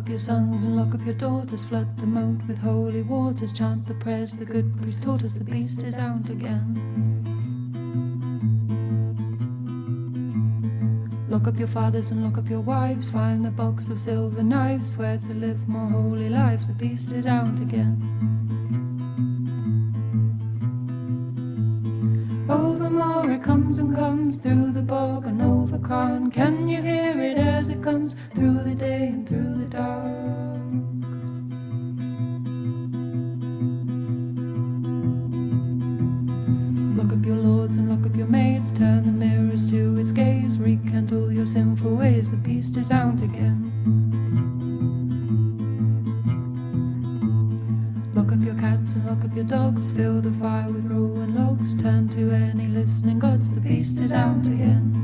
your sons and lock up your daughters, flood the moat with holy waters, chant the prayers the good priest taught us, the beast is out again. Lock up your fathers and lock up your wives, find the box of silver knives, swear to live more holy lives, the beast is out again. Over moor it comes and comes, through the bog and over Carn. Can you hear it as it comes, through the day and through the dark? Lock up your lords and lock up your maids, turn the mirrors to its gaze, recant all your sinful ways, the beast is out again. Lock up your cats and lock up your dogs, fill the fire with rowan logs, turn to any listening gods, the beast is out again.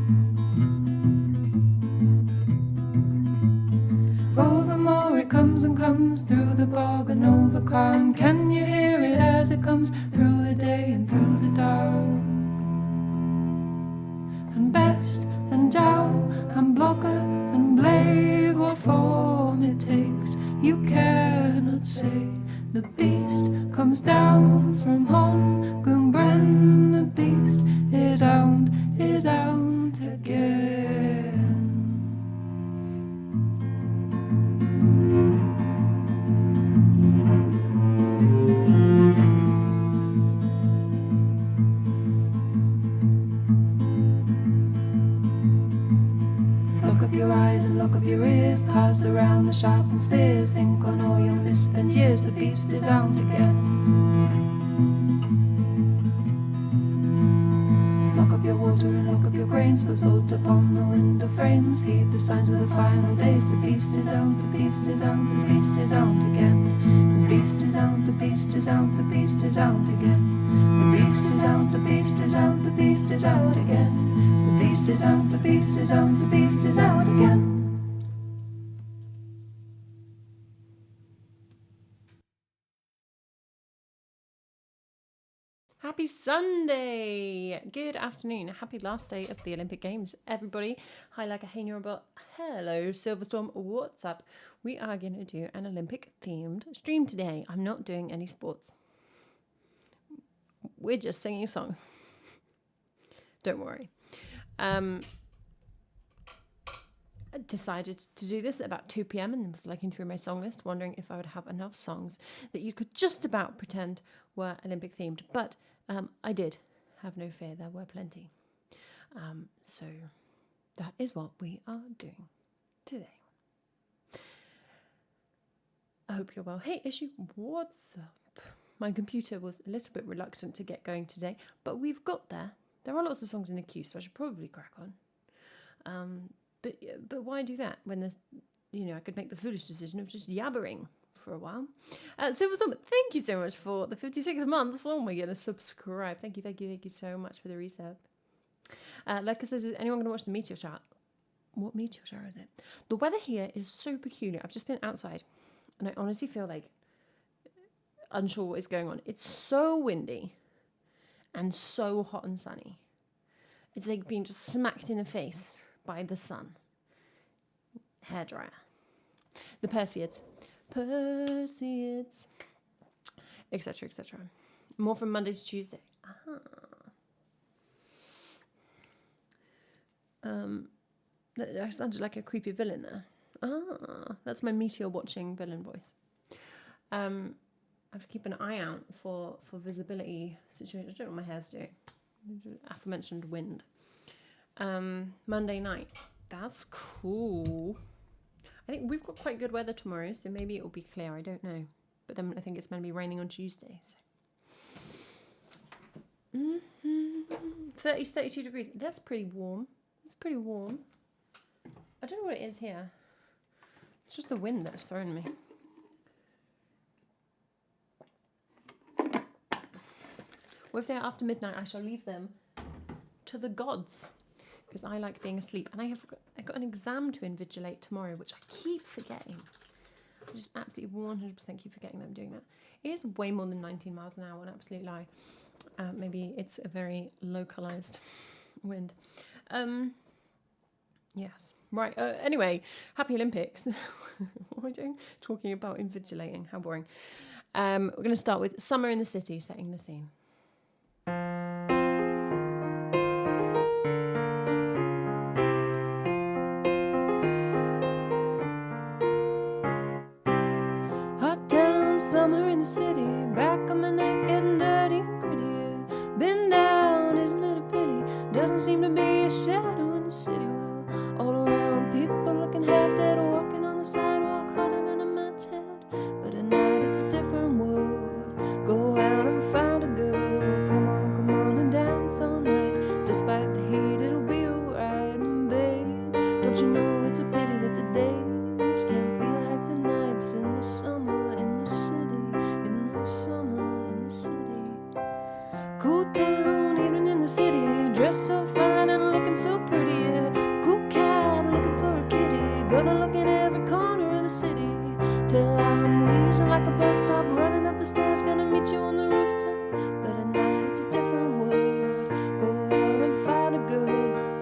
Over moor it comes and comes, through the bog and over Carn. Can you hear it as it comes, through the day and through the dark? And best and jow and blocker and blade, what form it takes you cannot say. The beast comes down from Hon Gungbren, the beast is out again. Lock up your eyes and lock up your ears, pass around the sharpened spears, think on all your misspent years, the beast is out again. Lock up your water and lock up your grains, for salt upon the window frames, heed the signs of the final days, the beast is out, the beast is out, the beast is out again. The beast is out, the beast is out, the beast is out again. The beast is out, the beast is out, the beast is out again. The beast is out, the beast is out, the beast is out again. Happy Sunday! Good afternoon. Happy last day of the Olympic Games, everybody. Hi, like a hey, Norabot. Hello, Silverstorm. What's up? We are going to do an Olympic-themed stream today. I'm not doing any sports. We're just singing songs. Don't worry. I decided to do this at about 2 p.m. and was looking through my song list, wondering if I would have enough songs that you could just about pretend were Olympic themed. But I did. Have no fear, there were plenty. So that is what we are doing today. I hope you're well. Hey, Issue, what's up? My computer was a little bit reluctant to get going today, but we've got there. There are lots of songs in the queue, so I should probably crack on. But why do that when there's, I could make the foolish decision of just yabbering for a while. Silverstorm, thank you so much for the 56 months. Oh my goodness, subscribe. Thank you so much for the resub. Leica says, is anyone going to watch the meteor shower? What meteor shower is it? The weather here is so peculiar. I've just been outside and I honestly feel like unsure what is going on. It's so windy and so hot and sunny. It's like being just smacked in the face by the sun. Hairdryer. The Perseids, etc., etc. More from Monday to Tuesday. That sounded like a creepy villain there. That's my meteor watching villain voice. I have to keep an eye out for visibility situations. I don't know what my hair's doing. Aforementioned wind. Monday night. That's cool. I think we've got quite good weather tomorrow, so maybe it will be clear. I don't know. But then I think it's going to be raining on Tuesday. So. 30 to 32 degrees. That's pretty warm. It's pretty warm. I don't know what it is here. It's just the wind that's thrown me. Well, if they're after midnight, I shall leave them to the gods. Because I like being asleep. And I got an exam to invigilate tomorrow, which I keep forgetting. I just absolutely 100% keep forgetting that I'm doing that. It is way more than 19 miles an hour, an absolute lie. Maybe it's a very localized wind. Yes. Right. Anyway, happy Olympics. What am I doing? Talking about invigilating. How boring. We're going to start with Summer in the City, setting the scene. Hot town, summer in the city, back on my neck getting dirty and gritty. Been down, isn't it a pity? Doesn't seem to be a shadow in the city. Well, all around, people looking half dead, walking on the sidewalk harder than a match head. But at night it's a different world. Go out and find a girl. Come on and dance all night. Despite the heat, it'll be alright. And babe, don't you know it's a pity that the days can't be like the nights in the summer in the city, in the summer in the city. Cool town, even in the city, dressed so fine and looking so pretty. Yeah. Cool cat, looking for a kitty, gonna look in every corner of the city till I'm wheezing like a bus stop, running up the stairs, gonna meet you on the rooftop. But at night it's a different world. Go out and find a girl.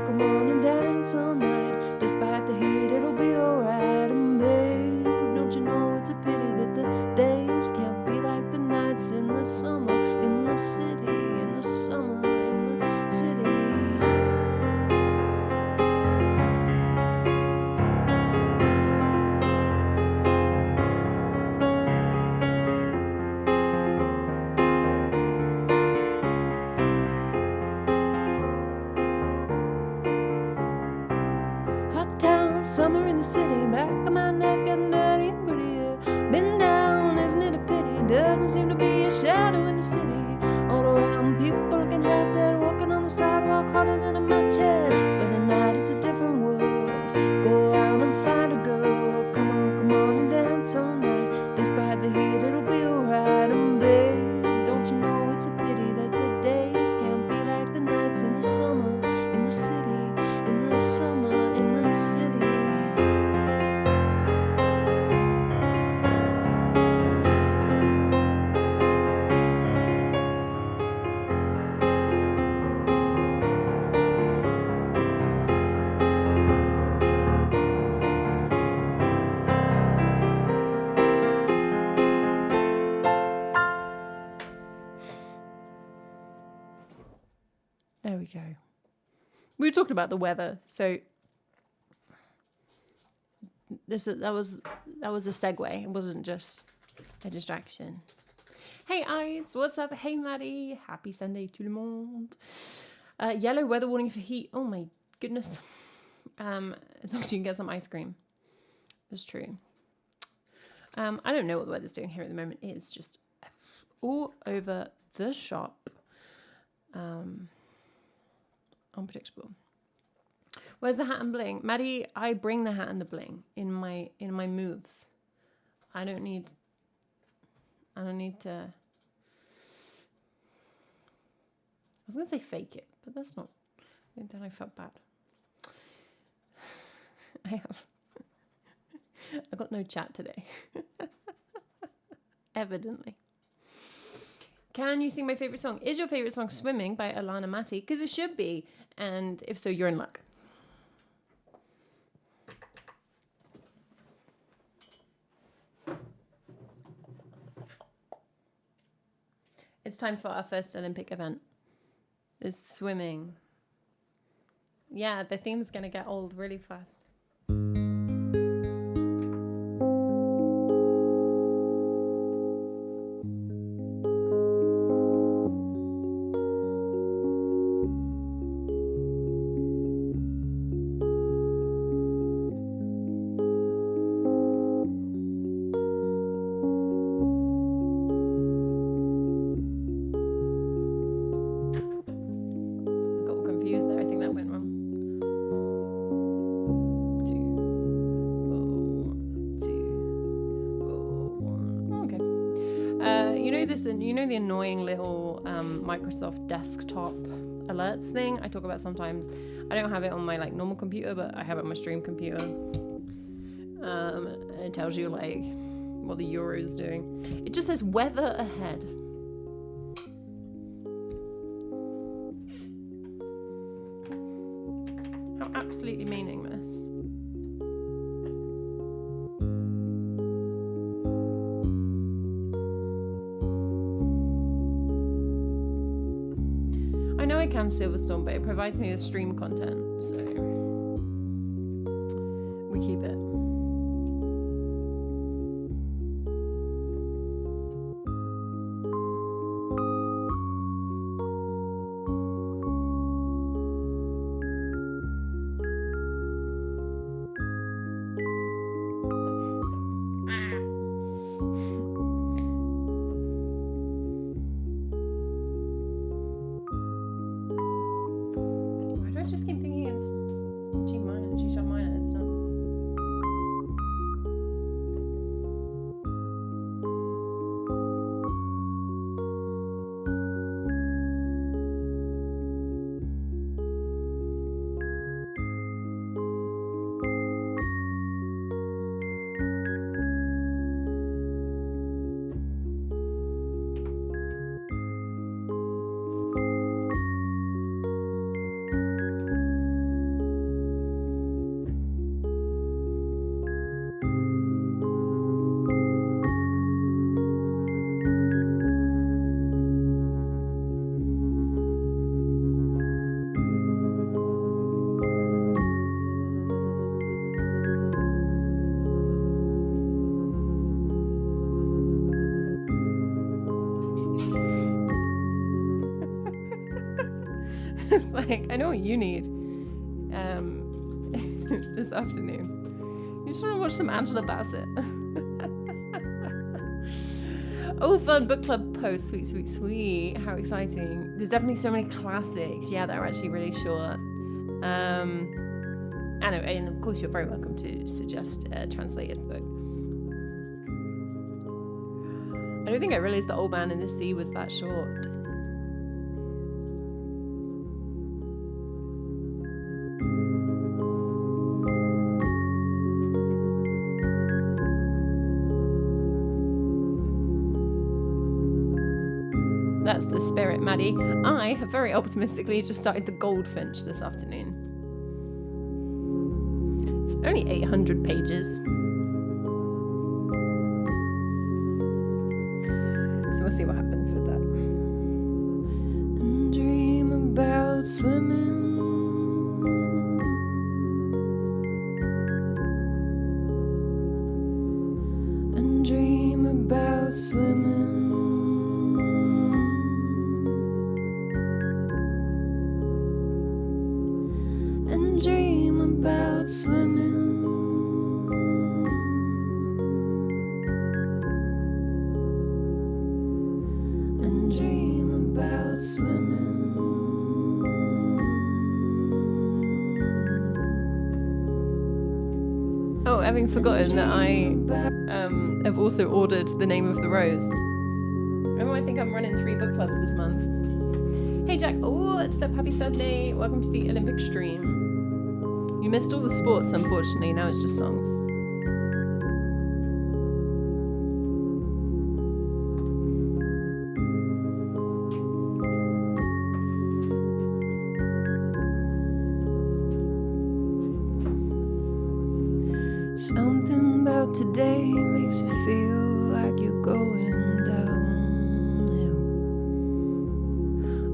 Come on and dance all night. Despite the heat, it'll be alright. And babe, don't you know it's a pity that the days can't be like the nights in the summer in the city, in the summer in the city. Hot town, summer in the city, back of my neck getting dirty and gritty. Yeah. Been down, isn't it a pity? Doesn't seem to be a shadow in the city. All around, people looking half dead, walking on the sidewalk harder than a match head. But at night it's a different world. Go out and find a girl. Come on and dance all night. Despite the heat, it'll be alright. And babe, don't you know it's a pity that the days can't be like the nights in the summer in the city, in the summer in the city. There we go. We were talking about the weather, so that was a segue. It wasn't just a distraction. Hey Ides, what's up? Hey Maddie, happy Sunday tout le monde. Yellow weather warning for heat. Oh my goodness. As long as you can get some ice cream. That's true. I don't know what the weather's doing here at the moment. It's just all over the shop. Unpredictable. Where's the hat and bling? Maddie, I bring the hat and the bling in my moves. I don't need to. I was gonna say fake it, but that's not. Then I felt bad. I got no chat today. Evidently. Can you sing my favourite song? Is your favourite song Swimming by Alana Matty? Because it should be. And if so, you're in luck. It's time for our first Olympic event. It's swimming. Yeah, the theme's going to get old really fast. You know the annoying little Microsoft desktop alerts thing I talk about sometimes? I don't have it on my normal computer, but I have it on my stream computer. And it tells you what the Euro is doing. It just says weather ahead. How absolutely meaningless. I know I can Silverstone, but it provides me with stream content, so we keep it. I just keep thinking it's G minor, G sharp minor. It's not. It's like, I know what you need this afternoon. You just want to watch some Angela Bassett. Oh, fun book club post. Sweet, sweet, sweet. How exciting. There's definitely so many classics. Yeah, that are actually really short. And of course, you're very welcome to suggest a translated book. I don't think I realised the Old Man in the Sea was that short. That's the spirit, Maddie. I have very optimistically just started the Goldfinch this afternoon. It's only 800 pages. So we'll see what happens with that. And dream about swimming. And dream about swimming. Dream about swimming. And dream about swimming. Oh, having forgotten that I have also ordered The Name of the Rose. Oh, I think I'm running 3 book clubs this month. Hey Jack, oh, it's up, happy Sunday. Welcome to the Olympic stream. You missed all the sports, unfortunately. Now it's just songs. Something about today makes you feel like you're going downhill.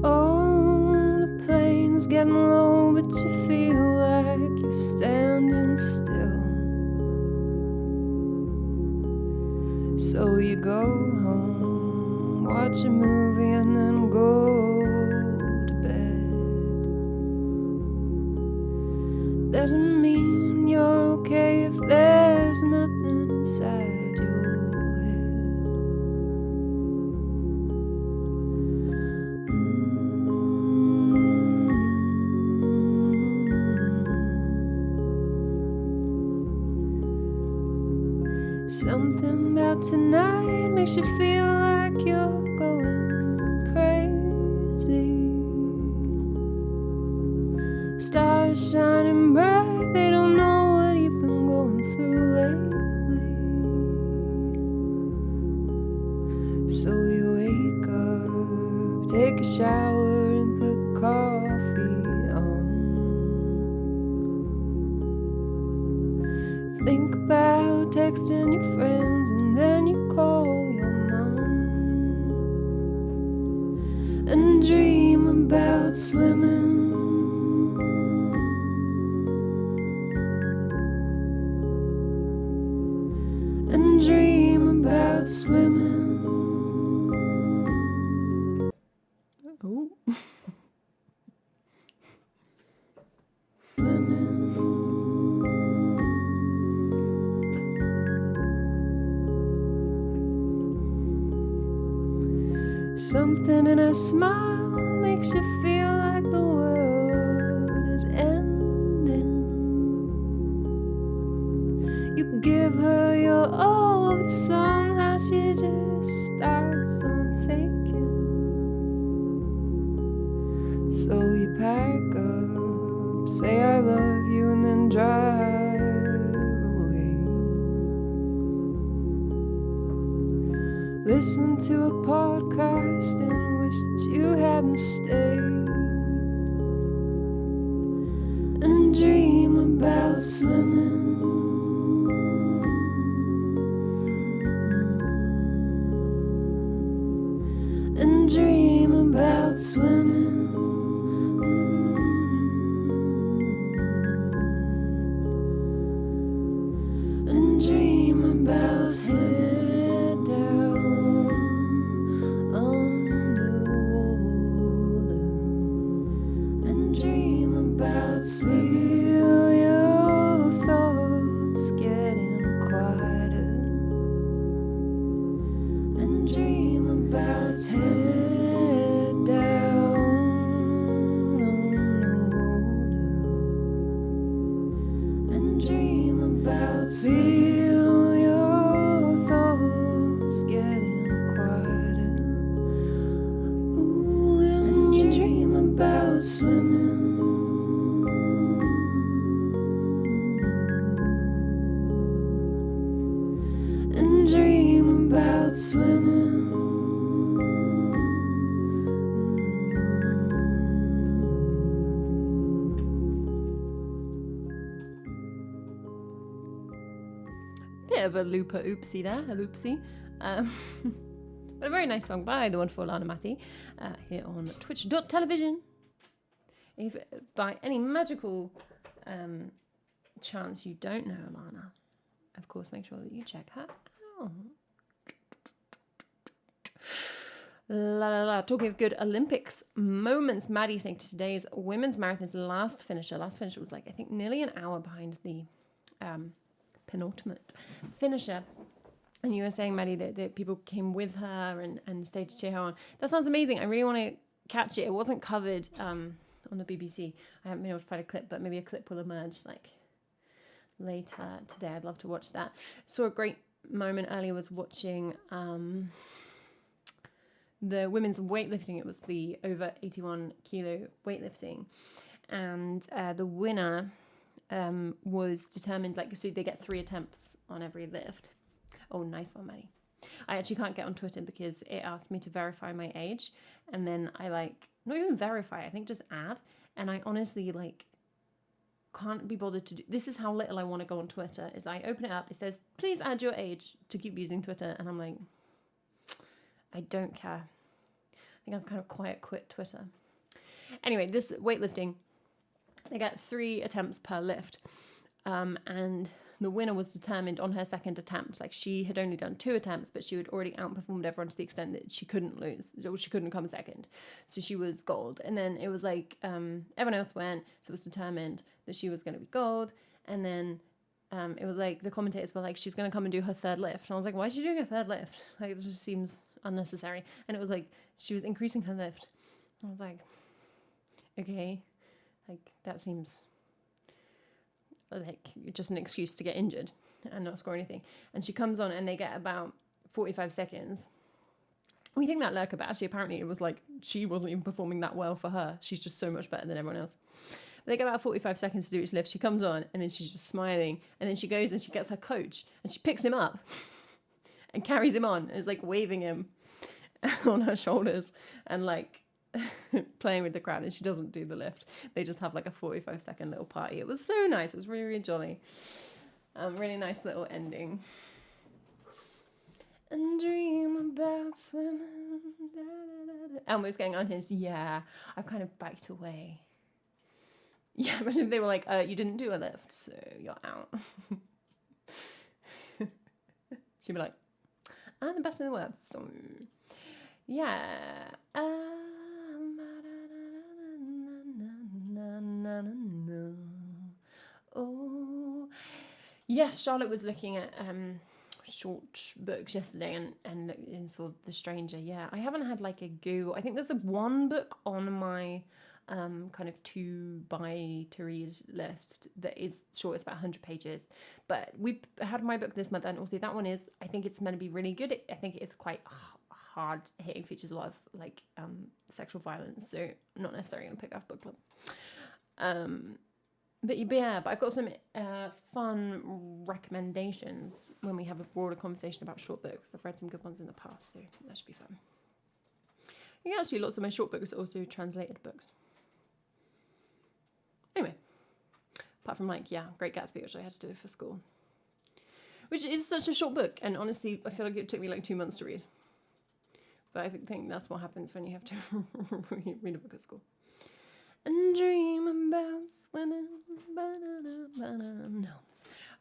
Oh, the plane's getting low, but you feel like you're standing still. So you go home, watch a movie, and then go to bed. Doesn't mean you're okay if there's nothing inside your head. Something about tonight makes you feel like you're going crazy. Stars shining bright, they don't know what you've been going through lately. So you wake up, take a shower, and put the coffee on. texting your friends, and then you call your mom and dream about swimming. And dream about swimming. Oh. Something in her smile makes you feel like the world is ending. You give her your all, but somehow she just starts on taking. So you pack up, say I love you, and then drive away. Listen to a podcast and wish that you hadn't stayed. And dream about swimming. And dream about swimming. And dream about swimming. Feel your thoughts getting quieter. And dream about head down on the water. And dream about feel your thoughts getting quieter. Ooh, and you dream about swimming. Dream about swimming. Bit of a looper oopsie there, a loopsie. But a very nice song by the wonderful Lana Matty here on twitch.television. If by any magical chance you don't know Lana, of course make sure that you check her out. La la la. Talking of good Olympics moments, Maddie saying today's women's marathon's last finisher was like, I think, nearly an hour behind the penultimate finisher. And you were saying, Maddie, that people came with her and stayed to cheer her on. That sounds amazing. I really want to catch it. It wasn't covered on the BBC. I haven't been able to find a clip, but maybe a clip will emerge like later today. I'd love to watch that. Saw a great moment earlier, was watching the women's weightlifting. It was the over 81 kilo weightlifting, and the winner was determined, like, so they get 3 attempts on every lift. Oh, nice one, Maddie. I actually can't get on Twitter because it asked me to verify my age, and then I not even verify, I think just add, and I honestly can't be bothered to do. This is how little I want to go on Twitter. Is I open it up, it says please add your age to keep using Twitter, and I'm like, I don't care. I think I've kind of quiet quit Twitter. Anyway, this weightlifting, they get 3 attempts per lift, and the winner was determined on her second attempt. Like, she had only done 2 attempts, but she had already outperformed everyone to the extent that she couldn't lose, or she couldn't come second. So she was gold. And then it was like, everyone else went, so it was determined that she was going to be gold. And then it was like, the commentators were like, she's going to come and do her 3rd lift. And I was like, why is she doing a 3rd lift? Like, it just seems unnecessary. And it was like, she was increasing her lift. I was like, okay, like, that seems like just an excuse to get injured and not score anything. And she comes on and they get about 45 seconds. We think that lurker, but actually apparently it was like she wasn't even performing that well for her. She's just so much better than everyone else. They get about 45 seconds to do each lift. She comes on and then she's just smiling, and then she goes and she gets her coach and she picks him up and carries him on and is like waving him on her shoulders and like playing with the crowd, and she doesn't do the lift. They just have like a 45-second little party. It was so nice. It was really, really jolly. Really nice little ending. and dream about swimming. Da, da, da, da. Elmo's getting unhinged. Yeah, I've kind of backed away. Yeah, imagine if they were like, you didn't do a lift, so you're out. She'd be like, I'm the best in the world. So, yeah. Oh, yes. Charlotte was looking at short books yesterday and saw The Stranger. Yeah, I haven't had like a go. I think there's the one book on my kind of to read list that is short. It's about 100 pages, but we had my book this month, and also that one is, I think it's meant to be really good. I think it's quite hard hitting, features a lot of like sexual violence, so not necessarily gonna pick that book club. But I've got some fun recommendations when we have a broader conversation about short books. I've read some good ones in the past, so that should be fun. Yeah, actually, lots of my short books are also translated books. Anyway, apart from like, Great Gatsby, which I had to do for school, which is such a short book, and honestly, I feel like it took me like 2 months to read. But I think that's what happens when you have to read a book at school. And dream about swimming. No.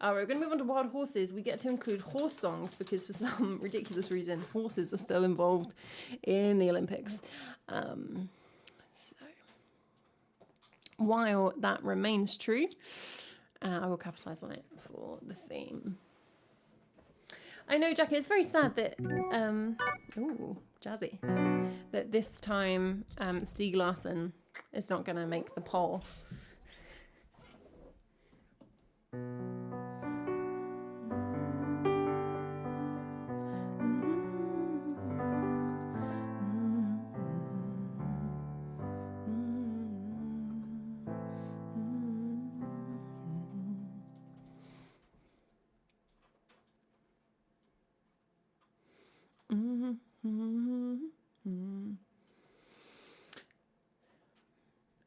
We're going to move on to wild horses. We get to include horse songs because for some ridiculous reason, horses are still involved in the Olympics. So while that remains true, I will capitalise on it for the theme. I know, Jackie, it's very sad that, jazzy, that this time Stieg Larsson is not going to make the poll.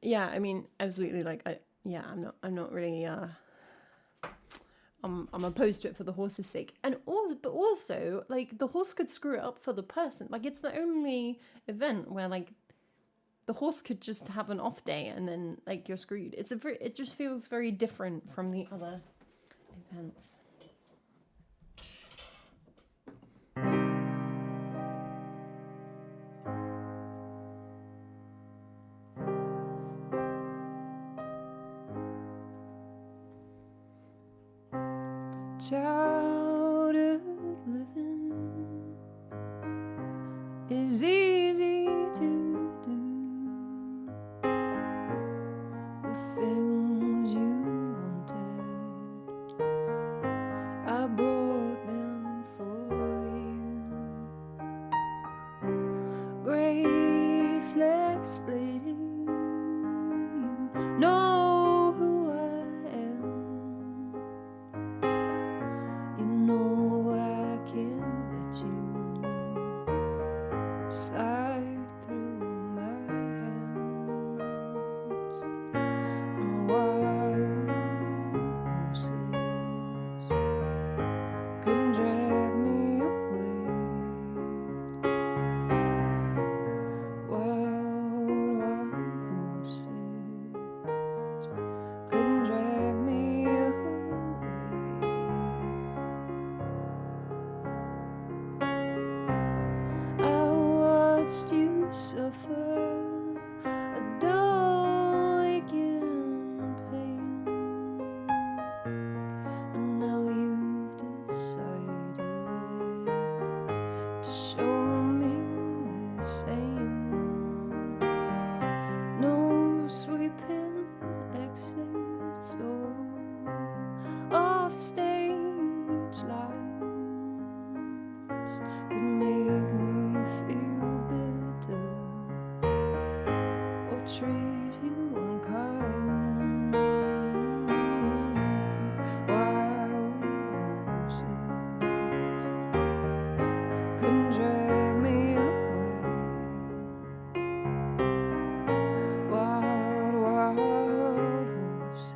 Yeah, I mean, absolutely. Like, I'm not really. I'm opposed to it for the horse's sake, but also like the horse could screw it up for the person. Like, it's the only event where like the horse could just have an off day and then like you're screwed. It just feels very different from the other events. Childhood living is easy to do. The things you wanted, I brought them for you. Graceless lady, you know who I am. You know I can't let you slide through my hands. And wild horses couldn't drag me away. Wild horses couldn't drag me away. I watched you suffer a dull aching pain, and now you've decided to show me the same. No sweeping exits or off stage lights could make me feel bitter or treat you unkind. Wild horses couldn't drag me away. Wild horses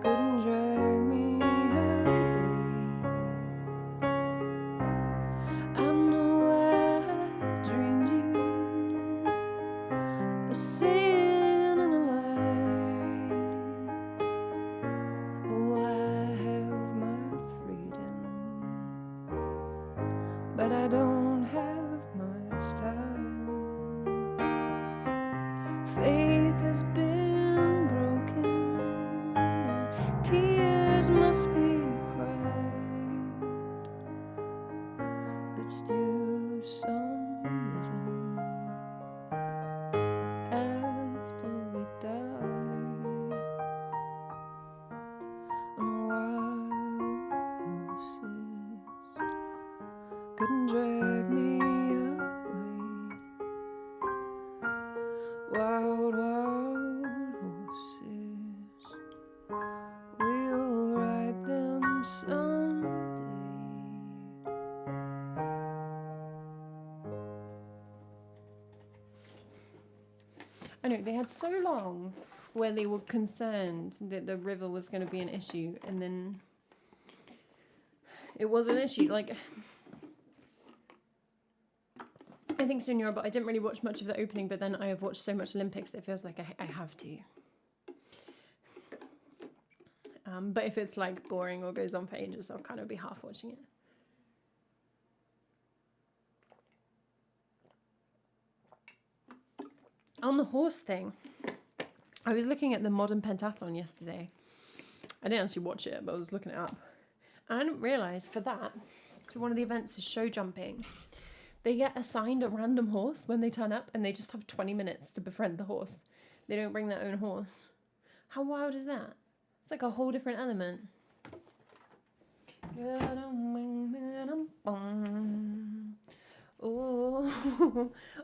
couldn't drag has been broken, and tears must be cried. Let's do some living after we die. And wild horses couldn't drag me away. Wild, wild horses, we'll ride them someday. I know, they had so long where they were concerned that the river was going to be an issue, and then it was an issue. Like, I think so in Europe, but I didn't really watch much of the opening, but then I have watched so much Olympics that it feels like I have to. But if it's like boring or goes on for ages, I'll kind of be half watching it. On the horse thing, I was looking at the modern pentathlon yesterday. I didn't actually watch it, but I was looking it up. And I didn't realise for that, so one of the events is show jumping. They get assigned a random horse when they turn up, and they just have 20 minutes to befriend the horse. They don't bring their own horse. How wild is that? It's like a whole different element. Oh,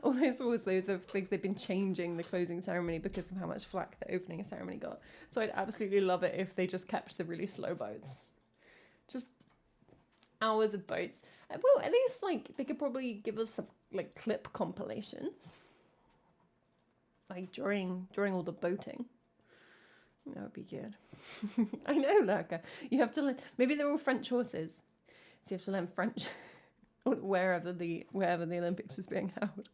all I saw was those of things they've been changing the closing ceremony because of how much flack the opening ceremony got. So I'd absolutely love it if they just kept the really slow boats. Just hours of boats. Well, at least like they could probably give us some like clip compilations, like during all the boating. That would be good. I know, Lurka. You have to learn. Maybe they're all French horses, so you have to learn French wherever the Olympics is being held.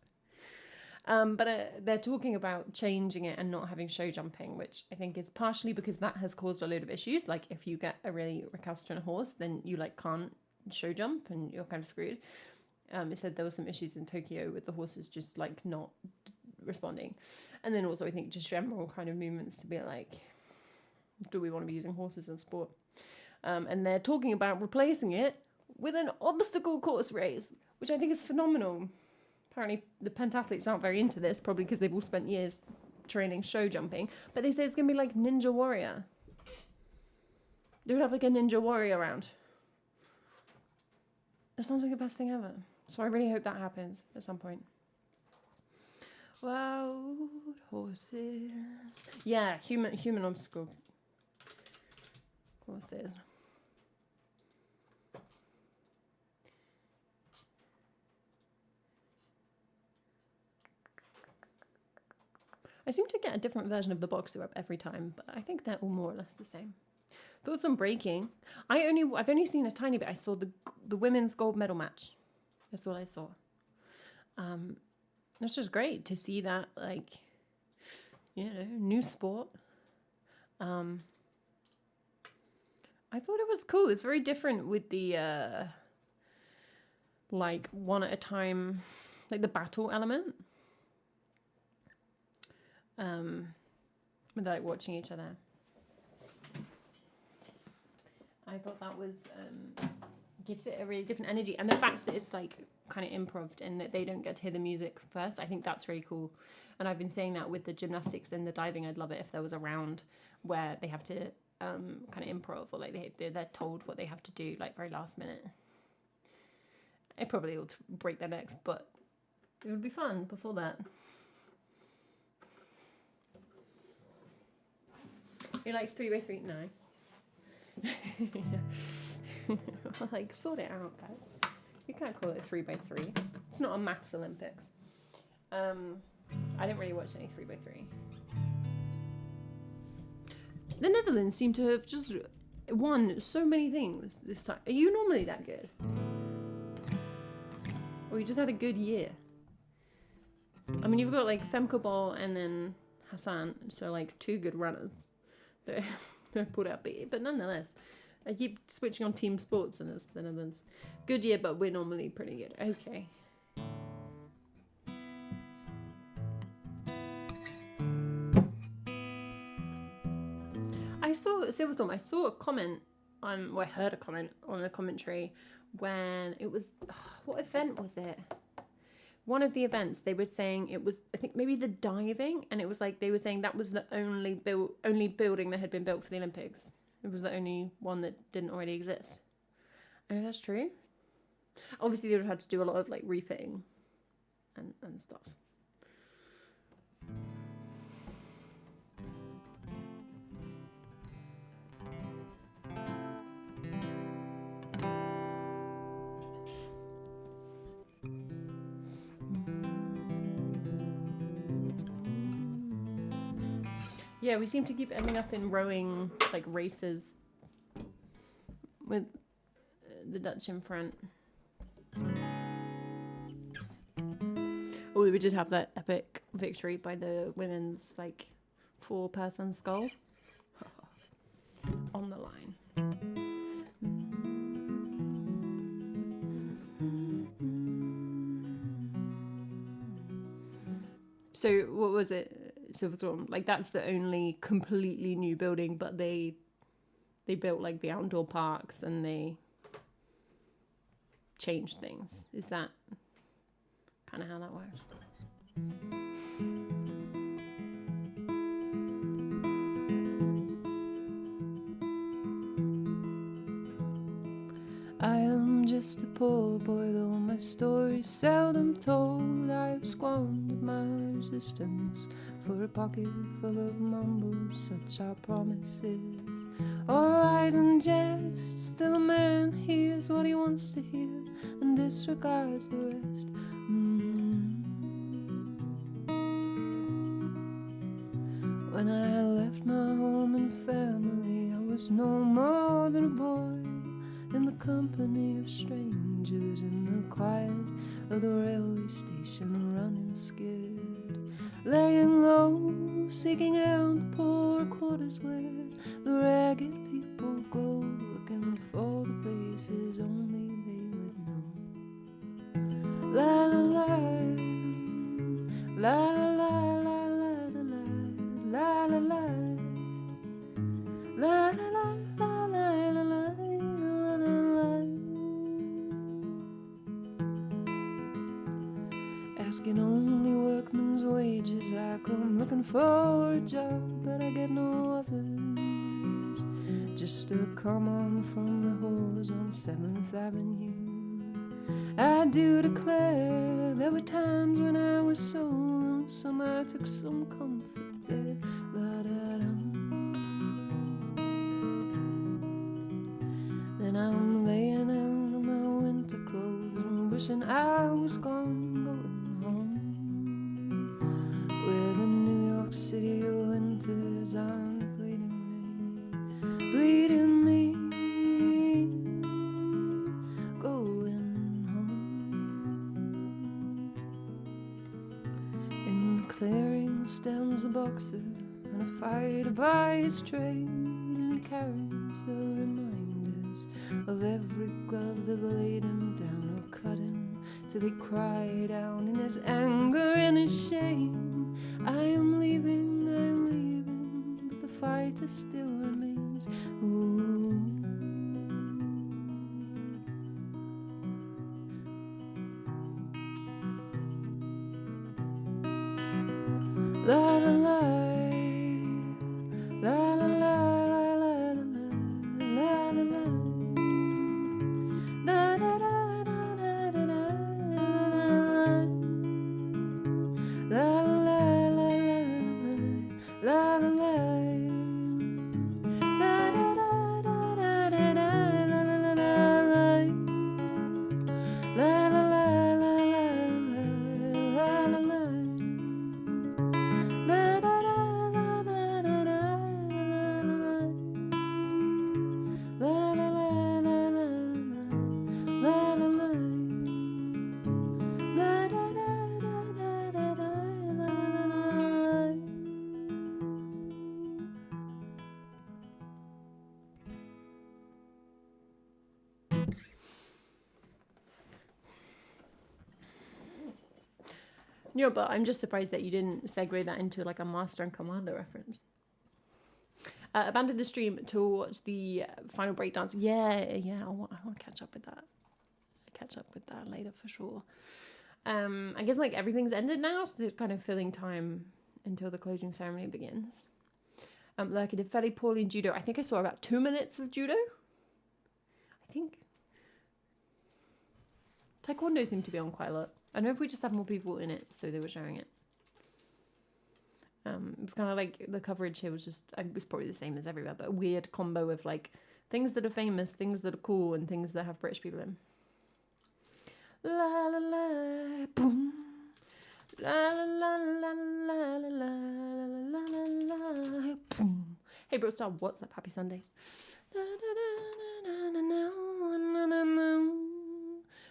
But they're talking about changing it and not having show jumping, which I think is partially because that has caused a load of issues. Like if you get a really recalcitrant horse, then you like can't show jump and you're kind of screwed. It said there were some issues in Tokyo with the horses just like not responding. And then also I think just general kind of movements to be like, do we want to be using horses in sport? And they're talking about replacing it with an obstacle course race, which I think is phenomenal. Apparently the pentathletes aren't very into this, probably because they've all spent years training show jumping, but they say it's going to be like Ninja Warrior. They would have like a Ninja Warrior round. That sounds like the best thing ever. So I really hope that happens at some point. Wild horses. Yeah, human obstacle courses. I seem to get a different version of the boxer up every time, but I think they're all more or less the same. Thoughts on breaking? I've only seen a tiny bit. I saw the women's gold medal match. That's what I saw. It's just great to see that, like, you know, new sport. I thought it was cool. It's very different with the like one at a time, like the battle element. With like watching each other. I thought that was gives it a really different energy, and the fact that it's like kind of improv and that they don't get to hear the music first, I think that's really cool. And I've been saying that with the gymnastics and the diving, I'd love it if there was a round where they have to kind of improv, or like they're told what they have to do like very last minute. It probably will break their necks, but it would be fun before that. He likes 3x3. Nice. Like, sort it out, guys. You can't call it 3x3. It's not a maths Olympics. I didn't really watch any 3x3. The Netherlands seem to have just won so many things this time. Are you normally that good? Or you just had a good year? I mean, you've got like Femke Bol and then Hassan, so like two good runners. They're put out, but nonetheless, I keep switching on team sports and it's the Netherlands. Good year, but we're normally pretty good. Okay. I saw Silverstorm. I saw a comment on, well, I heard a comment on the commentary when it was, what event was it? One of the events, they were saying it was, I think maybe the diving, and it was like they were saying that was the only building that had been built for the Olympics. It was the only one that didn't already exist. And that's true. Obviously, they would have had to do a lot of like refitting and stuff. Yeah, we seem to keep ending up in rowing like races with the Dutch in front. Oh, we did have that epic victory by the women's like 4-person scull on the line. So what was it? Silverstorm, like that's the only completely new building, but they built like the outdoor parks and they changed things. Is that kind of how that works? I am just a poor boy, though my story's seldom told. I've squandered my resistance for a pocket full of mumbles, such are promises. All lies and jest, still a man hears what he wants to hear and disregards the rest. When I left my home and family, I was no more than a boy in the company of strangers, in the quiet of the railway station, running scared, laying low, seeking out the poor quarters where the ragged people go, looking for the places only they would know. La la la, la la la la la la la la la la la. Asking only workmen's wages, I come looking for a job, but I get no offers. Just to come on from the whores on 7th Avenue. I do declare there were times when I was so lonesome, I took some comfort there. Then I'm laying out in my winter clothes and wishing I was gone, going home, where the New York City winters aren't bleeding me, going home. In the clearing stands a boxer and a fighter by his trade, and he carries the reminders of every glove that laid him down or cut him till he cried out in his anger and his shame. I am leaving, but the fighter still remains. Ooh. La la la, la la la. No, but I'm just surprised that you didn't segue that into like a Master and Commander reference. Abandoned the stream to watch the final breakdance. Yeah, I want to catch up with that. Catch up with that later for sure. I guess like everything's ended now, so they're kind of filling time until the closing ceremony begins. Like I did fairly poorly in judo. I think I saw about 2 minutes of judo. I think taekwondo seemed to be on quite a lot. I don't know if we just had more people in it, so they were showing it. It was kind of like the coverage here was just, it was probably the same as everywhere, but a weird combo of like things that are famous, things that are cool, and things that have British people in. La la la, boom. La la la la la la la la la la, boom. Hey, bro, star, what's up? Happy Sunday.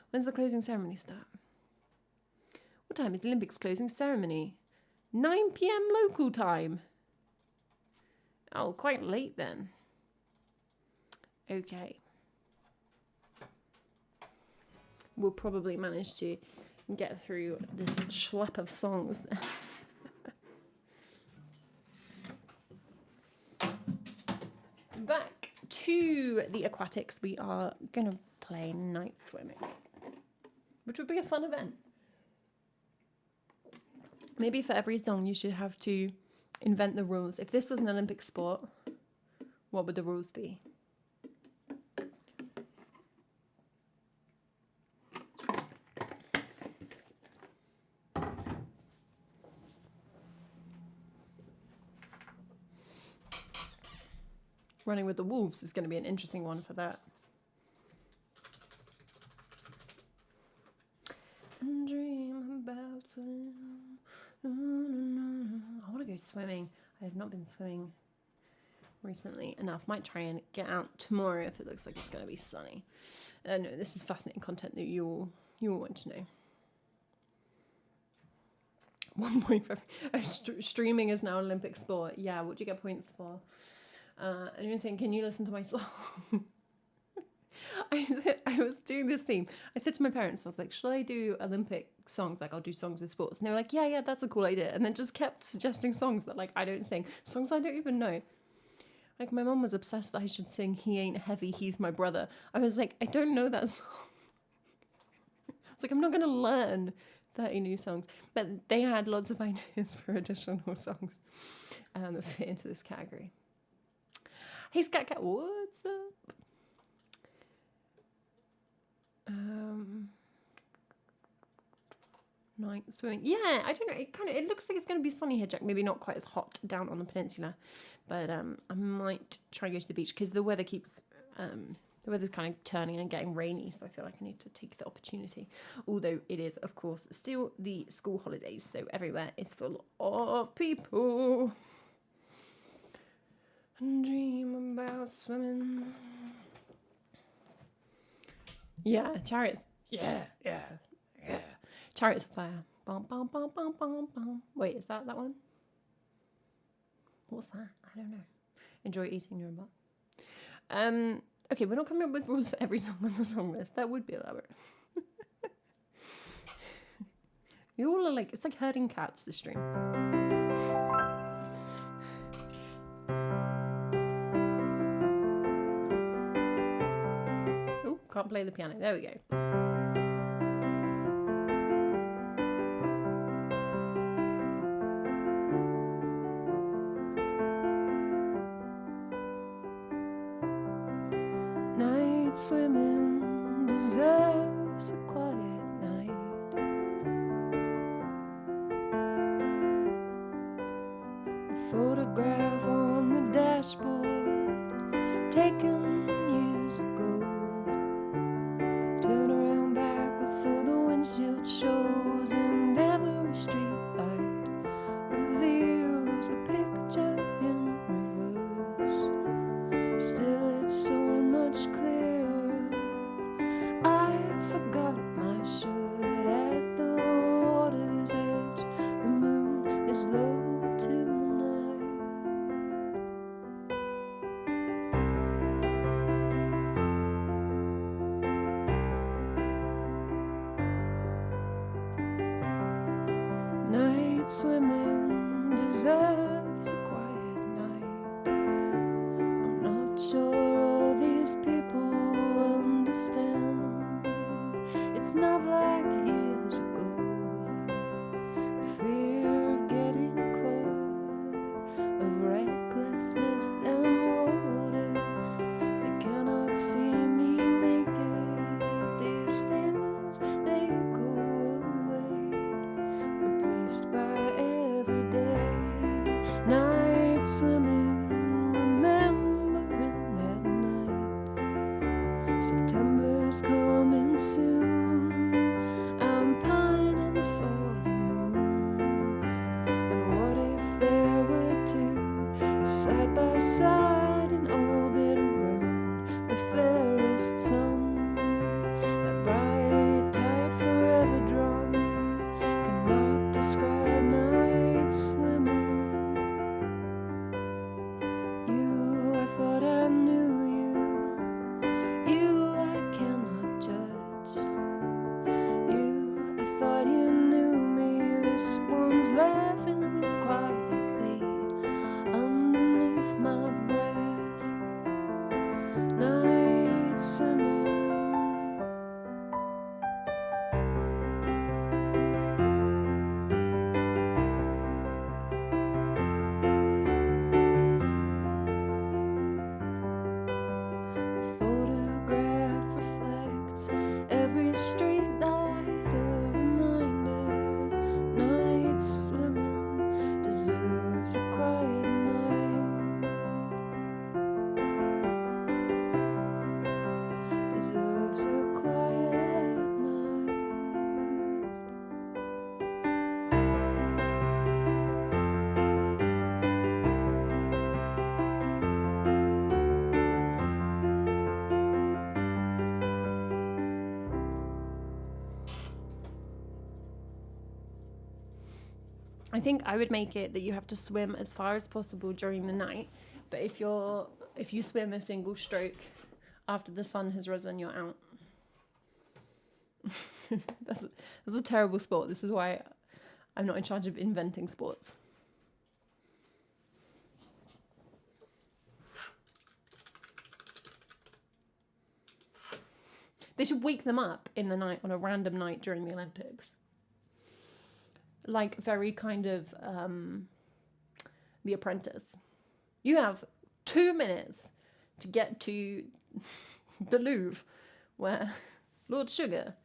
When's the closing ceremony start? What time is the Olympics closing ceremony? 9 p.m. local time. Oh, quite late then. Okay. We'll probably manage to get through this schlep of songs. Back to the aquatics. We are going to play night swimming, which would be a fun event. Maybe for every song you should have to invent the rules. If this was an Olympic sport, what would the rules be? Running with the Wolves is going to be an interesting one for that. And dream about swimming. I want to go swimming. I have not been swimming recently enough. Might try and get out tomorrow if it looks like it's going to be sunny. No, this is fascinating content that you all want to know. 1.5. Streaming is now an Olympic sport. Yeah, what do you get points for? And you're saying, can you listen to my song? I was doing this theme. I said to my parents, I was like, should I do Olympic songs? Like, I'll do songs with sports. And they were like, yeah, that's a cool idea. And then just kept suggesting songs that, like, I don't sing. Songs I don't even know. Like, my mum was obsessed that I should sing He Ain't Heavy, He's My Brother. I was like, I don't know that song. It's like, I'm not going to learn 30 new songs. But they had lots of ideas for additional songs that fit into this category. Hey, Scat Cat, what's up? Night swimming. Yeah, I don't know. It looks like it's going to be sunny here, Jack. Maybe not quite as hot down on the peninsula, but I might try and go to the beach because the weather keeps the weather's kind of turning and getting rainy, so I feel like I need to take the opportunity. Although it is, of course, still the school holidays, so everywhere is full of people. And dream about swimming. Yeah, Chariots. Yeah. Chariots of Fire. Bum, bum, bum, bum, bum, bum. Wait, is that one? What's that? I don't know. Enjoy eating your butt. Okay, we're not coming up with rules for every song on the song list. That would be elaborate. You all are like, it's like herding cats, this stream. Oh, can't play the piano. There we go. Night swimming deserves a quiet night. The photograph on the dashboard, taken years ago. Turn around backwards so the windshield shows, and every street light reveals the picture in reverse. Still, it's so much clearer. I forgot my shirt at the water's edge. The moon is low tonight. most people understand. It's not like years ago. The fear of getting caught, of recklessness and water. They cannot see me naked. These things, they go away, replaced by everyday night swimming. Remembering that night, September's coming soon. I'm pining for the moon. And what if there were two side by side in orbit around the fairest sun? That bright tide forever drum cannot describe night swimming. You, I thought I knew you. You, I cannot judge. You, I thought you knew me. This one's laughing quietly underneath my breath. Night swimming. The photograph reflects every street light, a reminder. Night swimming deserves a quiet night. Deserves a quiet night. I think I would make it that you have to swim as far as possible during the night, but if you swim a single stroke after the sun has risen, you're out. that's a terrible sport. This is why I'm not in charge of inventing sports. They should wake them up in the night on a random night during the Olympics. Like very kind of The Apprentice. You have 2 minutes to get to the Louvre, where Lord Sugar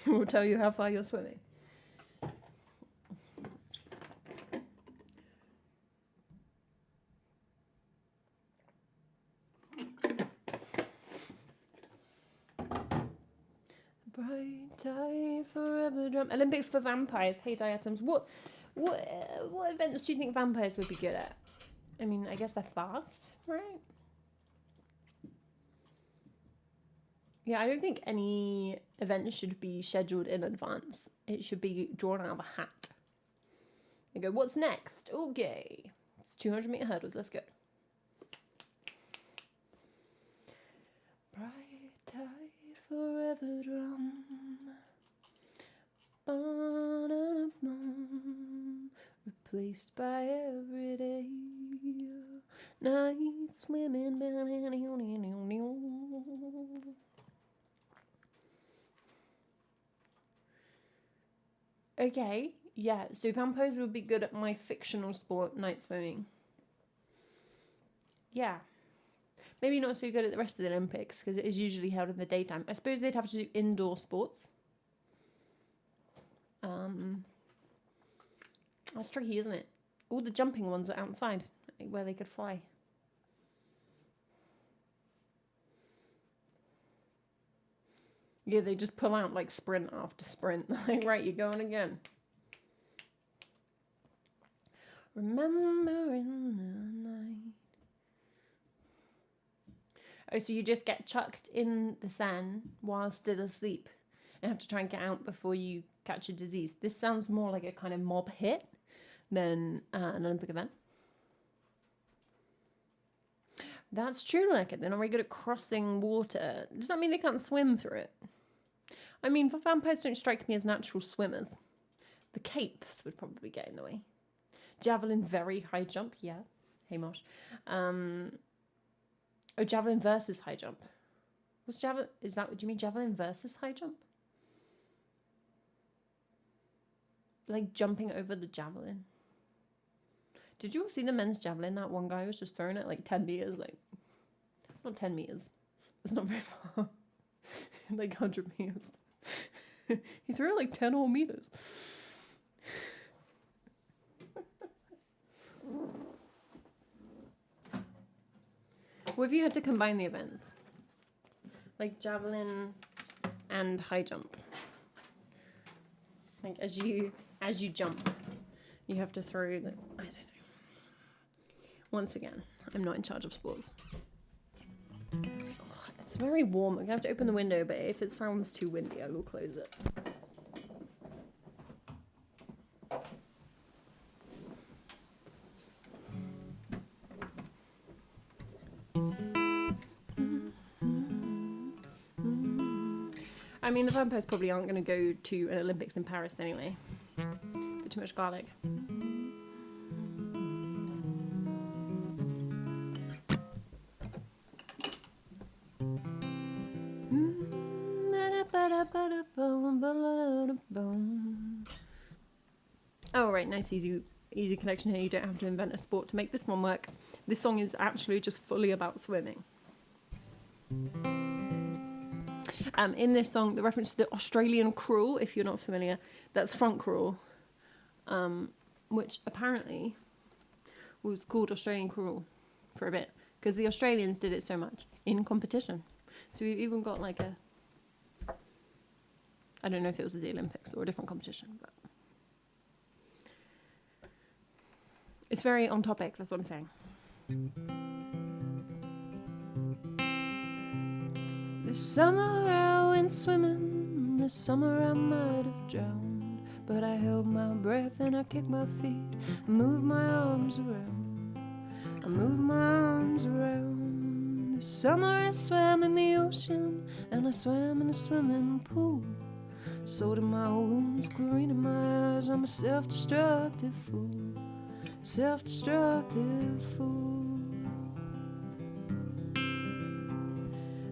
will tell you how far you're swimming. Bright tide forever drum. Olympics for vampires. Hey, diatoms. What events do you think vampires would be good at? I mean, I guess they're fast, right? Yeah, I don't think any event should be scheduled in advance. It should be drawn out of a hat. They go, what's next? Okay. It's 200-meter hurdles. Let's go. Bright tide forever drum. Ba-da-da-bum. Replaced by everyday night swimming. Okay, yeah, so vampires would be good at my fictional sport, night swimming. Yeah. Maybe not so good at the rest of the Olympics, because it is usually held in the daytime. I suppose they'd have to do indoor sports. That's tricky, isn't it? All the jumping ones are outside, where they could fly. Yeah, they just pull out like sprint after sprint. Like, right, you're going again. Remembering the night. Oh, so you just get chucked in the sand while still asleep and have to try and get out before you catch a disease. This sounds more like a kind of mob hit than an Olympic event. That's true, like it. They're not very good at crossing water. Does that mean they can't swim through it? I mean, vampires don't strike me as natural swimmers. The capes would probably get in the way. Javelin, very high jump, yeah. Hey, Mosh. Oh, javelin versus high jump. What's javelin? Is that what you mean? Javelin versus high jump? Like jumping over the javelin. Did you all see the men's javelin? That one guy was just throwing it like 10 meters. Like, not 10 meters. It's not very far. Like 100 meters. He threw it like 10 whole meters. What if you had to combine the events? Like javelin and high jump. Like as you jump, you have to throw the, I don't know. Once again, I'm not in charge of sports. Oh, it's very warm. I'm gonna have to open the window, but if it sounds too windy, I will close it. I mean, the vampires probably aren't going to go to an Olympics in Paris anyway. Put too much garlic. Oh, right, nice, easy connection here. You don't have to invent a sport to make this one work. This song is actually just fully about swimming. In this song, the reference to the Australian crawl, if you're not familiar, that's front crawl, which apparently was called Australian crawl for a bit, because the Australians did it so much in competition. So we've even got like a, I don't know if it was at the Olympics or a different competition, but it's very on topic, that's what I'm saying. This summer I went swimming, this summer I might have drowned, but I held my breath and I kicked my feet, I moved my arms around, I moved my arms around. This summer I swam in the ocean and I swam in a swimming pool. So did my wounds, green in my eyes, I'm a self-destructive fool, self-destructive fool.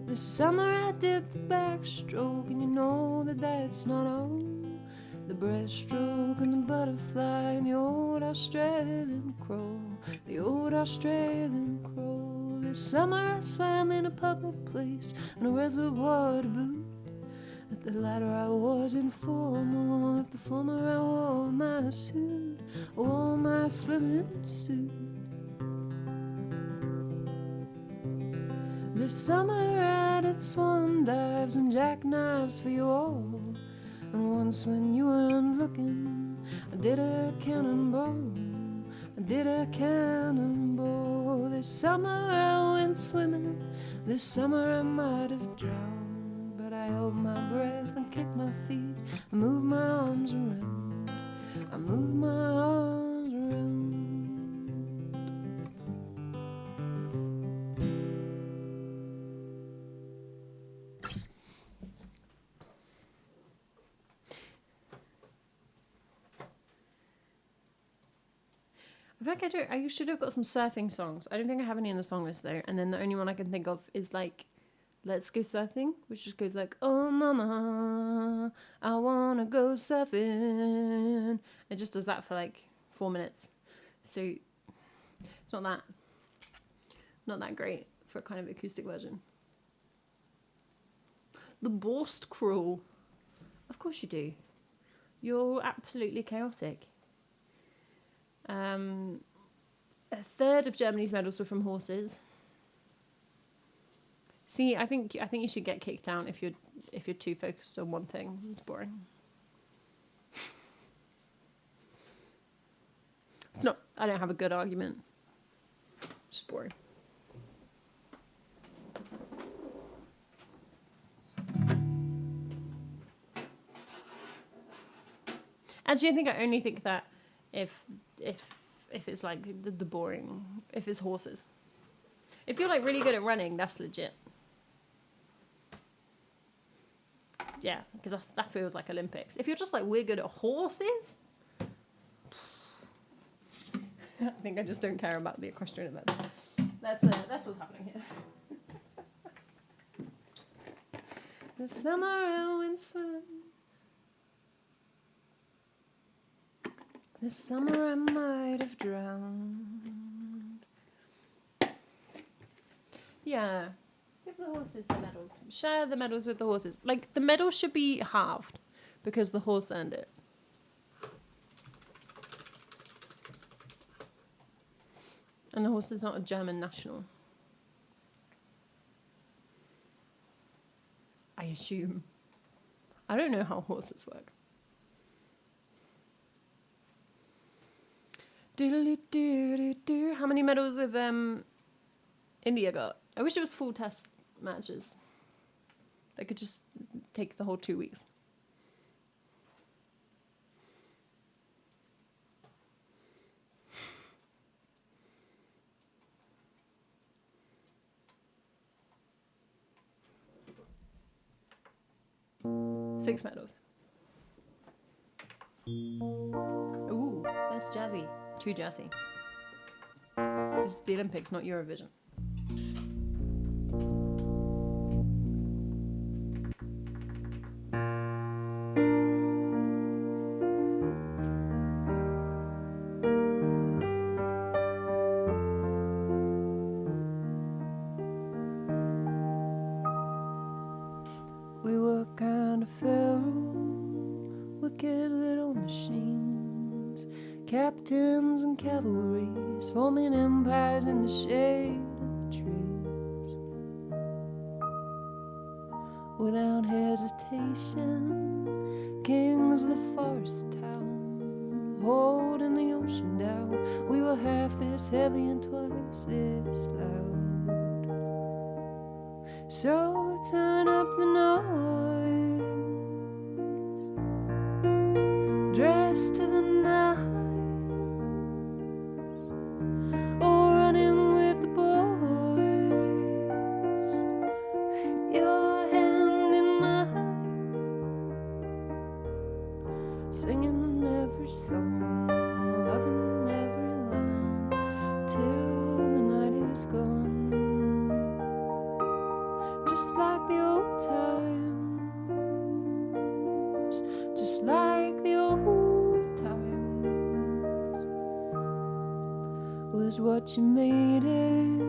This summer I did the backstroke, and you know that that's not all. The breaststroke and the butterfly and the old Australian crawl, the old Australian crawl. This summer I swam in a public place in a reservoir to boot. At the latter I was informal, at the former I wore my suit, I wore my swimming suit. This summer I did swan dives and jackknives for you all. And once when you weren't looking, I did a cannonball, I did a cannonball. This summer I went swimming, this summer I might have drowned, but I held my breath and kicked my feet, I moved my arms around, I moved my arms around. I think I should have got some surfing songs. I don't think I have any in the song list though. And then the only one I can think of is like Let's Go Surfing, which just goes like, oh mama, I wanna go surfing. It just does that for like 4 minutes. So it's not that great for a kind of acoustic version. The Borst Crawl. Of course you do. You're absolutely chaotic. A third of Germany's medals were from horses. See, I think you should get kicked out if you're too focused on one thing. It's boring. It's not. I don't have a good argument. It's just boring. Actually, I only think that if it's like the boring, if it's horses. If you're like really good at running, that's legit. Yeah, because that feels like Olympics. If you're just like, we're good at horses, I think I just don't care about the equestrian event. That's what's happening here. The summer I went swimming. This summer I might have drowned. Yeah. Give the horses the medals. Share the medals with the horses. Like, the medal should be halved because the horse earned it. And the horse is not a German national. I assume. I don't know how horses work. Doodly-doo-doo-doo. How many medals have India got? I wish it was full test matches. They could just take the whole 2 weeks. Six medals. Ooh, that's jazzy. Too jazzy. This is the Olympics, not Eurovision. We were kind of feral, wicked little machines, captains and cavalries, forming empires in the shade of the trees. Without hesitation, kings of the forest town, holding the ocean down. We were half this heavy and twice this loud. So turn up the noise, dress to the nines, or running with the boys, your hand in mine, singing every song, loving every line, till the night is gone. Just like the old times, just like the old times, was what you made it.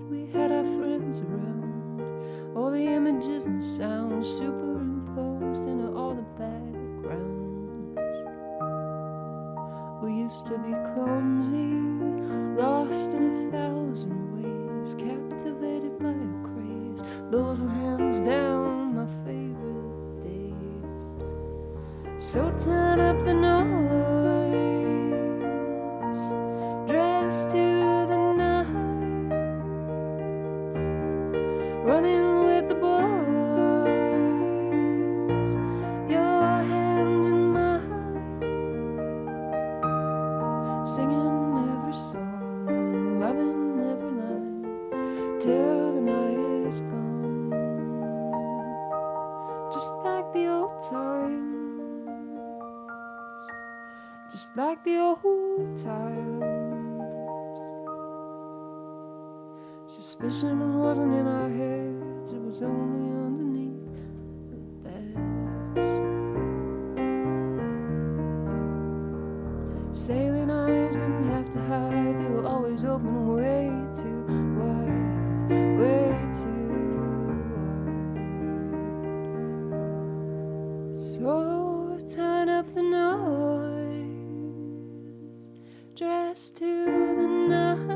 We had our friends around, all the images and sounds superimposed into all the backgrounds. We used to be clumsy, lost in 1,000 ways, captivated by a craze. Those were hands down my favorite days. So turn up the noise, dress to the nines, running with the boys, your hand in mine, singing every song, loving every line, till the night is gone. Just like the old times, just like the old times. Suspicion wasn't in our heads, it was only underneath the beds. Sailing eyes didn't have to hide, they were always open way too wide, way too wide. So turn up the noise, dress to the nines,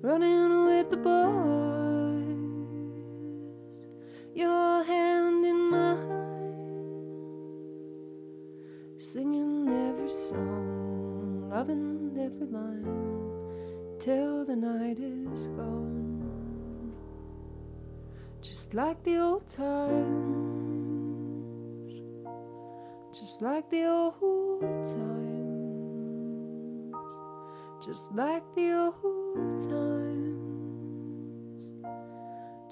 running with the boys, your hand in mine, singing every song, loving every line, till the night is gone. Just like the old times, just like the old times, just like the old times,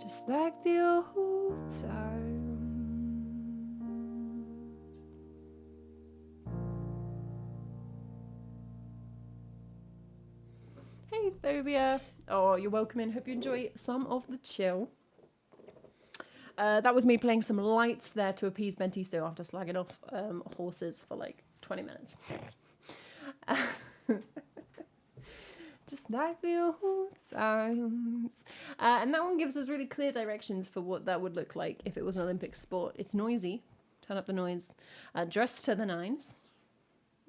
just like the old times. Hey Thobia. Oh, you're welcome in. Hope you enjoy some of the chill. That was me playing some lights there to appease Bentisto after slagging off horses for like 20 minutes. Just like the old times. And that one gives us really clear directions for what that would look like if it was an Olympic sport. It's noisy. Turn up the noise. Dressed to the nines.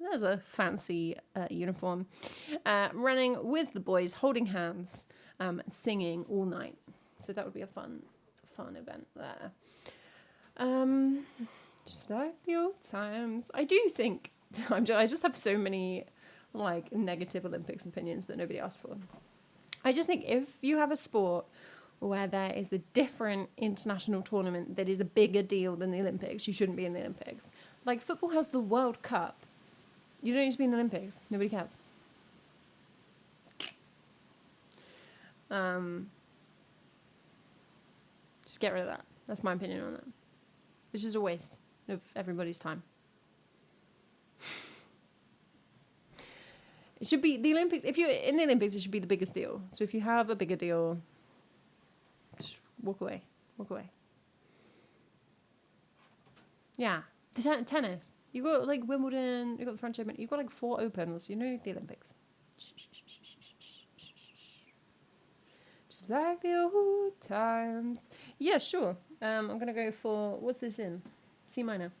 There's a fancy uniform. Running with the boys, holding hands, singing all night. So that would be a fun event there. Just like the old times. I do think I just have so many like negative Olympics opinions that nobody asked for. I just think if you have a sport where there is a different international tournament that is a bigger deal than the Olympics, you shouldn't be in the Olympics. Like football has the World Cup. You don't need to be in the Olympics. Nobody cares. Just get rid of that. That's my opinion on that. It's just a waste of everybody's time. It should be the Olympics. If you're in the Olympics, it should be the biggest deal. So if you have a bigger deal, just walk away. Walk away. Yeah. The tennis. You've got like Wimbledon, you've got the French Open, you've got like 4 Opens. You don't need the Olympics. Just like the old times. Yeah, sure. I'm going to go for, what's this in? C minor.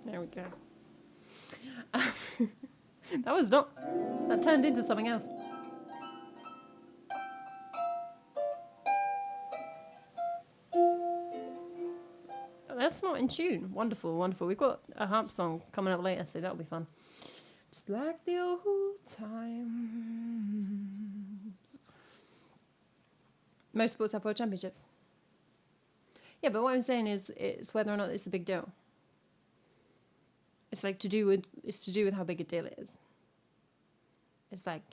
There we go. That turned into something else. That's not in tune. Wonderful, wonderful. We've got a harp song coming up later, so that'll be fun. Just like the old times. Most sports have world championships. Yeah, but what I'm saying is, it's whether or not it's a big deal. It's like to do with how big a deal it is. It's like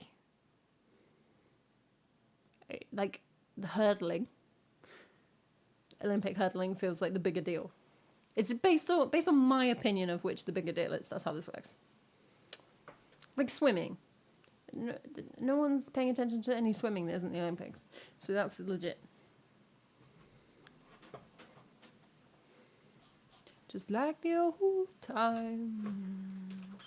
the hurdling. Olympic hurdling feels like the bigger deal. It's based on my opinion of which the bigger deal is. That's how this works. Like swimming. No one's paying attention to any swimming that isn't the Olympics. So that's legit. Just like the old times.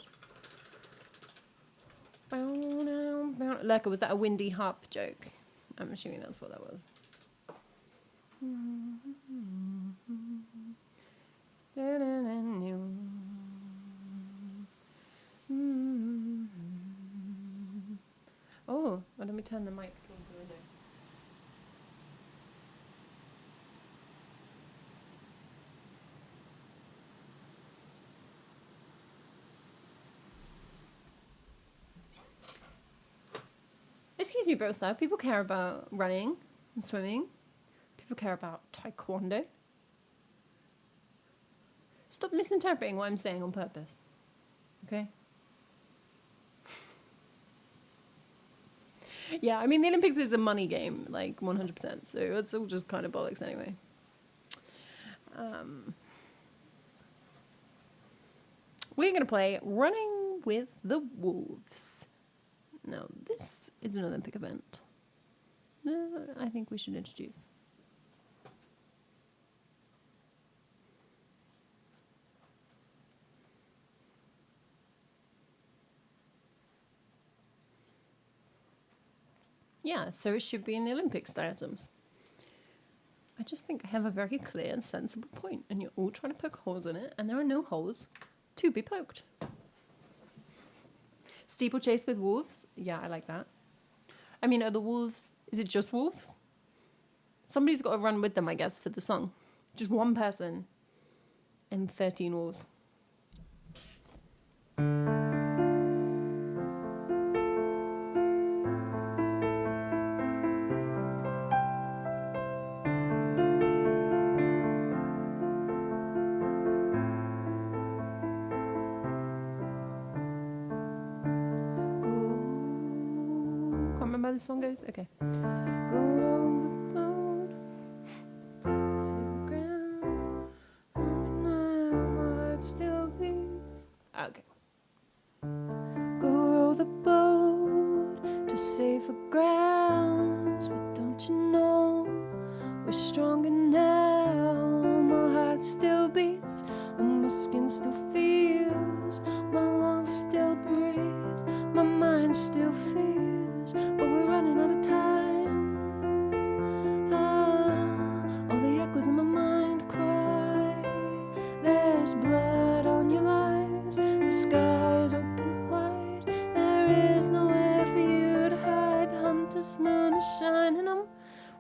Lurker, was that a windy harp joke? I'm assuming that's what that was. Oh, well, let me turn the mic towards the window. Excuse me, bro, sir. People care about running and swimming. People care about taekwondo. Stop misinterpreting what I'm saying on purpose. Okay? Yeah, I mean, the Olympics is a money game, like 100%. So it's all just kind of bollocks anyway. We're going to play Running with the Wolves. Now, this is an Olympic event. I think we should introduce. Yeah, so it should be in the Olympics items. I just think I have a very clear and sensible point, and you're all trying to poke holes in it, and there are no holes to be poked. Steeplechase with wolves? Yeah, I like that. I mean, are the wolves, is it just wolves? Somebody's got to run with them, I guess, for the song. Just one person and 13 wolves. How the song goes? Okay. Go roll the boat, see the ground, and now my heart still beats. Okay. Go roll the boat to safer grounds, but don't you know we're stronger now. My heart still beats and my skin still feels. My lungs still breathe, my mind still feels. But we're running out of time. All the echoes in my mind cry. There's blood on your lies. The sky's open wide. There is nowhere for you to hide. The hunter's moon is shining.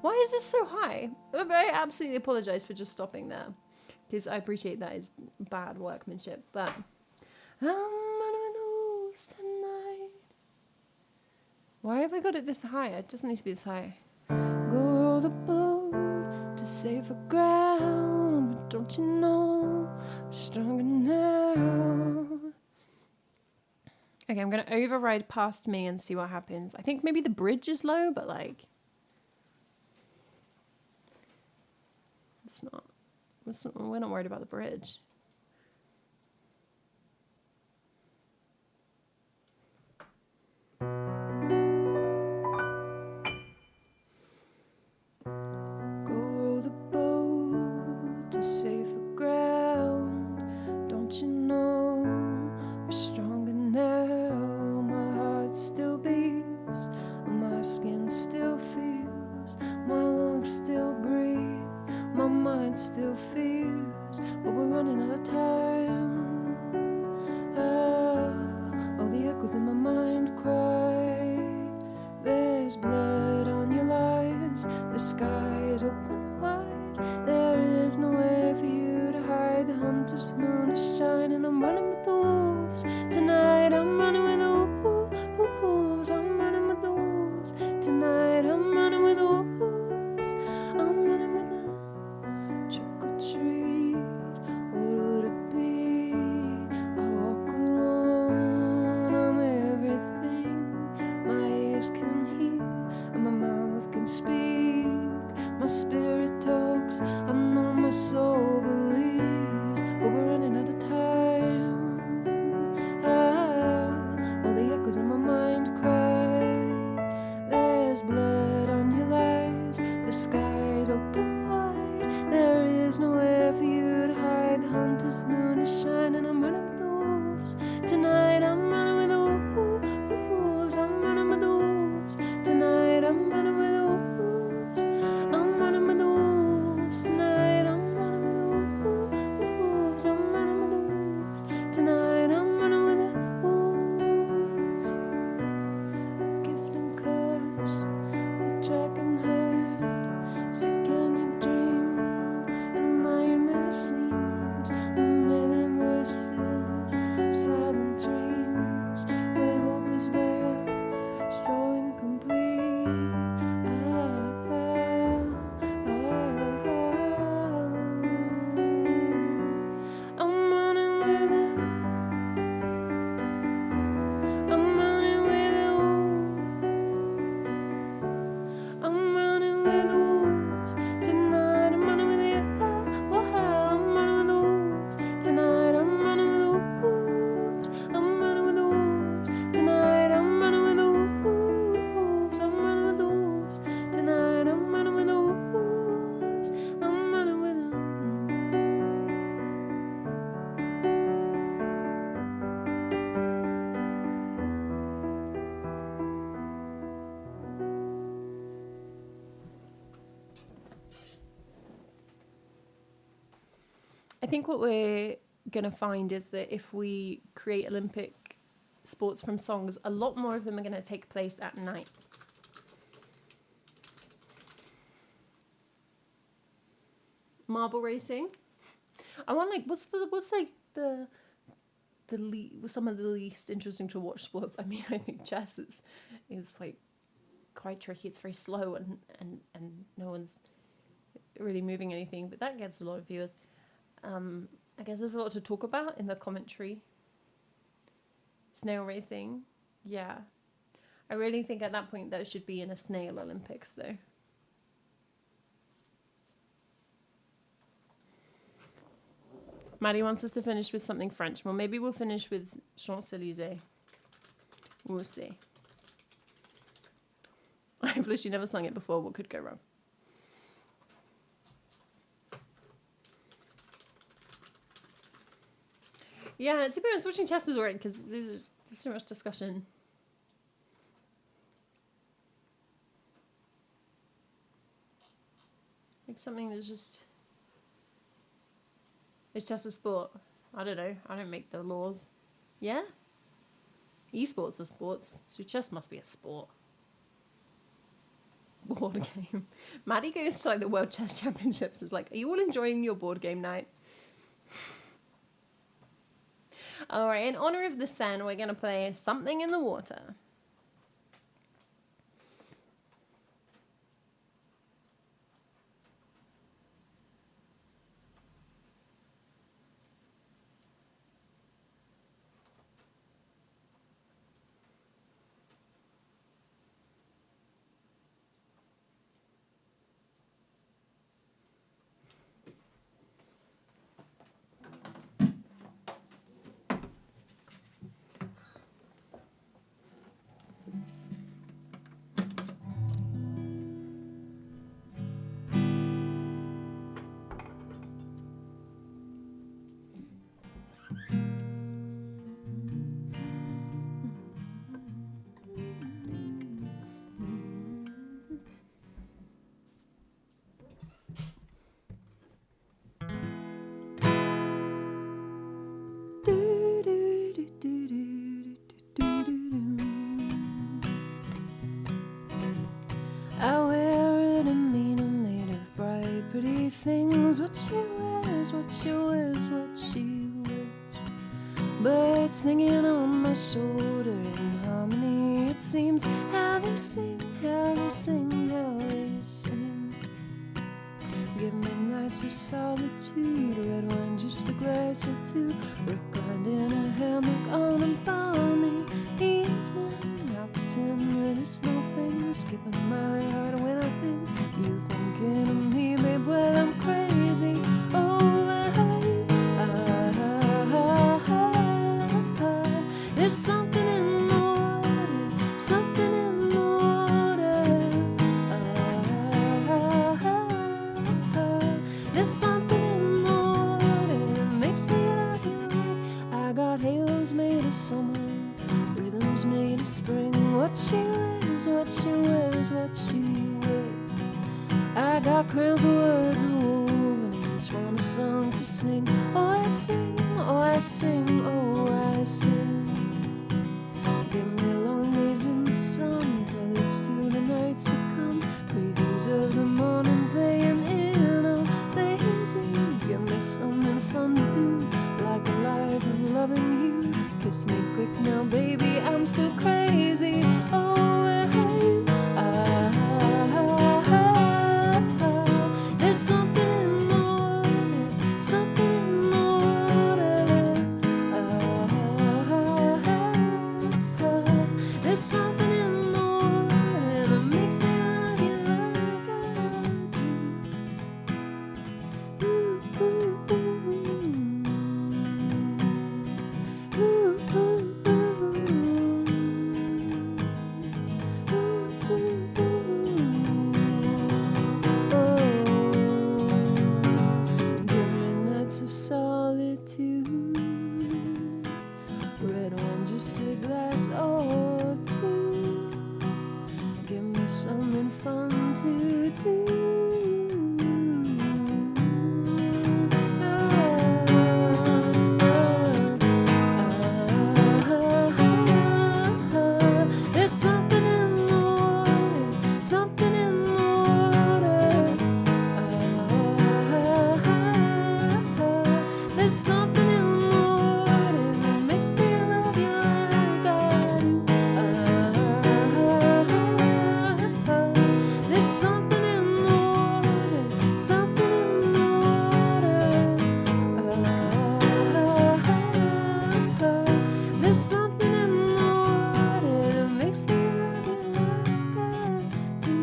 Why is this so high? I absolutely apologise for just stopping there, because I appreciate that is bad workmanship. But I'm running with the wolves tonight. Why have I got it this high? It doesn't need to be this high. Go roll the boat to safer ground, but don't you know I'm stronger now? Okay, I'm going to override past me and see what happens. I think maybe the bridge is low, but like... we're not worried about the bridge. Go row the boat to safer ground. Don't you know we're stronger now? My heart still beats, my skin still feels, my lungs still breathe, my mind still feels. But we're running out of time. All the echoes in my mind cry. There's blood on your lies. The sky is open wide. There is nowhere for you to hide. The hunter's moon is shining. I'm running with the wolves tonight. I'm running with the wolves. I'm running with the wolves tonight. I'm running with the wolves. I'm running with the trick or treat. What would it be? I walk alone. I'm everything my ears can hear and my mouth can speak. My spirit talks, I know my soul believes. But we're running out of time. All the echoes in my mind cry. There's blood on your lies. The sky's open wide. There is nowhere for you to hide. The hunter's moon is shining. I'm running with the wolves tonight. I'm running with the wolves. I'm running with the wolves tonight. I'm running with the wolves. I'm running with the wolves tonight. I'm running with the wolves. I'm running with the wolves tonight. I'm running with the wolves. A gift and curse, the dragon heard. Sick can you dream? And nightmare seems a million voices, silent dreams where hope is left so incomplete. I'm running with it. I'm running with the wolves. I'm running with the wolves tonight. I'm running with the I'm running with the wolves tonight. I'm running with the wolves. I'm running with the wolves tonight. I'm running with the wolves. I'm running with the wolves tonight. I'm running with the wolves. I'm running with them. I think what we're going to find is that if we create Olympic sports from songs, a lot more of them are going to take place at night. Marble racing. I want what's some of the least interesting to watch sports. I mean, I think chess is like quite tricky. It's very slow and no one's really moving anything, but that gets a lot of viewers. I guess there's a lot to talk about in the commentary. Snail racing, yeah. I really think at that point that should be in a snail Olympics though. Maddie wants us to finish with something French. Well, maybe we'll finish with Champs-Élysées. We'll see. I've literally never sung it before. What could go wrong? Yeah, to be honest, watching chess is weird because there's so much discussion. Like something that's just... It's just a sport. I don't know. I don't make the laws. Yeah? Esports are sports, so chess must be a sport. Board game. Maddie goes to like the World Chess Championships. Is like, are you all enjoying your board game night? Alright, in honor of the sun, we're gonna play Something in the Water. I wear a demeanor made of bright, pretty things. What she wears, what she wears, what she wears. Birds singing on my shoulder in harmony. It seems how they sing, how they sing, how they sing. Give me nights of solitude, red wine, just a glass or two, reclined in a hammock on a balmy evening. I'll pretend that it's nothing, skipping my heart when I think you thinking of me, babe. Well, I'm crazy over you. There's something in the water, something in the water. There's something in the water that makes me love you like I got halos made of summer, rhythms made of spring. What she wears, what she wears, what she wears. I got crowns of words woven, each one a song to sing. Oh, I sing, oh, I sing, oh, I sing. Give me long days in the sun, preludes to the nights to come, previews of the mornings laying in a lazy. Give me something fun to do, like a life of loving you. Kiss me quick now, baby, I'm still crazy. Oh, hey, there's something in the water, something in the water. There's something in the water that makes me love you like I do. Ooh, ooh, ooh. Ooh, ooh, ooh. Ooh, ooh, ooh. Oh, give me nights of solitude, red wine, just a glass or two. Give me something fun to do. There's something in the water, something in the water. There's something in the water that makes me love you like I do. There's something in the water, something in the water. There's something in the water that makes me love you like I do.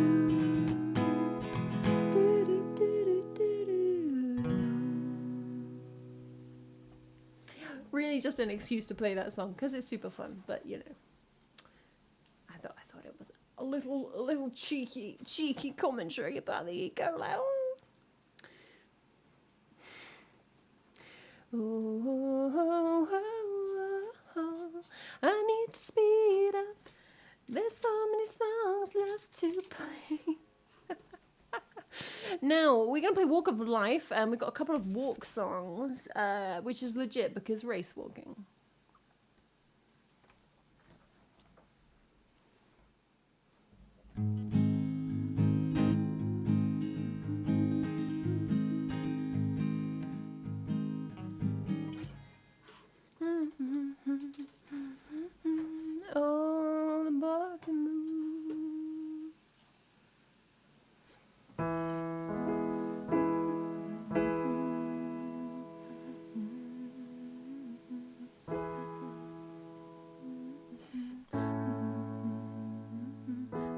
Really just an excuse to play that song because it's super fun, but you know, I thought it was a little cheeky commentary about the ego. Like, Oh, I need to speed up. There's so many songs left to play. Now, we're going to play Walk of Life, and we've got a couple of walk songs, which is legit because race walking. Oh, the boy can move.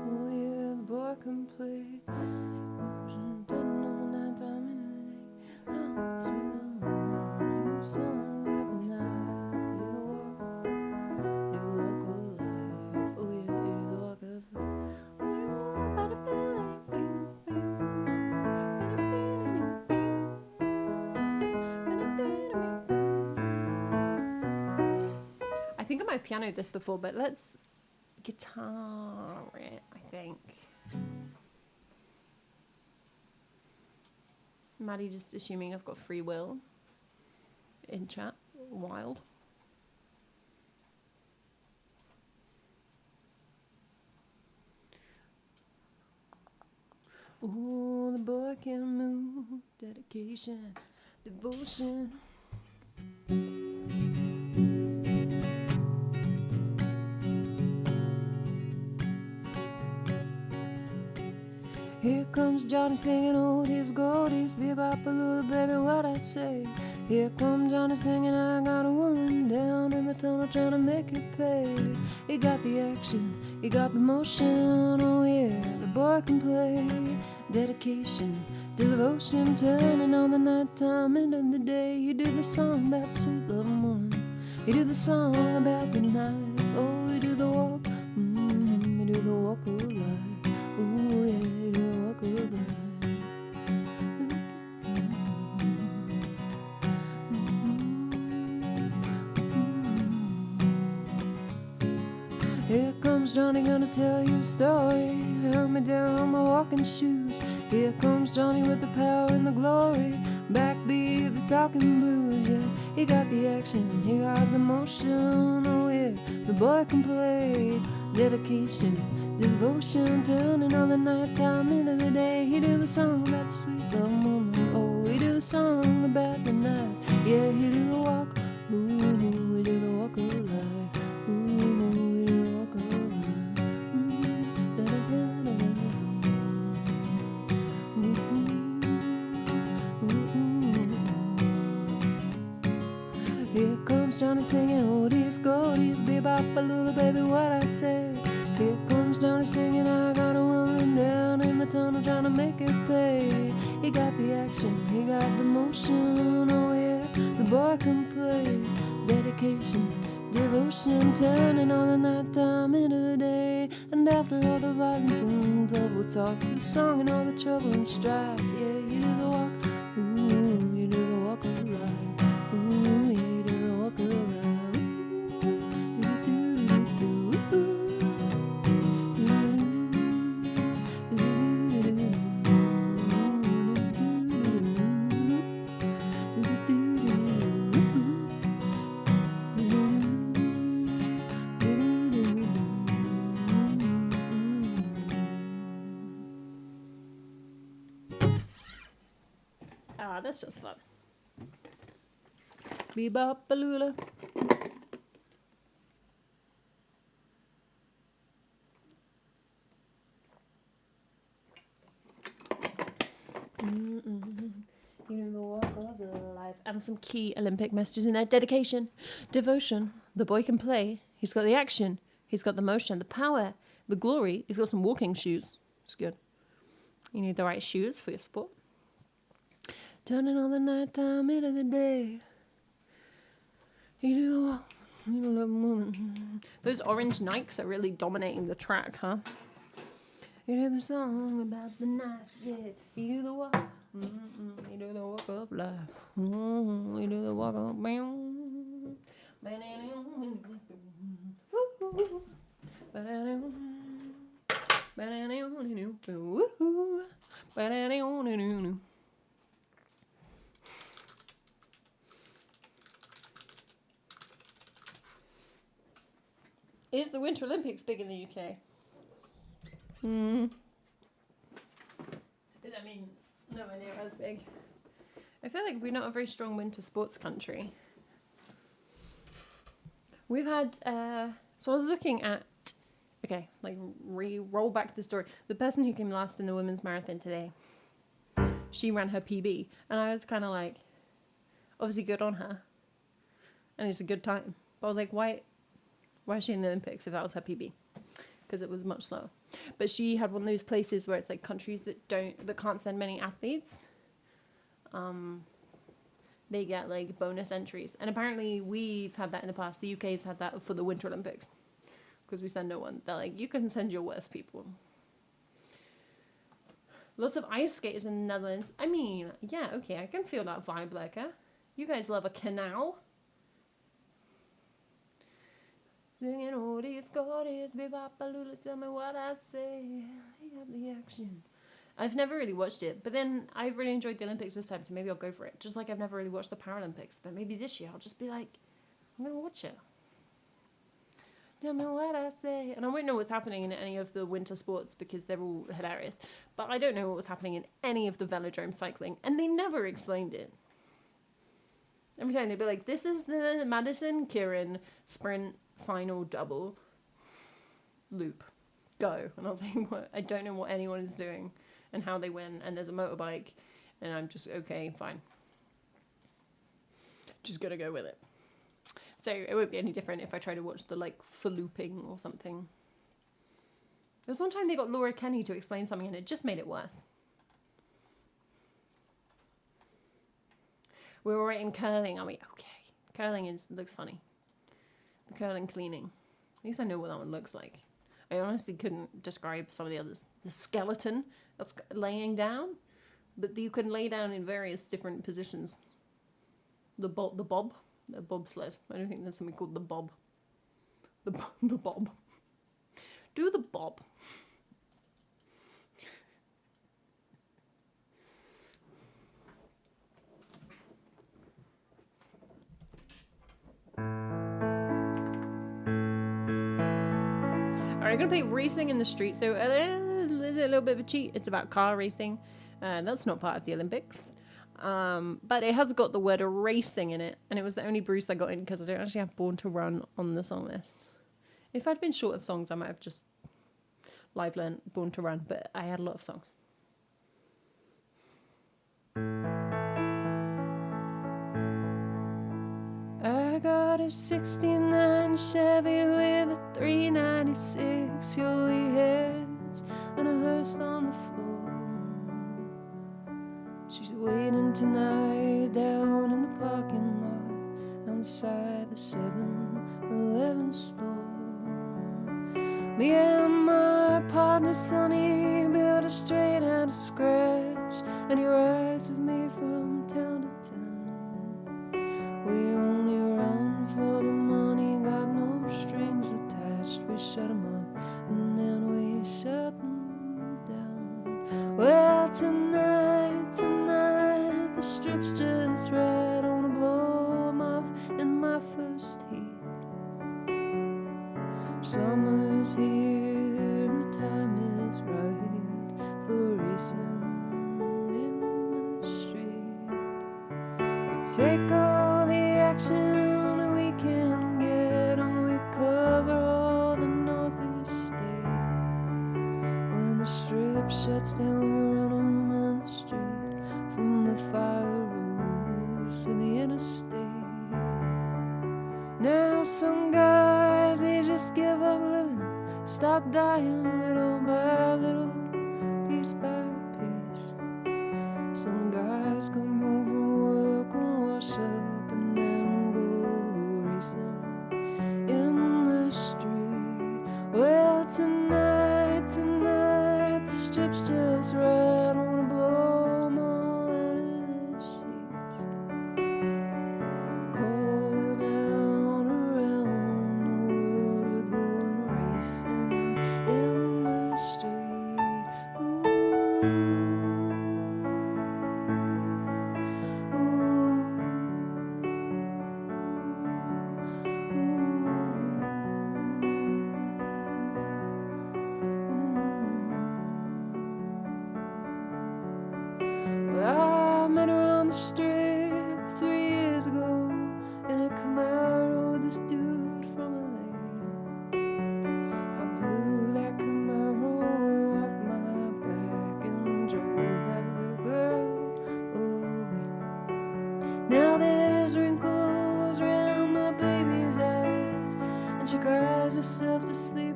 Oh yeah, the boy can play. I think I might have pianoed this before, but let's guitar it, I think. Maddie just assuming I've got free will in chat. Wild. Oh, the boy can move. Dedication, devotion. Here comes Johnny singing oldies, goldies, bebop a little baby, what I say. Here comes Johnny singing, I got a woman down in the tunnel trying to make it pay. He got the action, he got the motion, oh yeah, the boy can play. Dedication, devotion, turning on the nighttime into the day. You do the song about the sweet loving woman, you do the song about the knife, oh, you do the walk, you do the walk of life, ooh yeah, you do the walk of life. Here comes Johnny, gonna tell you a story. Held me down on my walking shoes. Here comes Johnny with the power and the glory. Backbeat, the talking blues, yeah. He got the action, he got the motion, oh yeah. The boy can play. Dedication, devotion, turning on the nighttime into the day. He do the song about the sweet love woman, oh. He do the song about the night, yeah. He do the walk, ooh, he do the walk of life, ooh. Here comes Johnny singing oldies, goldies, bebop a little baby, what I say. Here comes Johnny singing, I got a woman down in the tunnel trying to make it pay. He got the action, he got the motion, oh yeah, the boy can play. Dedication, devotion, turning on the nighttime into the day. And after all the violence and double talk, the song and all the trouble and strife, yeah, you do the walk, ooh, you do the walk of life, ooh, yeah, you do the walk of life. Ah, that's just fun. Bebop balula. You know the walk of life. And some key Olympic messages in there. Dedication, devotion. The boy can play. He's got the action. He's got the motion, the power, the glory. He's got some walking shoes. It's good. You need the right shoes for your sport. Turning on the nighttime into the day. You do the walk. You do the movement. Those orange Nikes are really dominating the track, huh? You do the song about the night, yeah. You do the walk. We do the walk of life. We do the walk of Is the Winter Olympics big in the UK? I mean, nowhere near as big. I feel like we're not a very strong winter sports country. We've had, so I was looking at, okay, like roll back the story. The person who came last in the women's marathon today, she ran her PB. And I was kind of like, obviously good on her. And it's a good time. But I was like, why is she in the Olympics if that was her PB? Because it was much slower. But she had one of those places where it's like countries that can't send many athletes. They get like bonus entries. And apparently we've had that in the past. The UK's had that for the Winter Olympics. Because we send no one. They're like, you can send your worst people. Lots of ice skaters in the Netherlands. I mean, yeah, okay, I can feel that vibe, Lurker. You guys love a canal. Singing all these Scottish, bebop-a-lula, tell me what I say. I got the action. I've never really watched it, but then I've really enjoyed the Olympics this time, so maybe I'll go for it. Just like I've never really watched the Paralympics, but maybe this year I'll just be like, I'm going to watch it. Tell me what I say. And I won't know what's happening in any of the winter sports because they're all hilarious. But I don't know what was happening in any of the velodrome cycling, and they never explained it. Every time they'd be like, this is the Madison Kieran sprint final double loop. Go. And I was like, what? I don't know what anyone is doing and how they win. And there's a motorbike. And I'm just, okay, fine. Just gotta go with it. So it won't be any different if I try to watch the, like, for looping or something. There was one time they got Laura Kenny to explain something and it just made it worse. We were right in curling, are we? Okay. Curling looks funny. The curling cleaning. At least I know what that one looks like. I honestly couldn't describe some of the others. The skeleton, that's laying down. But you can lay down in various different positions. The bobsled. I don't think there's something called the bob. The bob. Do the bob. Alright, I'm going to play Racing in the Street. So is it a little bit of a cheat? It's about car racing. That's not part of the Olympics. But it has got the word racing in it. And it was the only Bruce I got in because I don't actually have Born to Run on the song list. If I'd been short of songs, I might have just live learned Born to Run. But I had a lot of songs. I got a 69 Chevy with a 396 fuel heads and a hearse on the floor. She's waiting tonight down in the parking lot outside the 7-Eleven store. Me and my partner Sonny built a straight out of scratch, and he rides with me from town to town. We only run for the money, got no strings attached. We shut 'em up and then we shut them down. Well, tonight, the strip's just right. I wanna blow 'em off in my first heat. Summer's here and the time is right for racing in the street. We take all the action we can get, and we cover all the northeast state. When the strip shuts down, we run 'em in the street, from the fire roads to the interstate. Now some guys, they just give up living, start dying little by little, piece by piece. Some guys come home from work and wash up and then go racing in the street. Well, tonight, the strip's just right. I wanna blow 'em all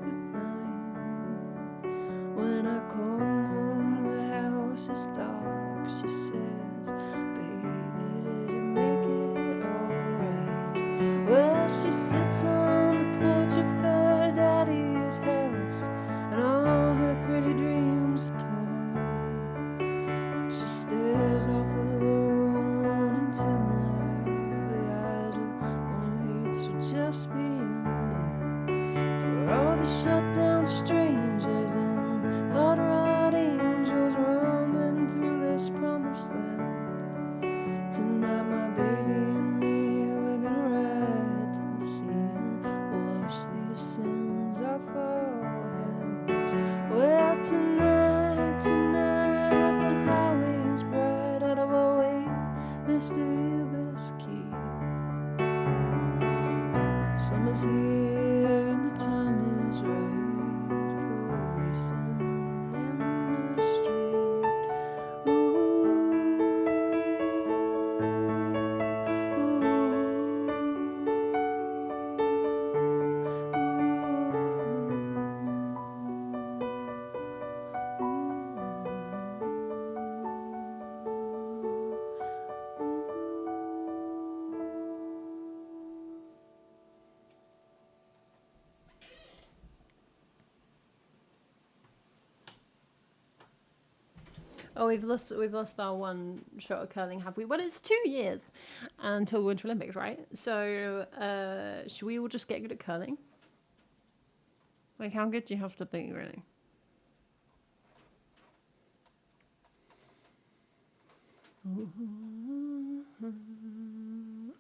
goodnight. When I come home, the house is dark. She says, baby, did you make it alright? Well, she sits on the porch of her daddy's house, and all her pretty dreams are torn. She stares off alone into the night, with the eyes of one who hates for just being born. For all the shut down strangers and hard rod angels roaming through this promised land. Tonight, my baby and me, we're gonna ride to the sea and wash these sins off our hands. Well, tonight, the highway is bright out of our way, Mr. Hubisky. Summer's here and the time is right for racing in the street. Oh, we've lost our one shot of curling, have we? Well, it's 2 years until Winter Olympics, right? So, should we all just get good at curling? Like, how good do you have to be, really?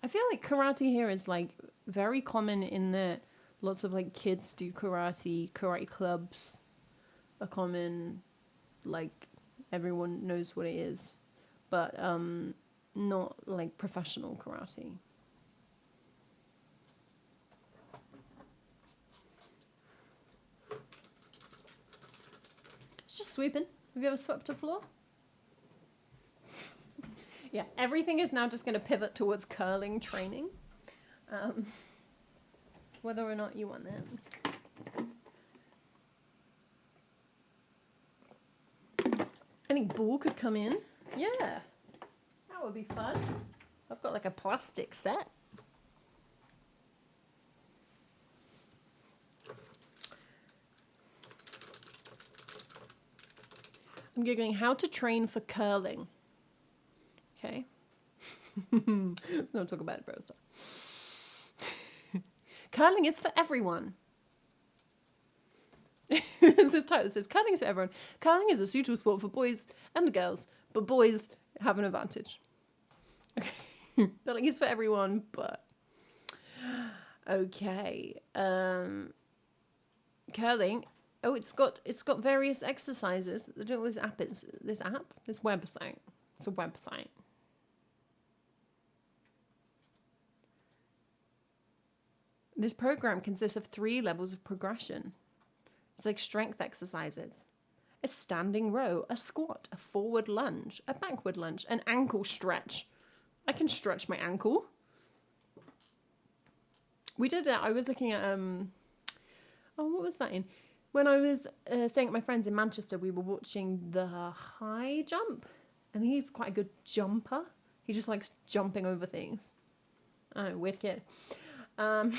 I feel like karate here is like very common in that lots of like kids do karate clubs are common, like everyone knows what it is, but not like professional karate. It's just sweeping. Have you ever swept a floor? Yeah, everything is now just going to pivot towards curling training. Whether or not you want that. I think ball could come in. Yeah, that would be fun. I've got like a plastic set. I'm Googling how to train for curling. Okay. Let's not talk about it, bro. Curling is for everyone. This is title. It says curling is for everyone. Curling is a suitable sport for boys and girls, but boys have an advantage. Okay. Curling is for everyone, but okay. Curling. Oh, it's got various exercises. I don't know what this app is. This website. It's a website. This program consists of 3 levels of progression. It's like strength exercises. A standing row, a squat, a forward lunge, a backward lunge, an ankle stretch. I can stretch my ankle. We did it. I was looking at what was that in? When I was staying at my friend's in Manchester, we were watching the high jump, and he's quite a good jumper. He just likes jumping over things. Oh, weird kid. And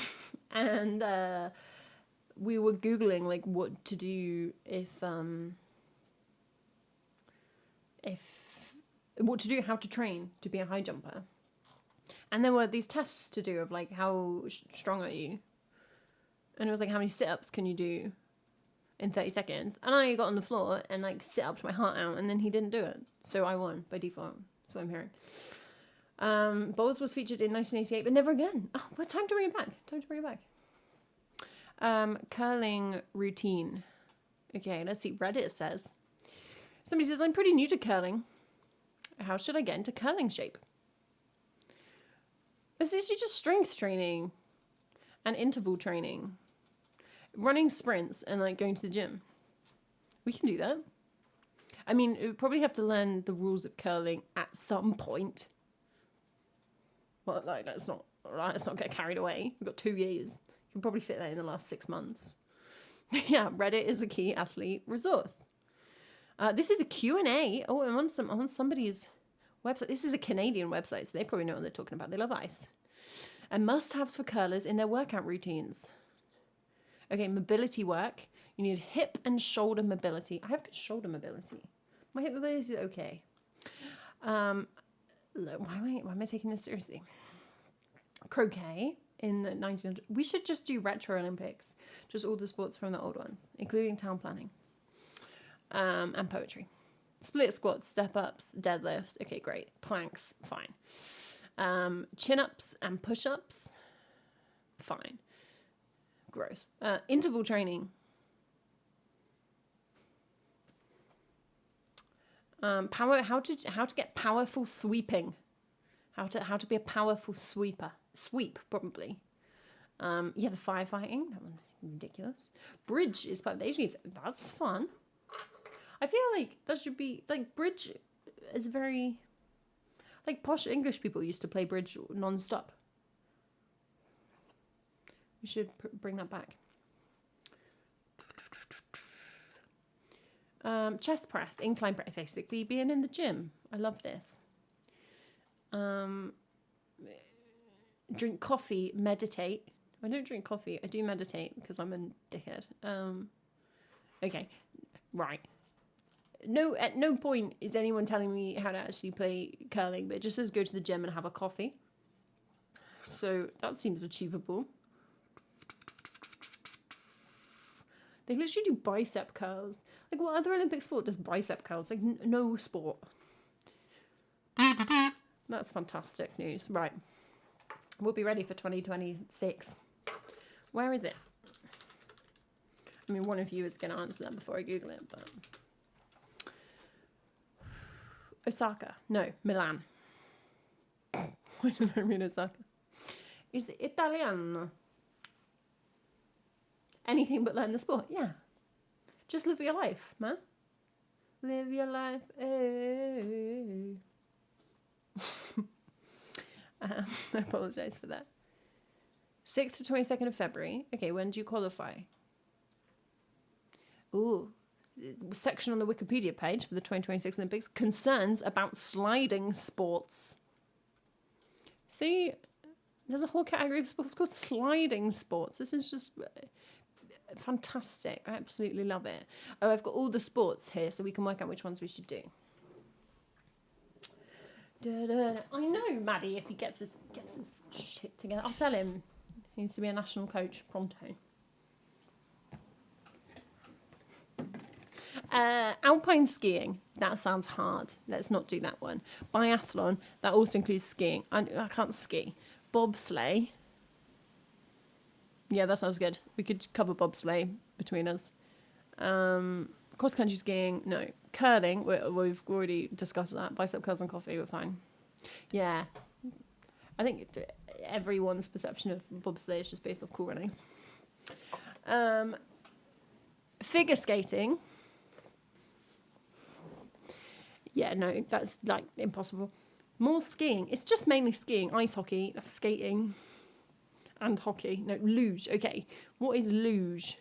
we were Googling like what to do how to train to be a high jumper. And there were these tests to do of like how strong are you? And it was like how many sit-ups can you do in 30 seconds? And I got on the floor and like sit-upped my heart out, and then he didn't do it. So I won by default. So I'm hearing. Bowls was featured in 1988, but never again. Oh, well, time to bring it back. Curling routine. Okay, let's see. Reddit says. Somebody says, I'm pretty new to curling. How should I get into curling shape? It's usually just strength training and interval training. Running sprints and like going to the gym. We can do that. I mean, we probably have to learn the rules of curling at some point. Well, like, let's not get carried away. We've got 2 years. You can probably fit that in the last 6 months. Yeah, Reddit is a key athlete resource. This is a Q&A. Oh, I'm on somebody's website. This is a Canadian website, so they probably know what they're talking about. They love ice. And must-haves for curlers in their workout routines. Okay, mobility work. You need hip and shoulder mobility. I have good shoulder mobility. My hip mobility is okay. Why am I taking this seriously? Croquet in the 1900s. We should just do retro Olympics. Just all the sports from the old ones, including town planning. And poetry. Split squats, step-ups, deadlifts. Okay, great. Planks, fine. Chin-ups and push-ups, fine. Gross. Interval training. How to get powerful sweeping. How to be a powerful sweeper. Sweep, probably. Yeah, the firefighting. That one's ridiculous. Bridge is part of the age games. That's fun. I feel like that should be, like, bridge is very, like, posh English people used to play bridge non-stop. We should bring that back. Chest press, incline press, basically being in the gym. I love this. Drink coffee, meditate. I don't drink coffee. I do meditate because I'm a dickhead. Okay, right. No, at no point is anyone telling me how to actually play curling, but it just says go to the gym and have a coffee. So that seems achievable. They literally do bicep curls. Like, what other Olympic sport does bicep curls? Like, no sport. That's fantastic news. Right. We'll be ready for 2026. Where is it? I mean, one of you is going to answer that before I Google it, but... Osaka. No, Milan. Why did I mean Osaka? Is it Italiano? Anything but learn the sport. Yeah. Just live your life, man. Live your life. Hey. I apologise for that. 6th to 22nd of February. Okay, when do you qualify? Ooh. Section on the Wikipedia page for the 2026 Olympics. Concerns about sliding sports. See, there's a whole category of sports called sliding sports. This is just fantastic. I absolutely love it. Oh, I've got all the sports here so we can work out which ones we should do. I know Maddie, if he gets his shit together. I'll tell him. He needs to be a national coach pronto. Alpine skiing. That sounds hard. Let's not do that one. Biathlon. That also includes skiing. I can't ski. Bobsleigh. Yeah, that sounds good. We could cover bobsleigh between us. Cross-country skiing. No. Curling. We've already discussed that. Bicep curls and coffee. We're fine. Yeah. I think everyone's perception of bobsleigh is just based off cool runnings. Figure skating. Yeah, no, that's like impossible. More skiing. It's just mainly skiing. Ice hockey, that's skating. And hockey. No, luge. Okay. What is luge?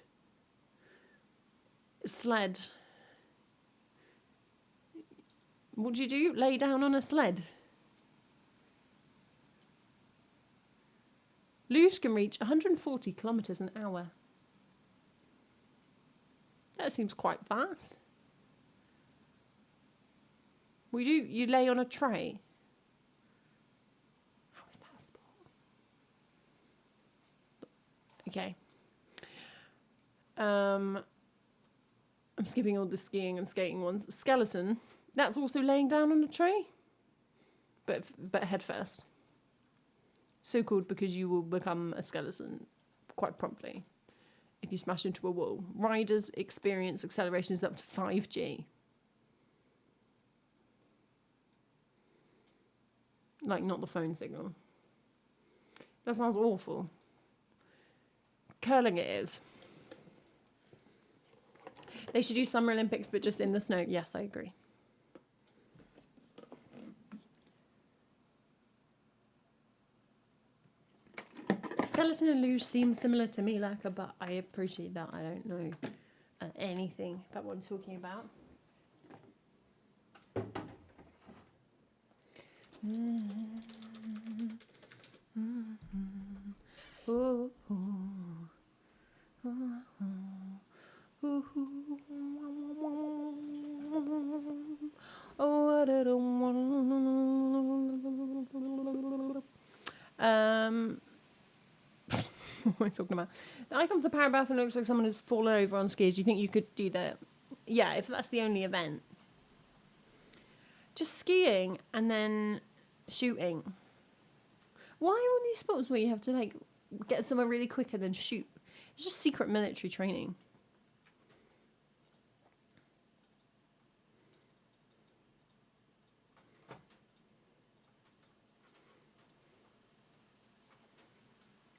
Sled. What do you do? Lay down on a sled. Luge can reach 140 kilometres an hour. That seems quite fast. You lay on a tray. How is that a sport? Okay. I'm skipping all the skiing and skating ones. Skeleton. That's also laying down on a tray. But head first. So called because you will become a skeleton quite promptly if you smash into a wall. Riders experience accelerations up to 5G. Like, not the phone signal. That sounds awful. Curling it is. They should do Summer Olympics, but just in the snow. Yes, I agree. Skeleton and luge seem similar to me, like, but I appreciate that I don't know anything about what I'm talking about. Oh, what am I talking about? The icon of the parabath and looks like someone has fallen over on skis. Do you think you could do that? Yeah, if that's the only event. Just skiing and then shooting. Why are all these sports where you have to like get somewhere really quick and then shoot? It's just secret military training.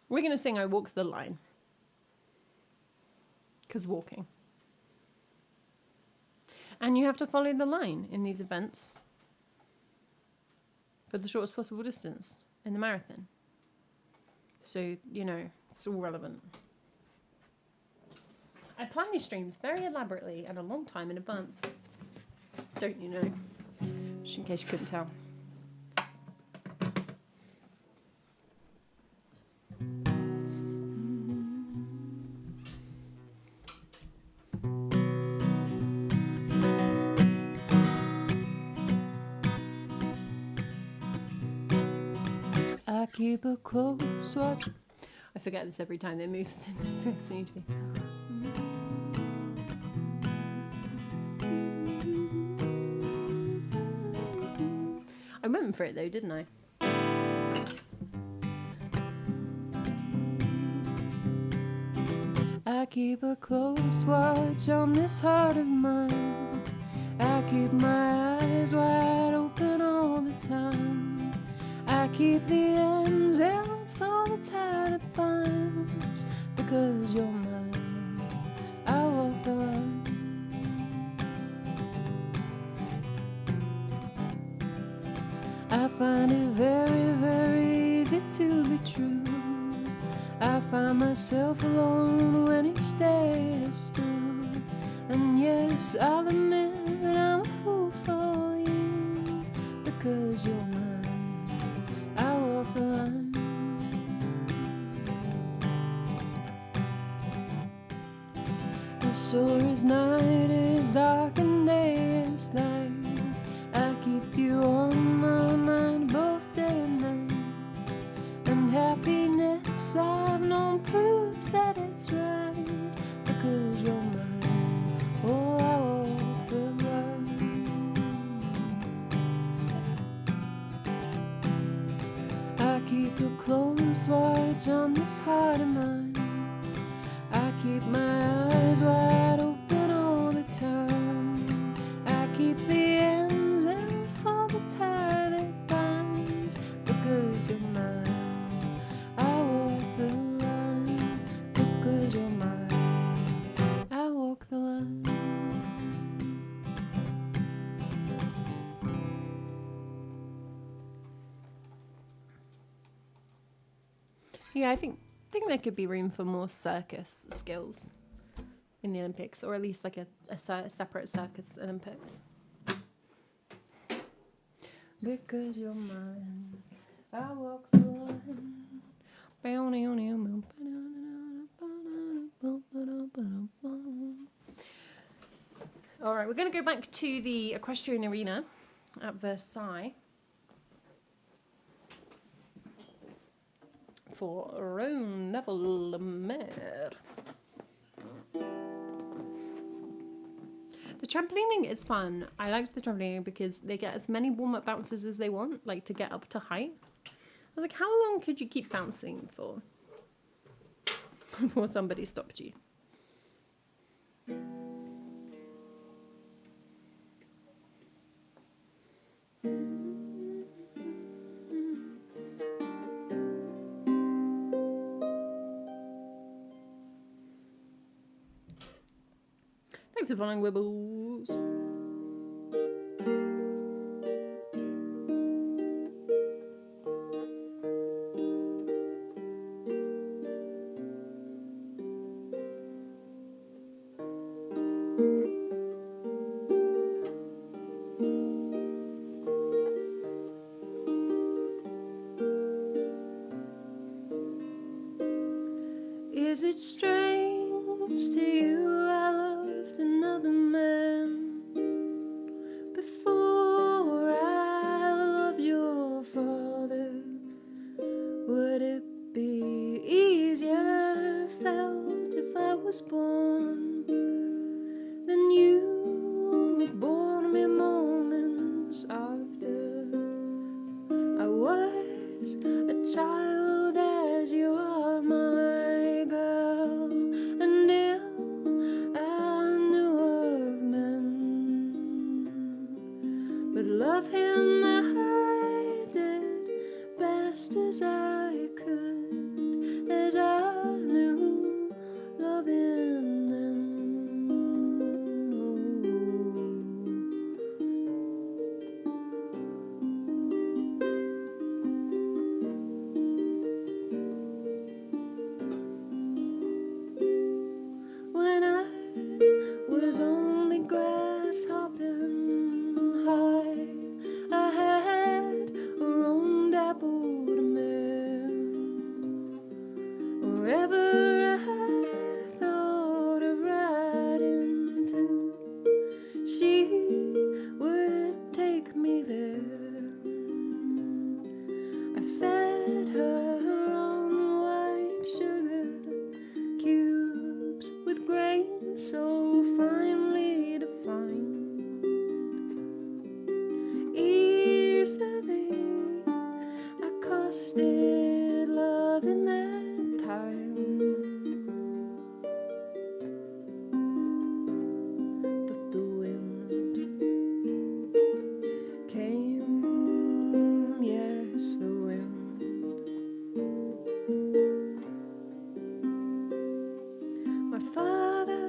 We're going to sing I Walk the Line. Because walking. And you have to follow the line in these events for the shortest possible distance in the marathon. So, you know, it's all relevant. I plan these streams very elaborately and a long time in advance. Don't you know? Just in case you couldn't tell. I keep a close watch. I forget this every time it moves to the fifth. So you need to be. I went for it though, didn't I? I keep a close watch on this heart of mine. I keep my eyes wide open all the time. I keep the ends out for the tie that binds. Because you're mine, I walk the line. I find it very, very easy to be true. I find myself alone when each day is through. And yes, I'll admit I'm a fool for you. Because you're mine, I walk the line. As sure as night is dark and day is light, I keep you on my mind both day and night. And happiness I've known proves that it's right. Because you're mine, oh, I walk the line. I keep a close watch on this heart of mine. I keep my eyes wide open all the time. I keep the ends out for the tie that binds. Because you're mine, I walk the line. Because you're mine, I walk the line. Yeah, I think there could be room for more circus skills in the Olympics, or at least like a separate circus Olympics. Because you're mine, I walk the line. All right, we're going to go back to the equestrian arena at Versailles for Round la Mer. The trampolining is fun. I liked the trampolining because they get as many warm-up bounces as they want, like to get up to height. I was like, how long could you keep bouncing for before somebody stopped you? Thanks for following, Wibbles. it strange to you I loved another man before I loved your father? Would it be easier felt if I was born than you were born mere moments after I was a child as you are my girl? And ill I knew of men, but love him I did best as I could, as I knew loving then. When I was only grasshopping high, I had a roamed apple to mill. Wherever I thought of riding to, she would take me there. I fed her on white sugar cubes with grain so finely defined. Easily I costed love in that time, but the wind came, yes, the wind. My father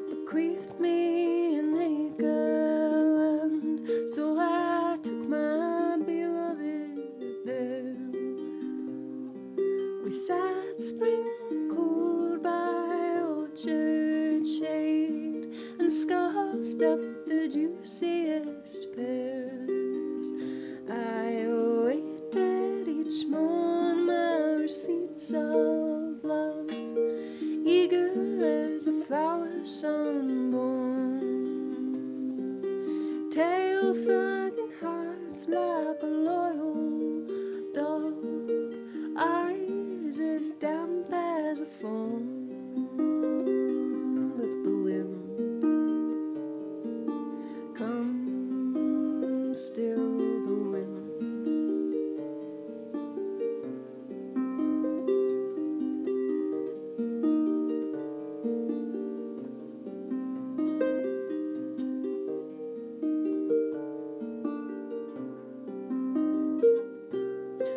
bequeathed me an acre land, so I took my beloved there. We sat spring-cooled by orchard shade and scoffed up the juiciest pears. I awaited each morn my receipts of love, eager as a flower sunborn, tail flagging hearth like a loyal dog, eyes as damp as a fawn. But the wind comes still, the wind.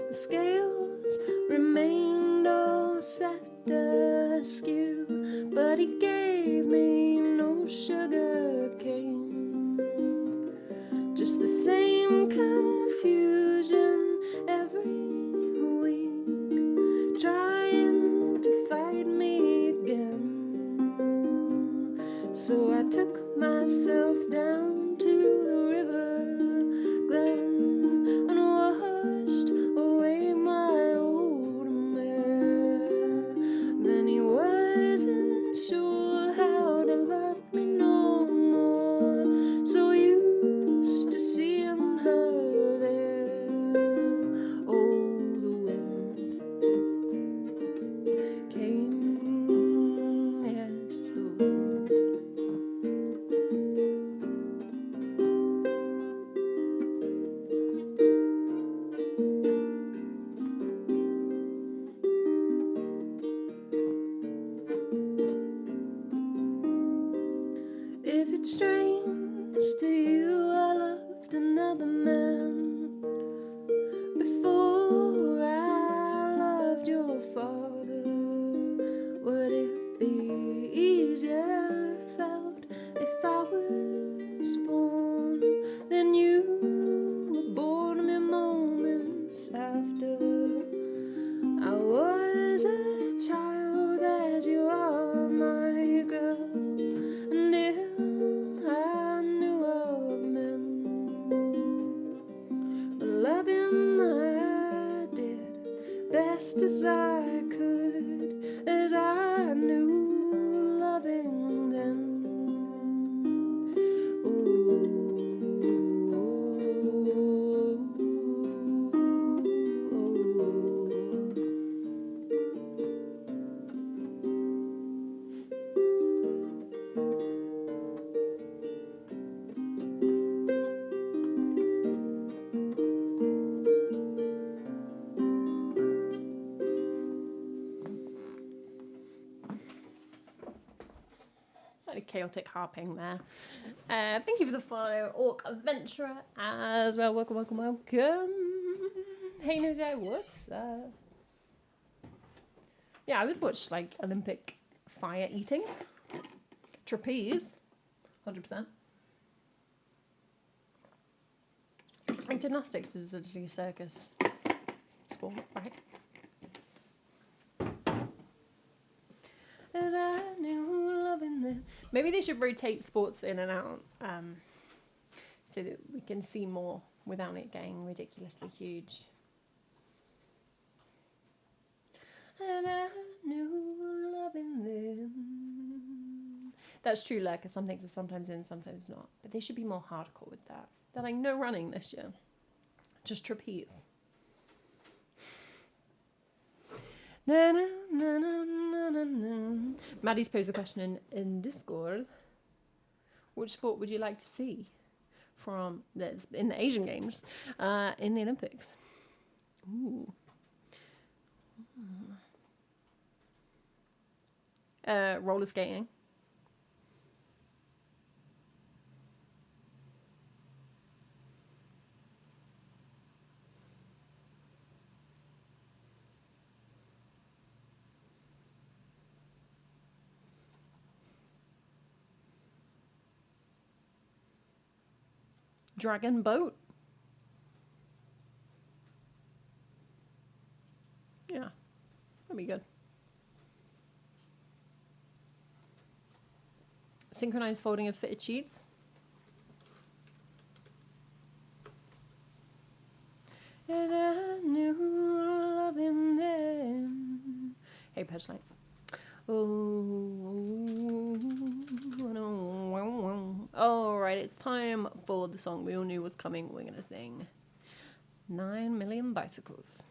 The scales remained all set askew, but he gave me no sugar cane. Just the same confusion every week, trying to fight me again. So I took myself down to the river glen and washed away my old mare. Then he wasn't sure how to love me no more, so used to seeing her there. Oh, the wind came, yes, the wind. Is it strange to you I loved another man before I loved your father? Would it be easier felt if I was born than you were born mere moments after I was a child as you are my girl? And if I knew of men, chaotic harping there. Thank you for the follow, Orc Adventurer, as well. Welcome, welcome, welcome. Hey, Nosy, what's up? Yeah, I would watch like Olympic fire eating, trapeze, 100%. And gymnastics is essentially a circus sport, right? There's a new love in there. Maybe they should rotate sports in and out, so that we can see more without it getting ridiculously huge. There's a new love in them. That's true, Lurker. Some things are sometimes in, sometimes not. But they should be more hardcore with that. They're like, no running this year. Just trapeze. Na, na, na, na, na, na, na. Maddie's posed a question in Discord. Which sport would you like to see from this in the Asian Games, in the Olympics? Ooh. Roller skating. Dragon boat. Yeah, that'd be good. Synchronized folding of fitted sheets. There's a new love in them. Hey, Petchlight. All right, it's time for the song we all knew was coming. We're gonna sing 9 Million Bicycles.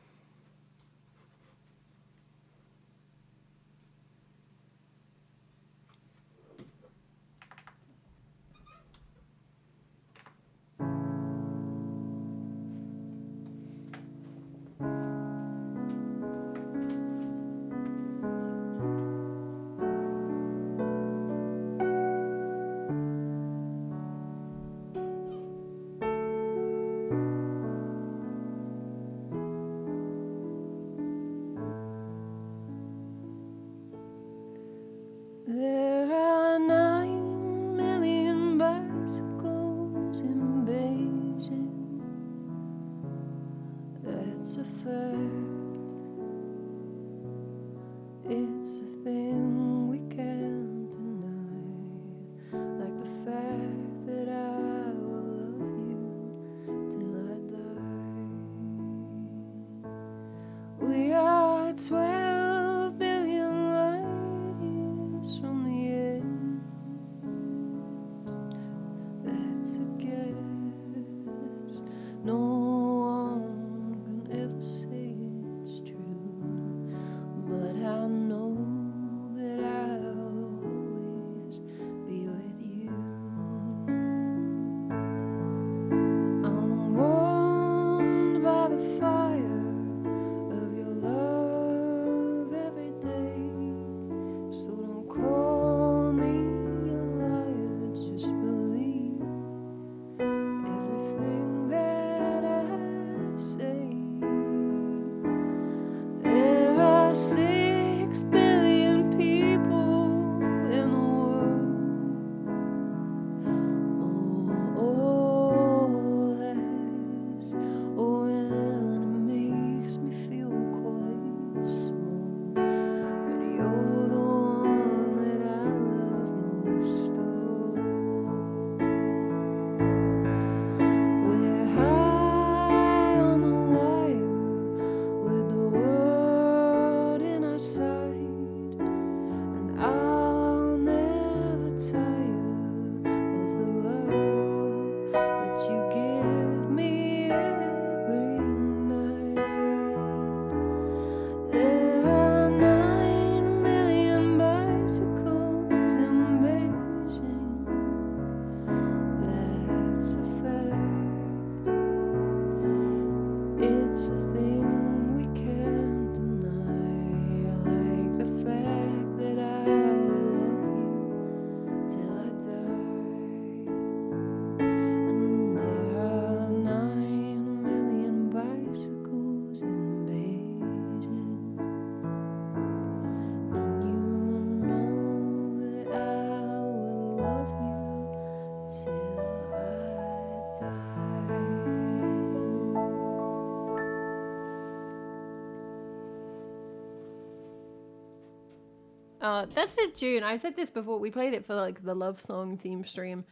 That's a tune. I said this before. We played it for like the love song theme stream.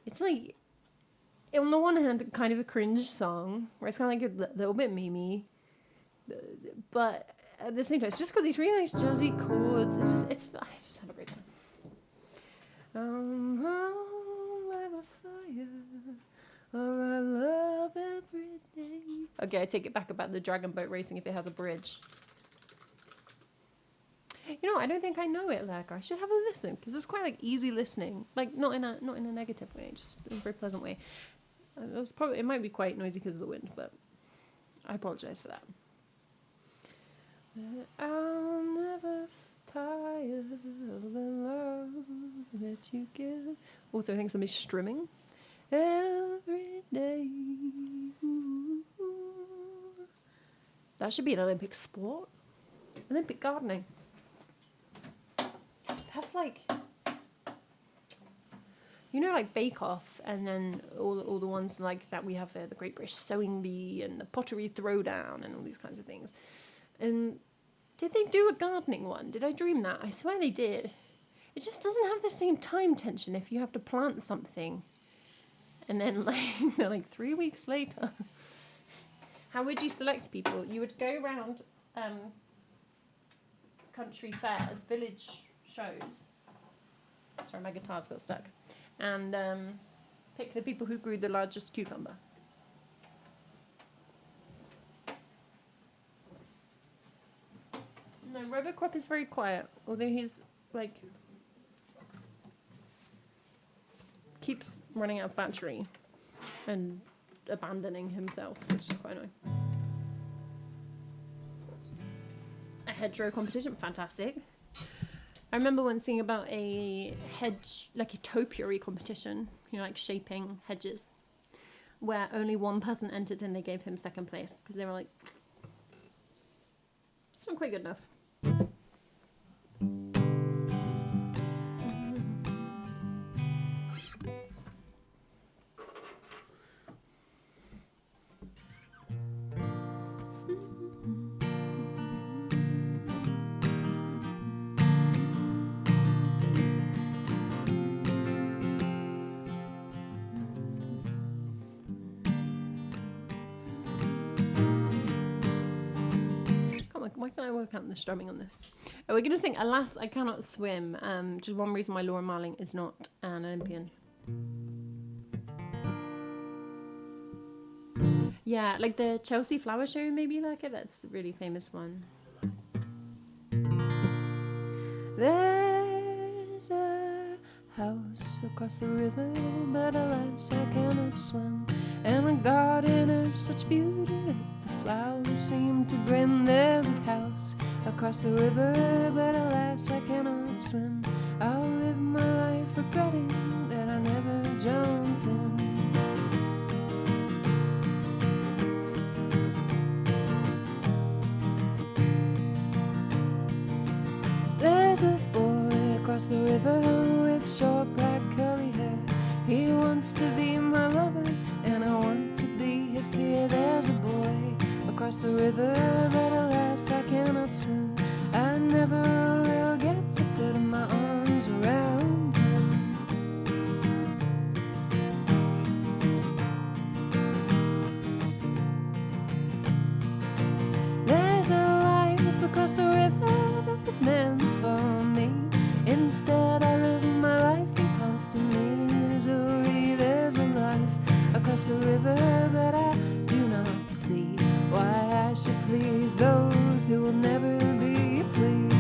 It's like, on the one hand, kind of a cringe song, where it's kind of like a little bit memey, but at the same time, it's just got these really nice jazzy chords. I just have a great time. By the fire, or I love every day. Okay, I take it back about the dragon boat racing if it has a bridge. You know, I don't think I know it, like I should have a listen, because it's quite like easy listening, like not in a negative way, just in a very pleasant way. It might be quite noisy because of the wind, but I apologize for that. I'll never tire of the love that you give. Also, I think somebody's strumming every day. Ooh. That should be an Olympic sport. Olympic gardening. That's like, you know, like Bake Off, and then all the ones like that we have the Great British Sewing Bee and the Pottery Throwdown and all these kinds of things. And did they do a gardening one? Did I dream that? I swear they did. It just doesn't have the same time tension if you have to plant something. And then like 3 weeks later. How would you select people? You would go around country fairs, village shows. Sorry, my guitar's got stuck. And pick the people who grew the largest cucumber. No, Robocop is very quiet, although he's like keeps running out of battery and abandoning himself, which is quite annoying. A hedgerow competition, fantastic. I remember once seeing about a hedge, like a topiary competition, you know, like shaping hedges, where only one person entered and they gave him second place because they were like, it's not quite good enough. Why can't I work out the strumming on this? Oh, we're going to sing Alas, I Cannot Swim. Just one reason why Laura Marling is not an Olympian. Yeah, like the Chelsea Flower Show, maybe like it. That's a really famous one. There's a house across the river, but alas, I cannot swim. And a garden of such beauty that the flowers seem to grin. There's a house across the river, but alas, I cannot swim. I'll live my life regretting that I never jumped in. There's a boy across the river with short black curly hair. He wants to be my lover, and I want to be his peer. There's a boy across the river, but alas, I cannot swim. I never will get to put my arms around him. There's a life across the river that was meant for me. Instead, I live my life in constant misery. There's a life across the river, but I do not see why I should please those who will never be pleased.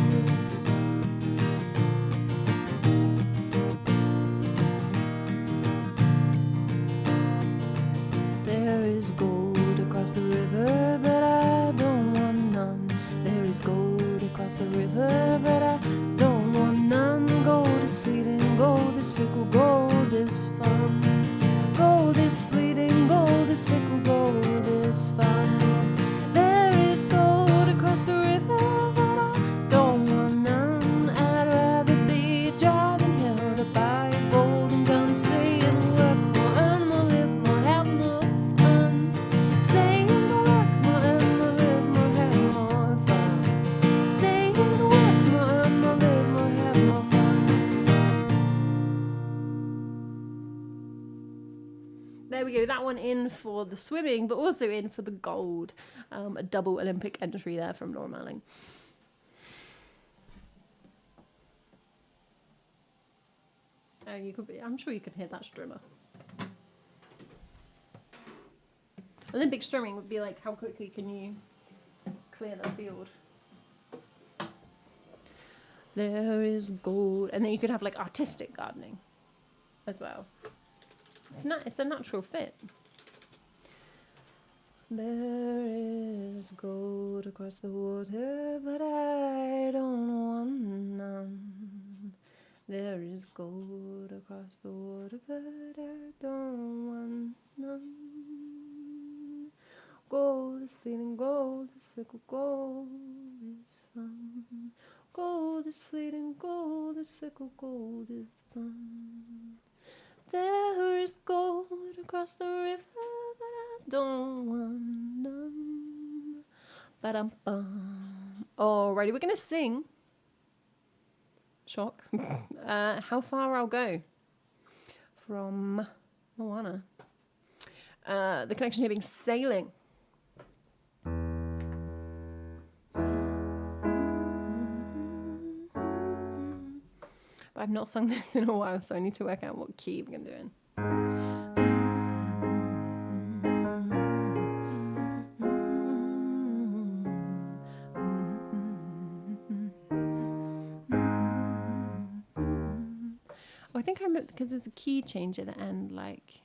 There is gold across the river, but I don't want none. There is gold across the river, but I don't want none. Gold is fleeting, gold is fickle, gold is fun. Gold is fleeting, gold is fickle, gold is fun. There is gold across the river, but I don't want none. I'd rather be dry than held up by a golden gun, saying work more, earn more, live more, have more fun. Saying work more, earn more, live more, have more fun. Saying work more, earn more, live There we go. That one in for the swimming, but also in for the gold. A double Olympic entry there from Laura Marling. I'm sure you can hear that strummer. Olympic strumming would be like, how quickly can you clear the field? There is gold. And then you could have like artistic gardening as well. It's a natural fit. There is gold across the water, but I don't want none. There is gold across the water, but I don't want none. Gold is fleeting, gold is fickle, gold is fun. Gold is fleeting, gold is fickle, gold is fun. There is gold across the river, but I don't want none. Ba-dum-bum. Alrighty, we're gonna sing. Shock. How Far I'll Go from Moana. The connection here being sailing. But I've not sung this in a while, so I need to work out what key we're going to do in. Oh, I think I remember, because there's a key change at the end, like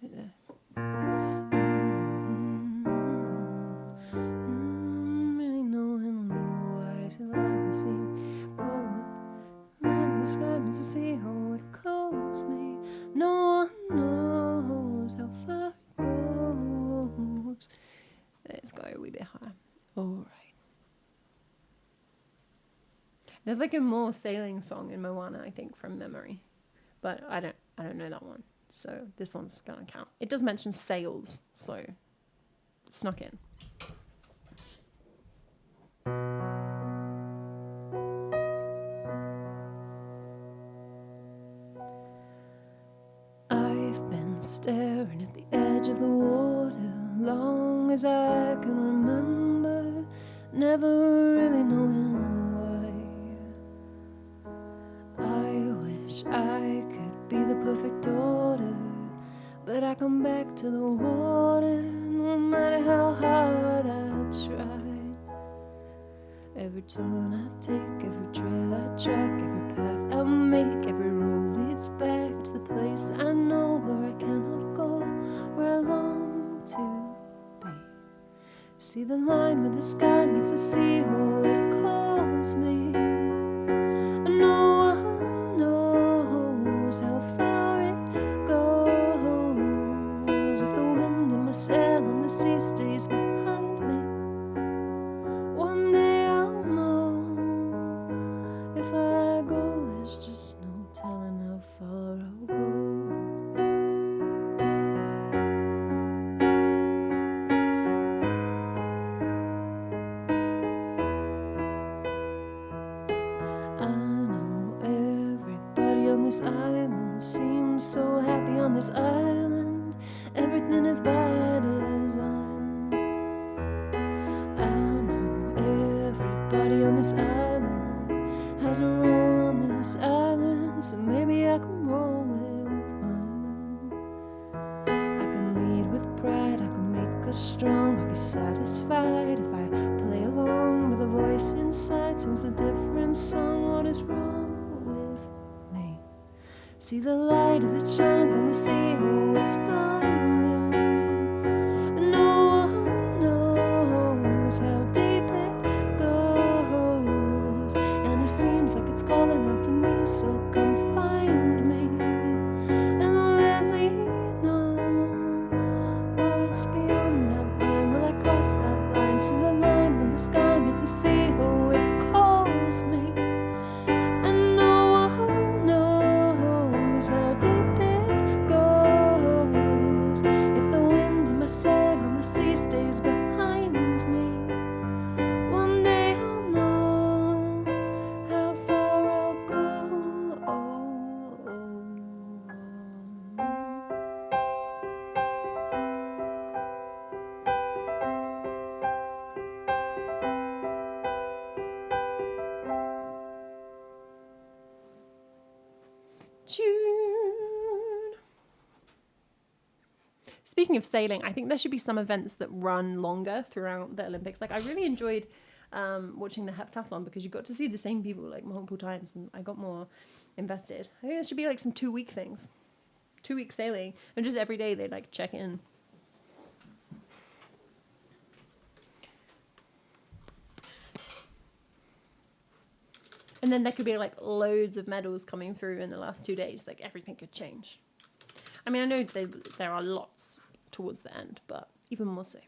this. Really knowing why is it like me seem cold. Remember the sky means to see how it calls me. No one knows how far it goes. Let's go a wee bit higher. Alright. There's like a more sailing song in Moana, I think, from memory. But I don't know that one. So this one's gonna count. It does mention sails, so snuck in. I've been staring at the edge of the water long as I can remember, never really knowing why. I wish I could be the perfect daughter, but I come back to the water no matter how hard I try. Every turn I take, every trail I track, every path I make, every road leads back to the place I know where I cannot go, where I long to be. See the line where the sky meets the sea, oh, it calls me. And no one knows how far it goes. If the wind in my sail on the sea stays behind me, one day I'll know. If I go, there's just no telling how far I'll go. I know everybody on this island seems so happy on this island. Everything is by design. I know everybody on this island has a role on this island, so maybe I can roll with mine. I can lead with pride, I can make us strong. I'll be satisfied if I play along, but the voice inside sings a different song. What is wrong with me? See the light as it shines on the sea, oh, it's blinding. And no one knows how deep it goes, and it seems like it's calling out to me, so come find me and let me know what's beyond that line. Will I cross that line? See the line when the sky meets the sea, oh, it calls me. And no one knows how deep it goes, Tune. Speaking of sailing, I think there should be some events that run longer throughout the Olympics. Like, I really enjoyed watching the heptathlon because you got to see the same people like multiple times, and I got more invested. I think there should be like some 2-week things, 2-week sailing, and just every day they like check in. And then there could be like loads of medals coming through in the last 2 days. Like everything could change. I mean, I know there are lots towards the end, but even more so.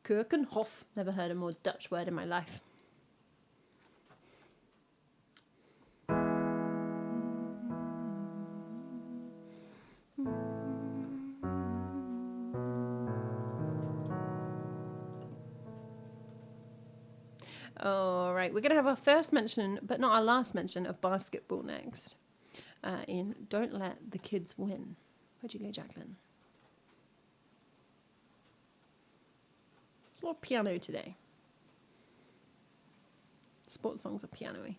Keukenhof. Never heard a more Dutch word in my life. All right, we're going to have our first mention, but not our last mention, of basketball next. In Don't Let the Kids Win by Julia Jacqueline. There's a lot of piano today. Sports songs are piano-y.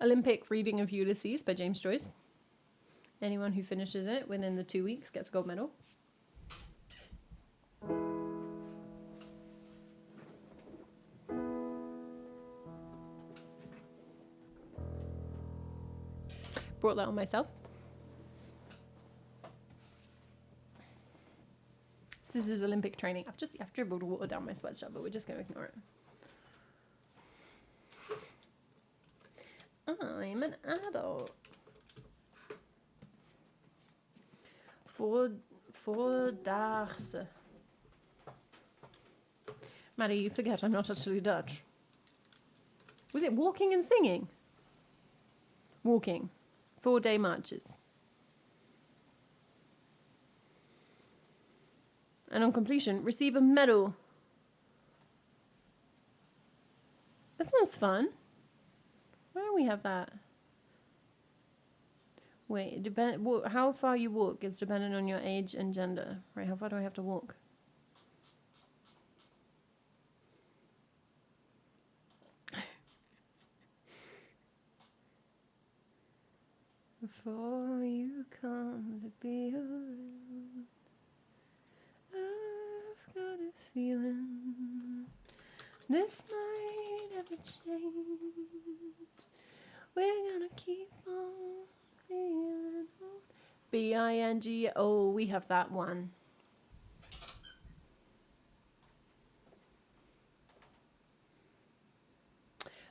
Olympic Reading of Ulysses by James Joyce. Anyone who finishes it within the 2 weeks gets a gold medal. Brought that on myself. So this is Olympic training. I've dribbled water down my sweatshirt, but we're just going to ignore it. I'm an adult. Voordaagse. Maddie, you forget I'm not actually Dutch. Was it walking and singing? Walking. 4-day marches. And on completion, receive a medal. That sounds fun. Why don't we have that? Wait, how far you walk is dependent on your age and gender. Right, how far do I have to walk? Before you come to be around, I've got a feeling this might ever change. We're gonna keep on feeling old. B-I-N-G. Oh, we have that one.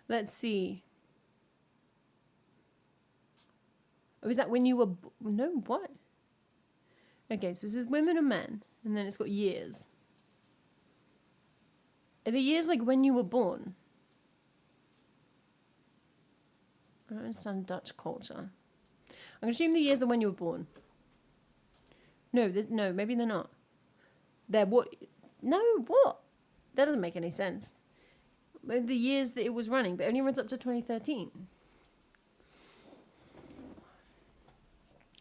Let's see. Oh, is that when you were... No, what? Okay, so this is women and men. And then it's got years. Are the years like when you were born? I don't understand Dutch culture. I'm going to assume the years are when you were born. No, no, maybe they're not. They're what? No, what? That doesn't make any sense. The years that it was running, but it only runs up to 2013. I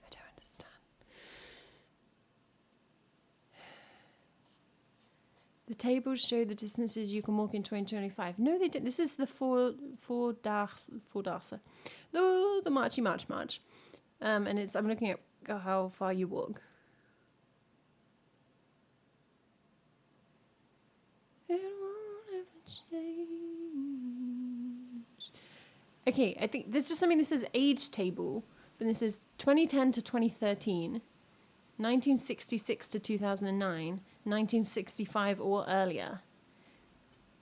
don't understand. The tables show the distances you can walk in 2025. No, they didn't. This is the Voordaagse. The March. And it's, I'm looking at how far you walk. It won't ever change. Okay, I think there's just something that says age table, but this is 2010 to 2013, 1966 to 2009, 1965 or earlier.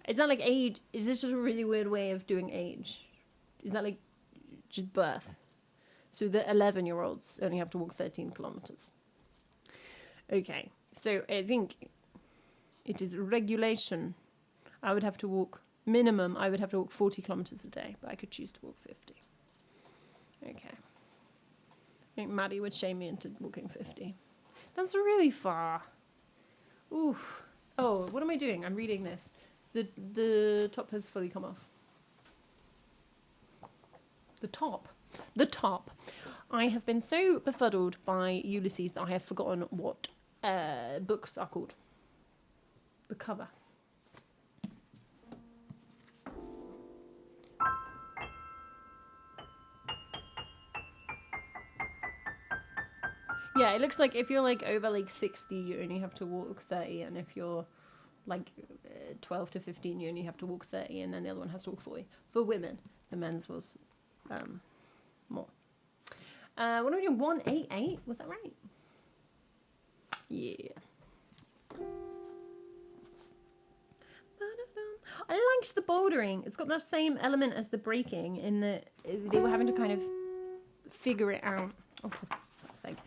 Is that like age? Is this just a really weird way of doing age? Is that like just birth? So the 11-year-olds only have to walk 13 kilometers. Okay, so I think it is regulation. I would have to walk, minimum, I would have to walk 40 kilometers a day, but I could choose to walk 50. Okay. I think Maddie would shame me into walking 50. That's really far. Ooh. Oh, what am I doing? I'm reading this. The top has fully come off. The top. I have been so befuddled by Ulysses that I have forgotten what books are called. The cover. Yeah, it looks like if you're like over like 60, you only have to walk 30, and if you're like 12 to 15, you only have to walk 30, and then the other one has to walk 40. For women, the men's was more. What are we doing? 188? Was that right? Yeah. I liked the bouldering. It's got that same element as the breaking in that they were having to kind of figure it out. Oh, for fuck's sake.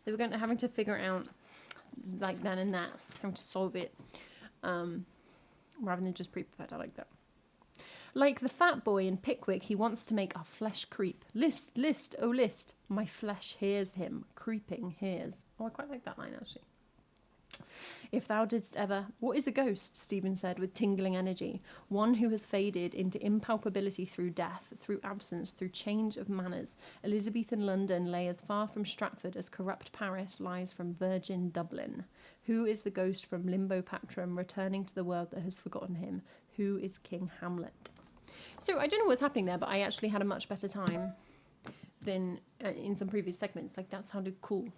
They were having to figure it out like that and that, having to solve it rather than just pre-prepared. I like that. Like the fat boy in Pickwick, he wants to make our flesh creep. List, list, oh list, my flesh hears him, creeping hears. Oh, I quite like that line actually. If thou didst ever... What is a ghost? Stephen said with tingling energy. One who has faded into impalpability through death, through absence, through change of manners. Elizabethan London lay as far from Stratford as corrupt Paris lies from virgin Dublin. Who is the ghost from Limbo Patrum returning to the world that has forgotten him? Who is King Hamlet? So I don't know what's happening there, but I actually had a much better time than in some previous segments. Like, that sounded cool.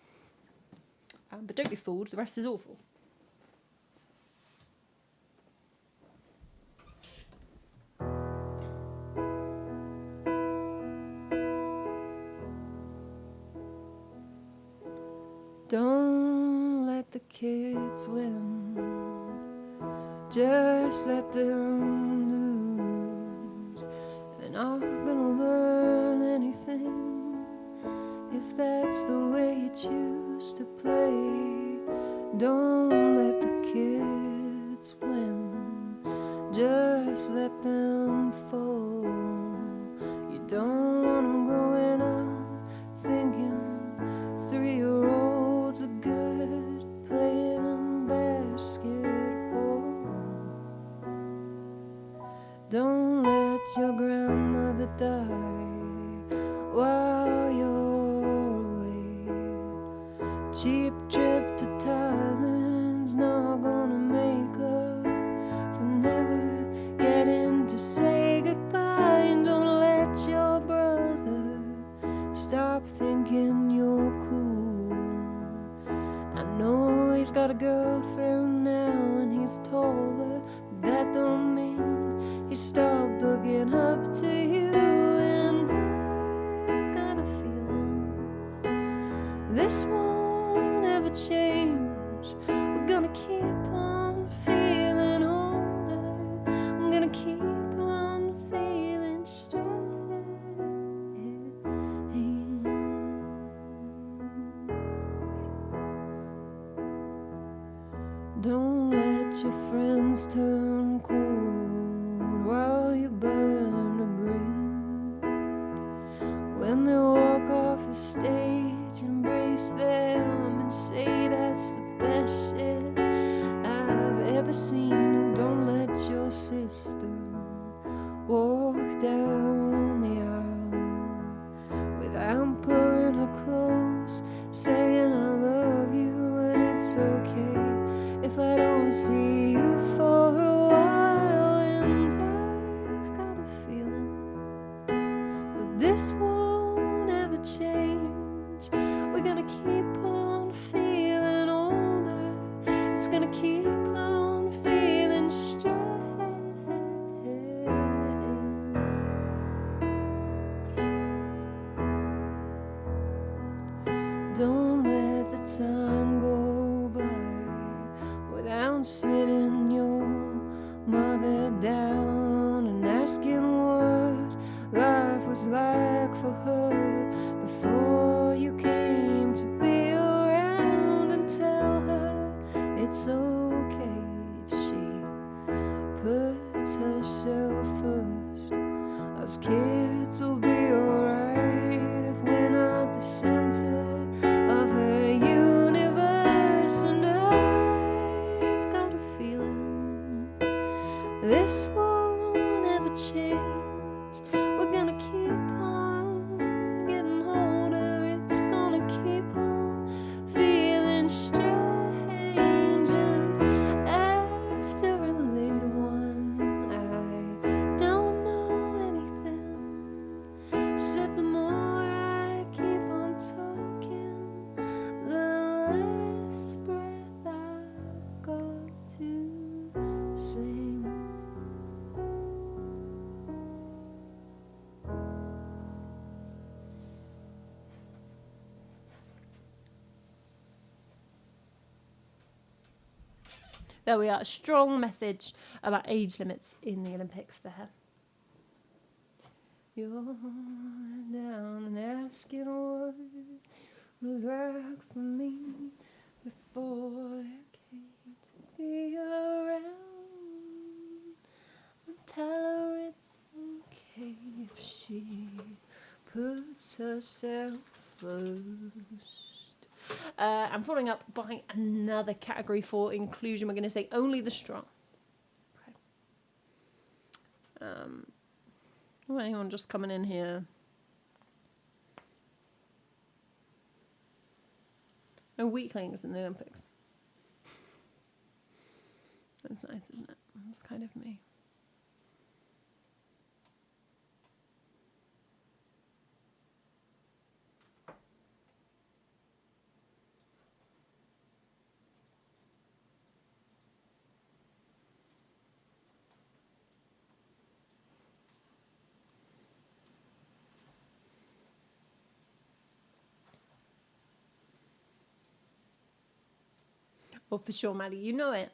But don't be fooled, the rest is awful. Don't let the kids win, just let them lose. They're not gonna learn anything if that's the way you choose to play. Don't let the kids win, just let them fall. You don't want them growing up thinking 3-year-olds are good playing basketball. Don't let your grandmother die while you're away. Cheap trip to Thailand's not gonna make up for never getting to say goodbye. And don't let your brother stop thinking you're cool. I know he's got a girlfriend now and he's taller, but that don't mean he stopped looking up to you. And I've got a feeling this won't ever change. We're gonna keep on feeling older. I'm gonna keep on feeling strange. Don't let your friends turn cold while you burn to green. When they walk off the stage, embrace them and say that's the best shit I've ever seen. Don't let your sister walk down the aisle without pulling her close, saying I love you. And it's okay if I don't see you for a while. And I've got a feeling that this won't ever change. We're gonna keep on feeling older. It's gonna keep on feeling strange. Don't let the time go by without sitting your mother down and asking what life was like for her before you came to be around. And tell her it's okay if she puts herself first. Us kids will be alright if we're not the center of her universe. And I've got a feeling this won't ever change. We're gonna keep on There we are. A strong message about age limits in the Olympics there. You're down and asking what was right for me before you came to be around. And tell her it's okay if she puts herself first. I'm following up by another category for inclusion. We're going to say only the strong. Okay. Anyone just coming in here? No weaklings in the Olympics. That's nice, isn't it? That's kind of me. Well, for sure, Maddie, you know it.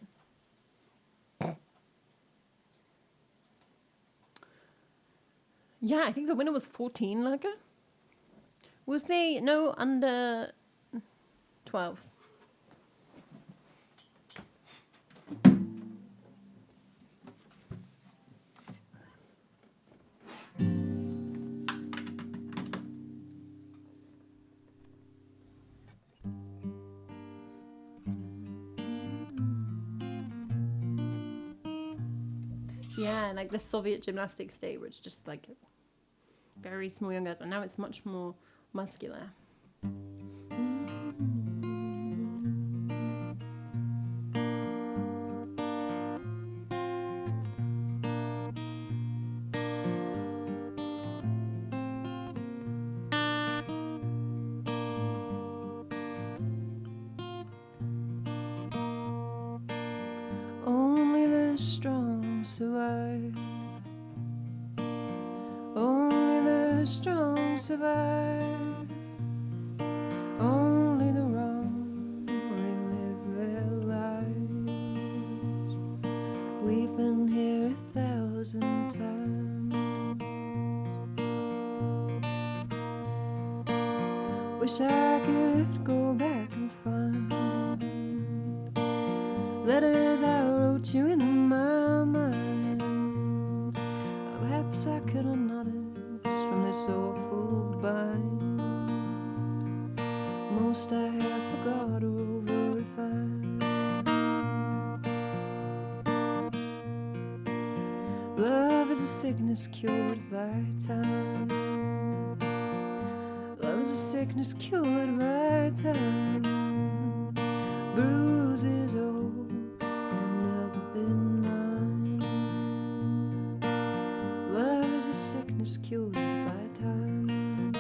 Yeah, I think the winner was 14, Lager. Was they no under 12s? Yeah, like the Soviet gymnastics day, where it's just like very small young girls, and now it's much more muscular. Only the strong survive. Only the strong survive. Only the wrong relive their lives. We've been here 1,000 times. Wish I could go back and find letters I wrote you in my mind. Perhaps I could unknot it from this awful bind. Most I have forgot or over-refined. Love is a sickness cured by time. Love is a sickness cured by time. Bruises old and up benign. Love is a sickness cured by time.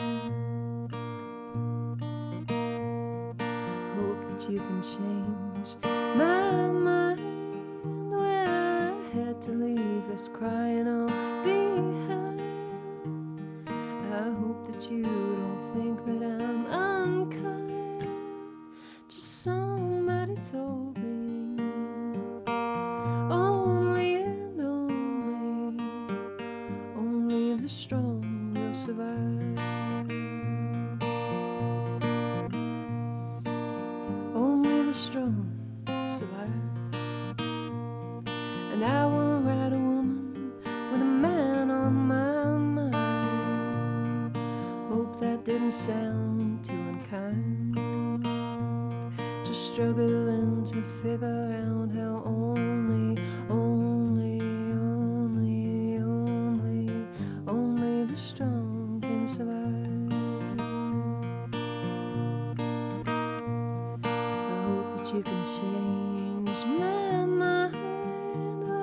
Hope that you can change my mind when I had to leave this crying all behind. I hope that you don't think that I'm unkind. Just somebody told me only and only the strong will survive. Only the strong survive. And I won't write a woman with a man on my mind. Hope that didn't sound too unkind. Just struggling to figure out how only the strong can survive. I hope that you can change my mind when I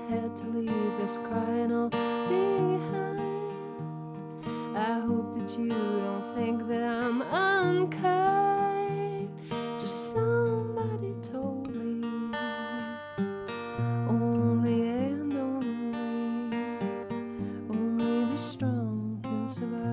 had to leave this crying all behind. I hope that you don't think that I'm unkind. Just somebody told me only and only the strong can survive.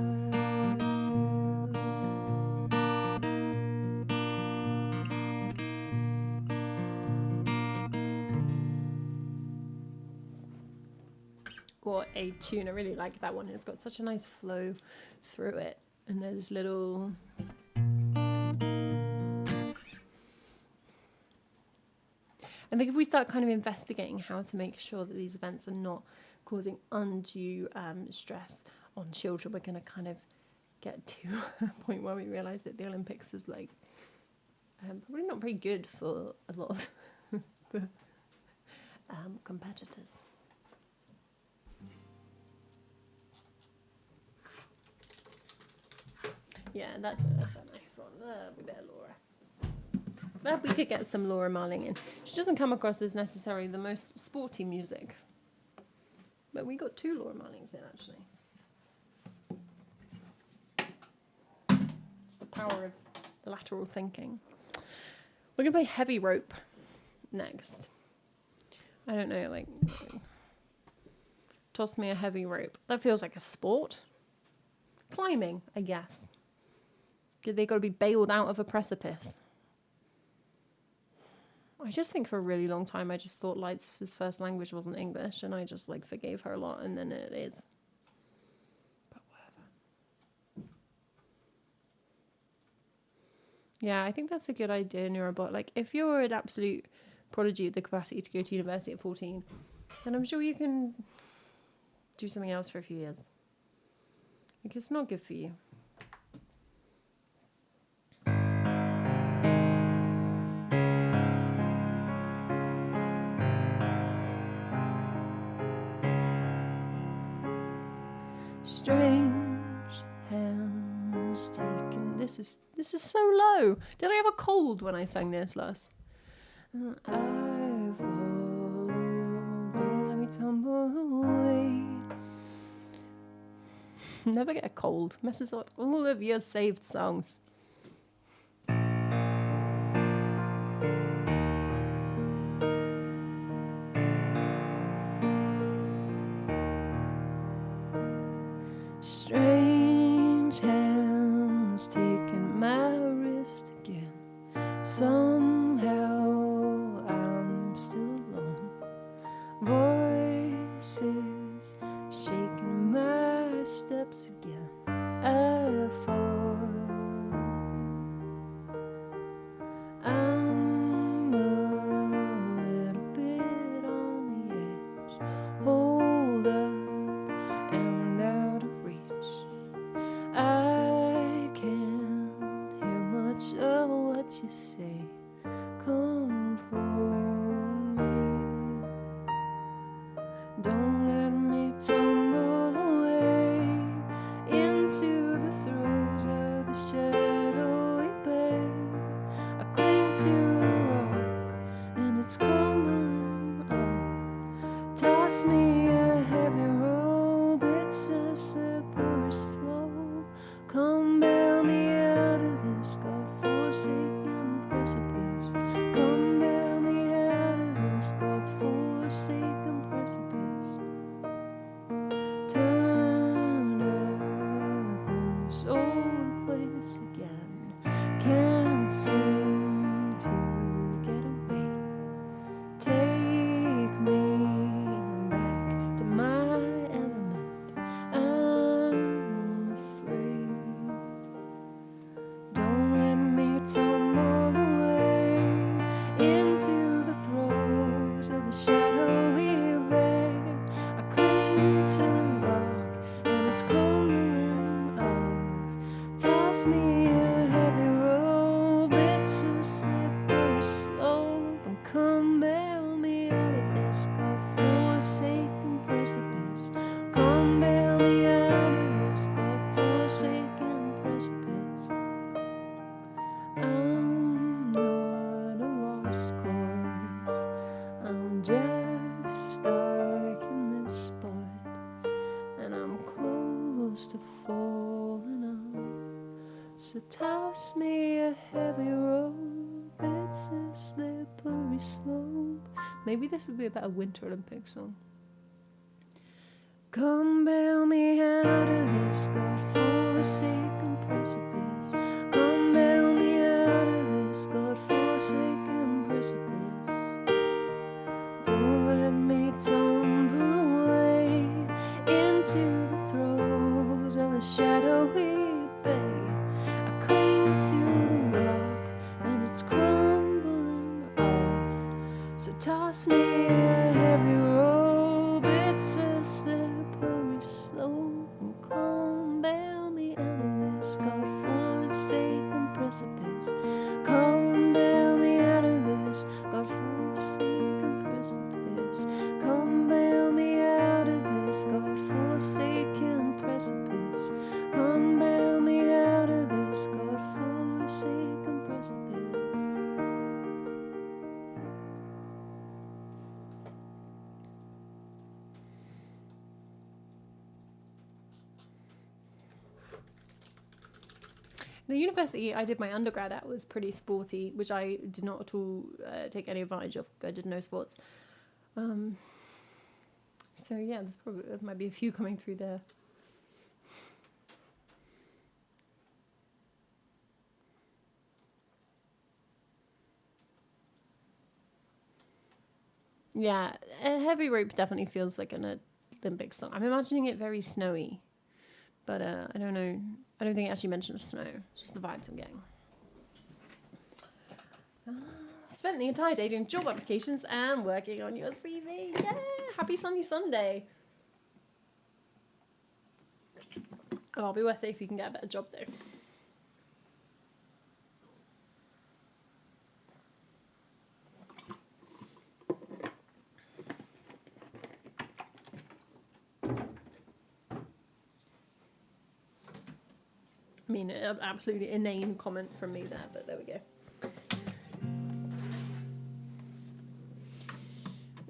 What a tune. I really like that one. It's got such a nice flow through it. And there's little... I think if we start kind of investigating how to make sure that these events are not causing undue stress on children, we're going to kind of get to a point where we realise that the Olympics is like probably not very good for a lot of the competitors. Yeah, that's a nice one. We better Laura. Glad we could get some Laura Marling in. She doesn't come across as necessarily the most sporty music, but we got 2 Laura Marlings in actually. It's the power of lateral thinking. We're gonna play Heavy Rope next. I don't know, like toss me a heavy rope. That feels like a sport. Climbing, I guess. They got to be bailed out of a precipice. I just think for a really long time I just thought Light's first language wasn't English, and I just like forgave her a lot, and then it is. But whatever. Yeah, I think that's a good idea, Neurobot. Like, if you're an absolute prodigy with the capacity to go to university at 14, then I'm sure you can do something else for a few years. Like, it's not good for you. Strange hands taken. This is so low. Did I have a cold when I sang this last? I follow, don't let me tumble away. Never get a cold. Messes up all of your saved songs. Strange hands taking my wrist again. Somehow I'm still alone. Voices shaking my steps again. I fall. I'm a little bit on the edge. Hold up and out of reach. I can't hear much of what you say. Come for me. Don't let me tumble away into the throes of the shadowy bay. I cling to the rock and it's crumbling off. Toss me a heavy rope, it's a slippery slope. Come bail me out of this God-forsaken precipice. Come bail me out of this God-forsaken precipice. Turn up in this old place again. Can't seem to get away. Take me back to my element. I'm afraid. Don't let me tumble away into the throes of the shadowy bay. I cling to the rock and it's crumbling off. Toss me a heavy rope, it's a slippery slope. And come bail me out of this God-forsaken precipice. Come bail me out of this God-forsaken precipice. I'm not a lost cause. I'm just stuck in this spot, and I'm close to falling off. So toss me a heavy rope, it's a slippery slope. Maybe this would be a better Winter Olympics song. Come bail me out of this God-forsaken precipice. Come bail me out of this God-forsaken precipice. Don't let me tumble away bay. I cling to the rock and it's crumbling off. So toss me a heavy rope, it's a slippery slope, and come bail me out of this God-forsaken precipice. Come bail me out of this God-forsaken precipice. Come bail me out of this God-forsaken precipice. Come bail me out of this God-forsaken precipice. The university I did my undergrad at was pretty sporty, which I did not at all take any advantage of. I did no sports. So yeah, there might be a few coming through there. Yeah, a heavy rope definitely feels like an Olympic song. I'm imagining it very snowy, but I don't know. I don't think it actually mentions snow. It's just the vibes I'm getting. Spent the entire day doing job applications and working on your CV. Yeah, happy sunny Sunday. Oh, it'll be worth it if you can get a better job though. I mean, an absolutely inane comment from me there, but there we go.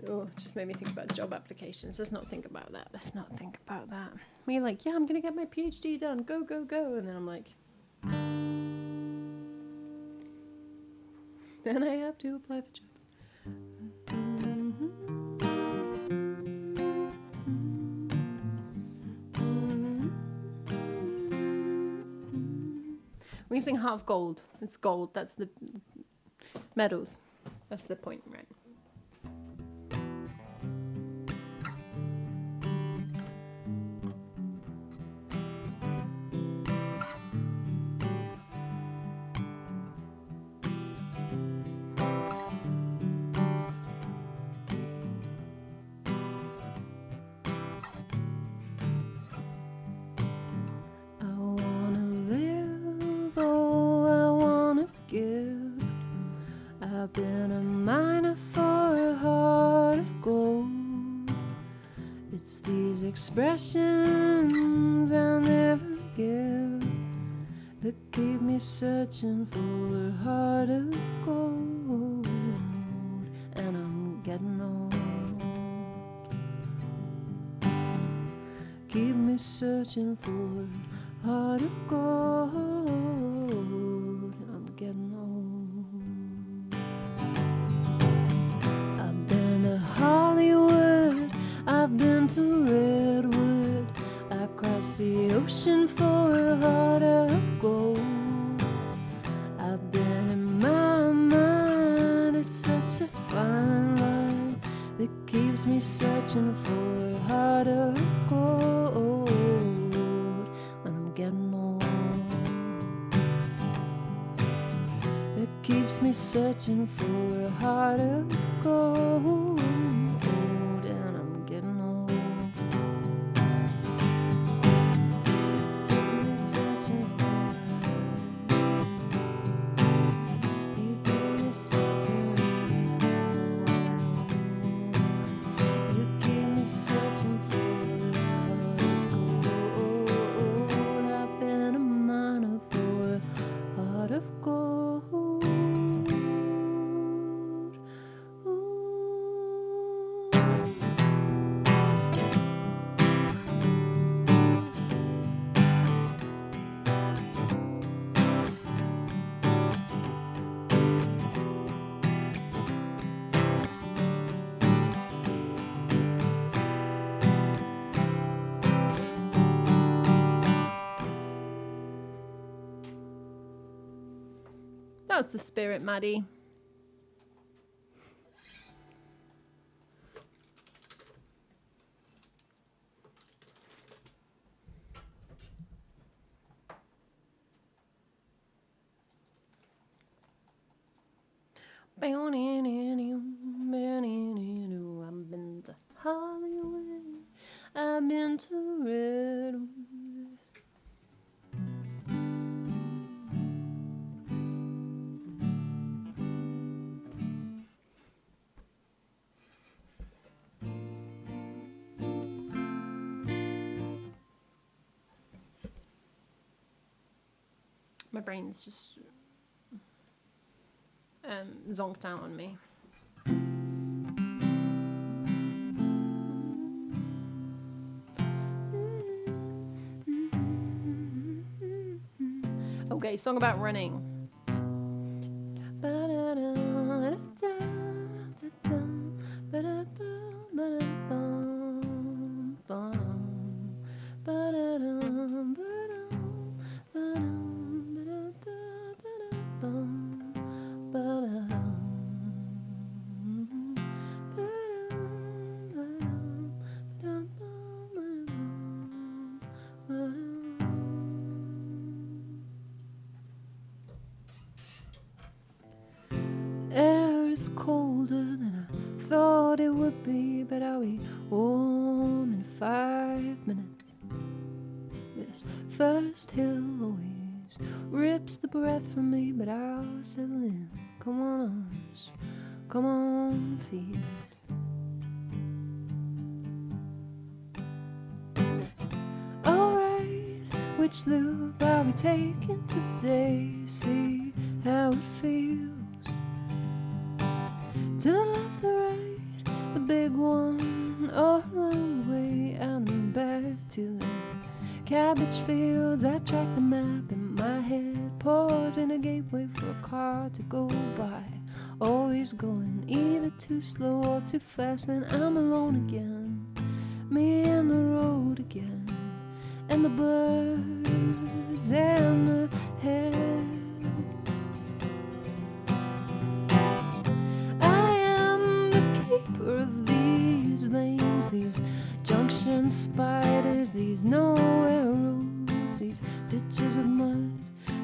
Oh, just made me think about job applications. Let's not think about that. Let's not think about that. We're like, yeah, I'm going to get my PhD done. Go, go, go. And then I'm like, then I have to apply for jobs. When you sing Heart of Gold, it's gold. That's the medals. That's the point, right? I've been a miner for a heart of gold. It's these expressions I never give that keep me searching for a heart of gold. And I'm getting old. Keep me searching for a heart of gold. And I'm getting old. I've been to Redwood. I crossed the ocean for a heart of gold. I've been in my mind. It's such a fine line that keeps me searching for a heart of gold. When I'm getting old, that keeps me searching for a heart of gold. That was the spirit, Maddie. I've been to Hollywood. I've been to Redwood. My brain's just zonked out on me. Okay, song about running. Air is colder than I thought it would be, but I'll be warm in 5 minutes. This first hill always rips the breath from me, but I'll settle in. Come on, arms, come on, feet. Alright, which loop are we taking today? See how it feels. To the left, the right, the big one, or along the way out and back to the cabbage fields. I track the map in my head, pause in a gateway for a car to go by. Always going either too slow or too fast, and I'm alone again, me and the road again, and the birds and the hares. Of these lanes, these junction spiders, these nowhere roads, these ditches of mud,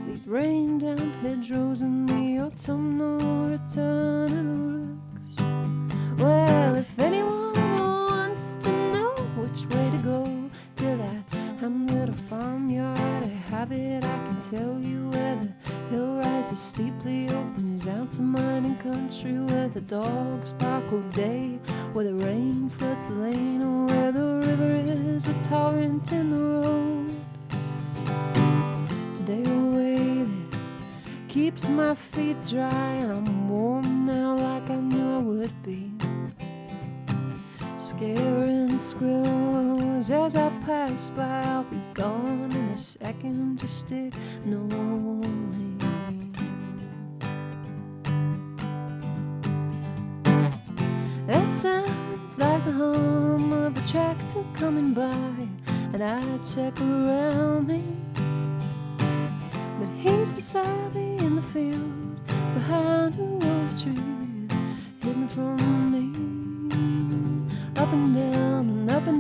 these rain-damp hedgerows, and the autumnal return of the rooks. Well, if anyone wants to know which way to go to that hamlet or farmyard, I have it, I can tell you where the hill rises steeply, opens out to mining country, where the dogs bark all day, where the rain floods the lane, and where the river is a torrent in the road. Today a way that keeps my feet dry, and I'm warm now like I knew I would be. Scaring squirrels as I pass by, I'll be gone in a second, just ignore me. That sounds like the hum of a tractor coming by, and I check around me, but he's beside me in the field, behind a row of trees, hidden from me. Up and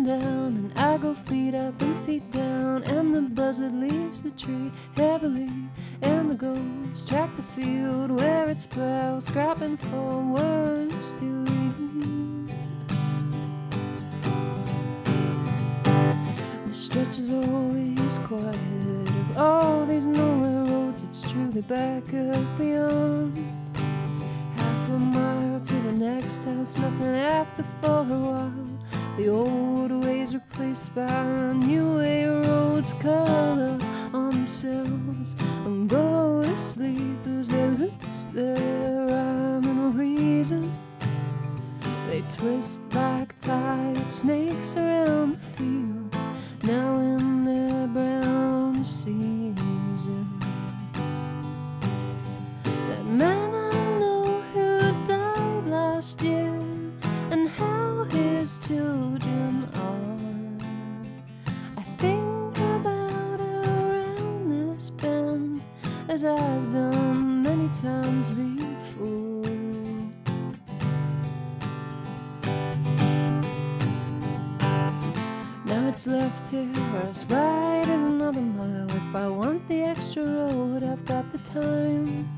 down, and I go feet up and feet down, and the buzzard leaves the tree heavily, and the ghost track the field where it's plowed, scrapping for worms to eat. The stretch is always quiet of all these nowhere roads, it's truly back up beyond. Half a mile to the next house, nothing after for a while. The old ways replaced by new way, roads curl up on themselves and go to sleep as they lose their rhyme and reason. They twist like tired snakes around the fields, now in their brown season. That man I know who died last year, and how his children are, I think about around this bend, as I've done many times before. Now it's left here, whereas right is another mile. If I want the extra road, I've got the time.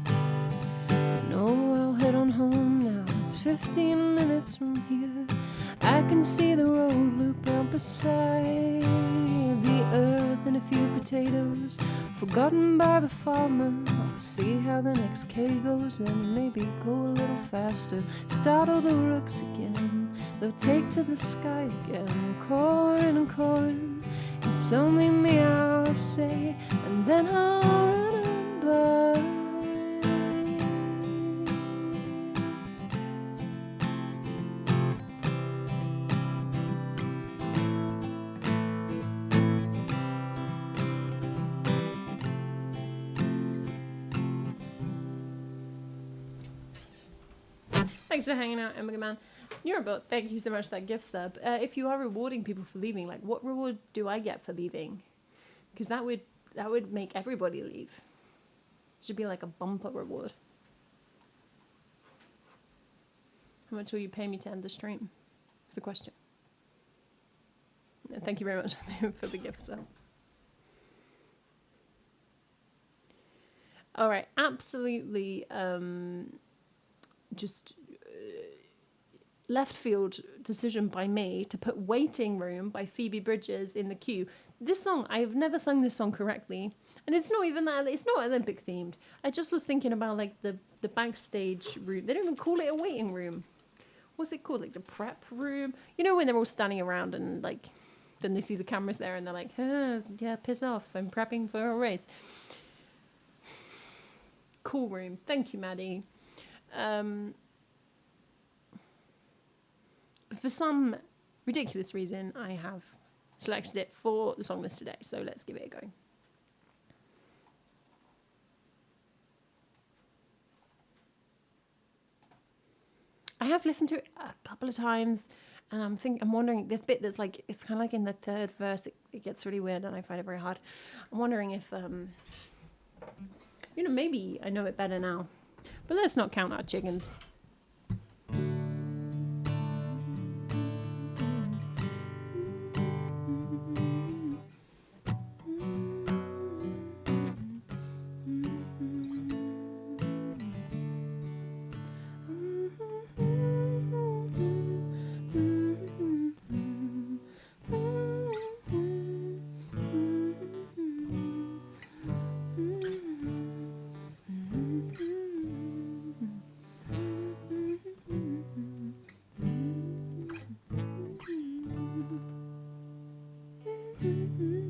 No, I'll head on home now. It's 15 minutes from here. I can see the road loop out beside the earth and a few potatoes forgotten by the farmer. I'll see how the next K goes and maybe go a little faster. Startle the rooks again, they'll take to the sky again. Corin' and corin', it's only me, I'll say, and then I'll run and by. Thanks for hanging out, Emma Man. Eurobot, thank you so much for that gift sub. If you are rewarding people for leaving, like, what reward do I get for leaving? Because that would make everybody leave. Should be like a bumper reward. How much will you pay me to end the stream? That's the question. Thank you very much for the gift sub. All right, absolutely. Just left field decision by me to put Waiting Room by Phoebe Bridgers in the queue. This song, I've never sung this song correctly, and it's not even that, it's not Olympic themed. I just was thinking about like the backstage room. They don't even call it a waiting room. What's it called? Like the prep room? You know, when they're all standing around and like, then they see the cameras there and they're like, yeah, piss off, I'm prepping for a race. Cool room. Thank you, Maddie. But for some ridiculous reason, I have selected it for the song list today. So let's give it a go. I have listened to it a couple of times, and I'm wondering, this bit that's like, it's kind of like in the third verse, it gets really weird, and I find it very hard. I'm wondering if, you know, maybe I know it better now. But let's not count our chickens.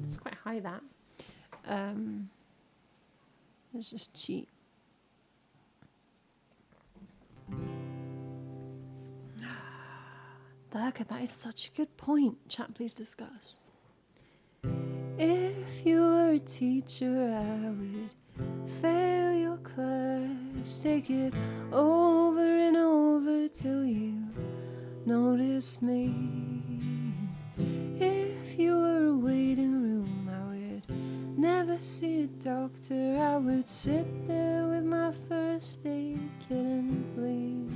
It's quite high, that. Let's just cheat. That is such a good point. Chat, please discuss. If you were a teacher, I would fail your class. Take it over and over till you notice me. If you were a waiting room, I would never see a doctor. I would sit there with my first aid kit and bleed.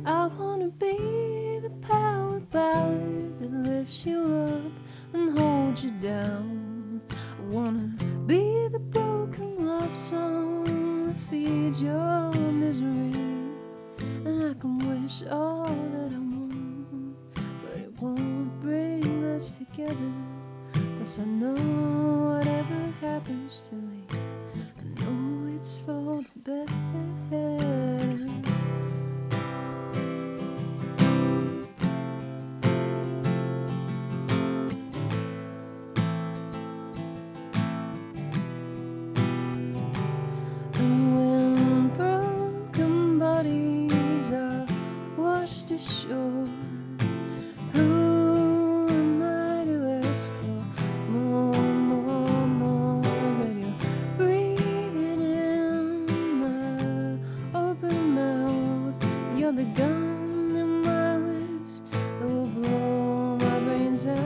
I wanna be the powered ballad that lifts you up and holds you down. I wanna be the broken love song that feeds your misery. And I can wish all that I want, but it won't bring us together. 'Cause I know whatever happens to me, I know it's for the better. Sure, who am I to ask for more? When you're breathing in my open mouth, you're the gun in my lips that will blow my brains out.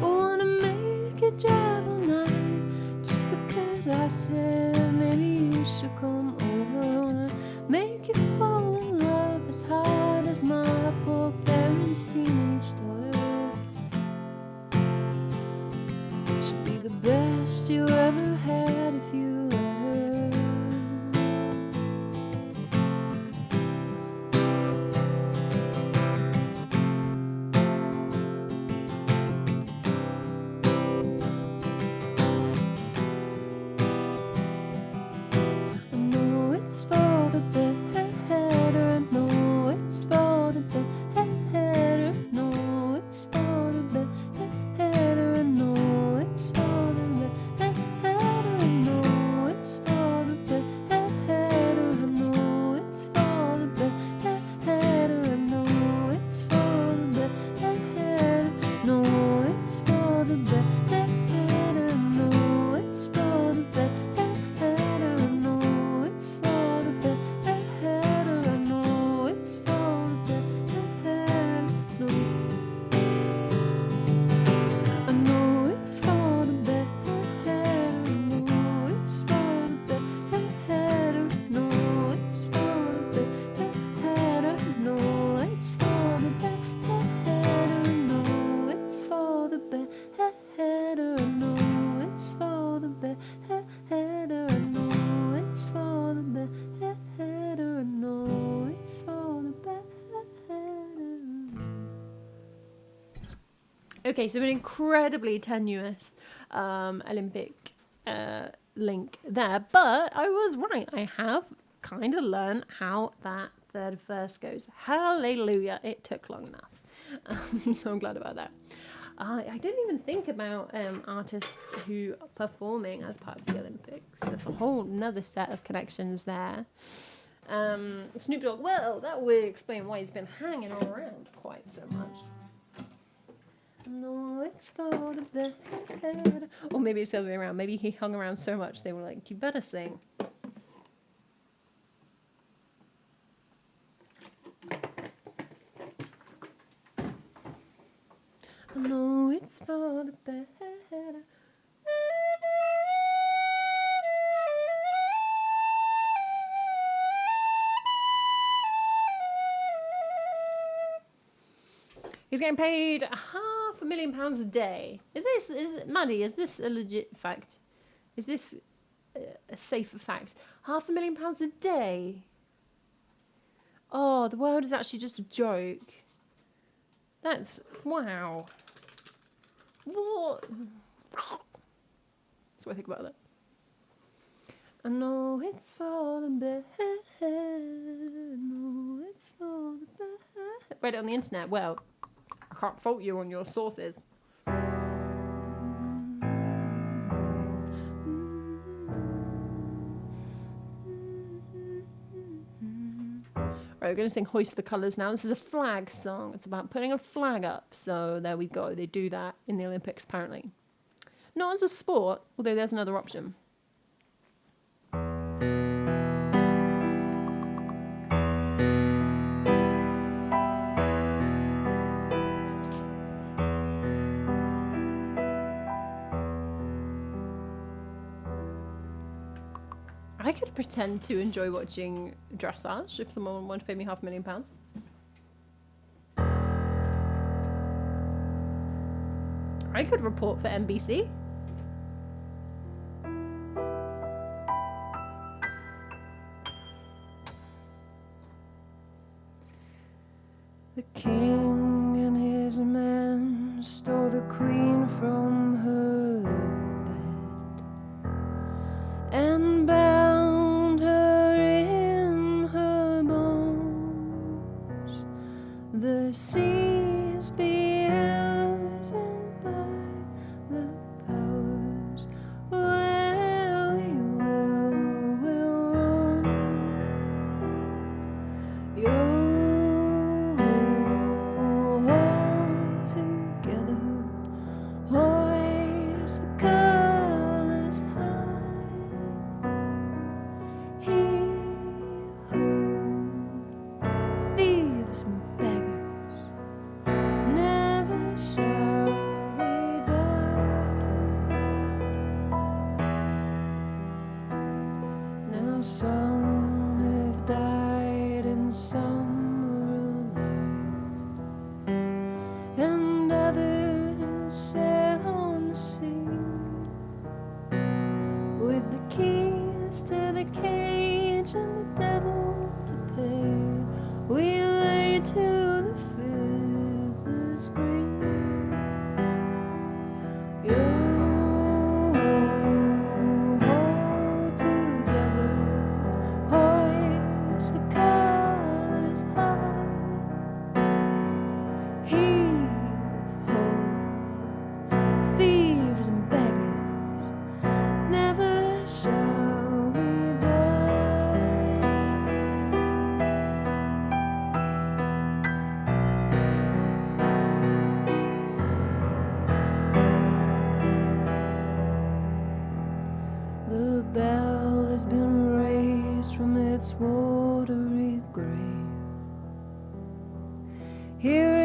I wanna make you drive all night just because I said maybe you should come over. I wanna make you fall in love as hard as my poor parents' teenage daughter. She'd be the best you ever had if you let her. Okay, so an incredibly tenuous Olympic link there, but I was right. I have kind of learned how that third verse goes. Hallelujah! It took long enough, so I'm glad about that. I didn't even think about artists who are performing as part of the Olympics. There's a whole another set of connections there. Snoop Dogg, well, that would explain why he's been hanging around quite so much. No, it's for the better. Or maybe it's the other way around. Maybe he hung around so much they were like, you better sing. No, it's for the better. He's getting paid £500,000 a day. Maddie, is this a legit fact? Is this a safe fact? £500,000 a day? Oh, the world is actually just a joke. That's, wow. What? That's what I think about that. I know it's for the better. No, it's for the better. Read it on the internet. Well, I can't fault you on your sources. Right, we're going to sing Hoist the Colours now. This is a flag song. It's about putting a flag up. So there we go. They do that in the Olympics, apparently. Not as a sport, although there's another option. I could pretend to enjoy watching dressage if someone wanted to pay me £500,000. I could report for NBC. The king and his men stole the queen from her bed and bound her in her bones. The seas be ours and by the powers where we will roam. Hold together, hoist the colours high. Heave-ho, thieves and beggars, never shall we die. Now some have died and some are alive, and others sail on the sea with the keys to the cage and the devil to pay. We lay to the fiddler's green. Hold together, hoist the colours high. Heave-ho, thieves and beggars, never shall we die. The bell has been raised from its watery grave. Hear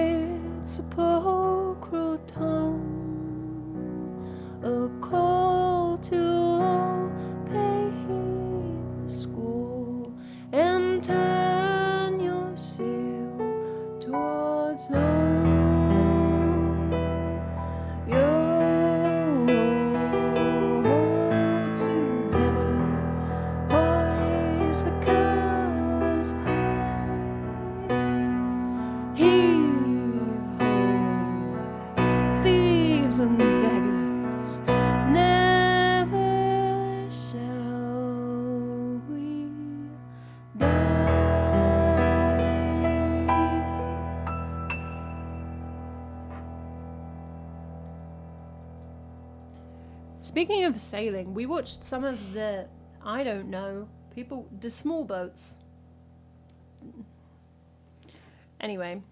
its sepulchral tone, a call to all, pay heed the squall, and turn your sail towards home. Hold together, hoist the colours high. Heave-ho, thieves Speaking of sailing, we watched some of the, I don't know, the small boats. Anyway,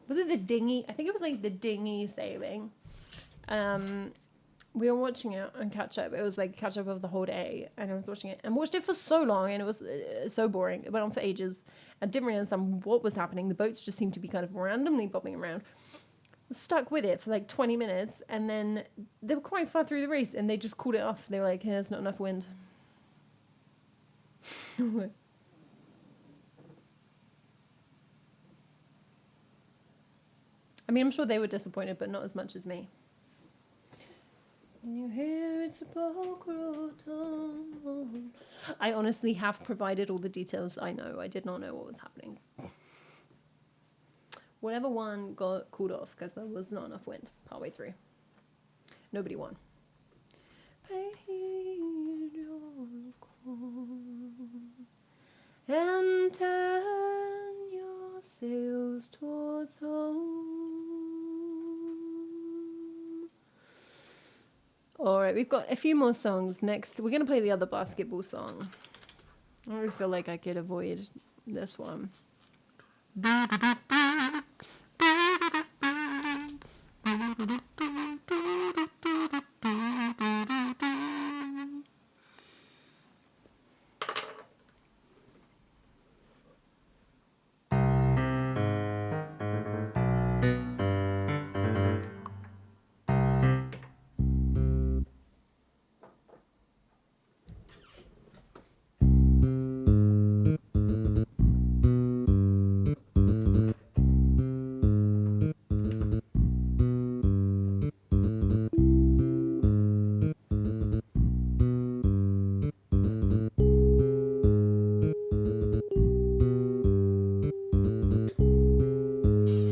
was it the dinghy? I think it was like the dinghy sailing. We were watching it on catch up. It was like catch up of the whole day, and I was watching it and watched it for so long, and it was so boring. It went on for ages. I didn't really understand what was happening. The boats just seemed to be kind of randomly bobbing around. I was stuck with it for like 20 minutes, and then they were quite far through the race, and they just called it off. They were like, "Hey, there's not enough wind." I was like, I mean, I'm sure they were disappointed, but not as much as me. When you hear it's a sepulchral tone. I honestly have provided all the details I know. I did not know what was happening. Whatever one got called off because there was not enough wind partway through. Nobody won. And turn your sails towards home. All right, we've got a few more songs. Next, we're going to play the other basketball song. I really feel like I could avoid this one.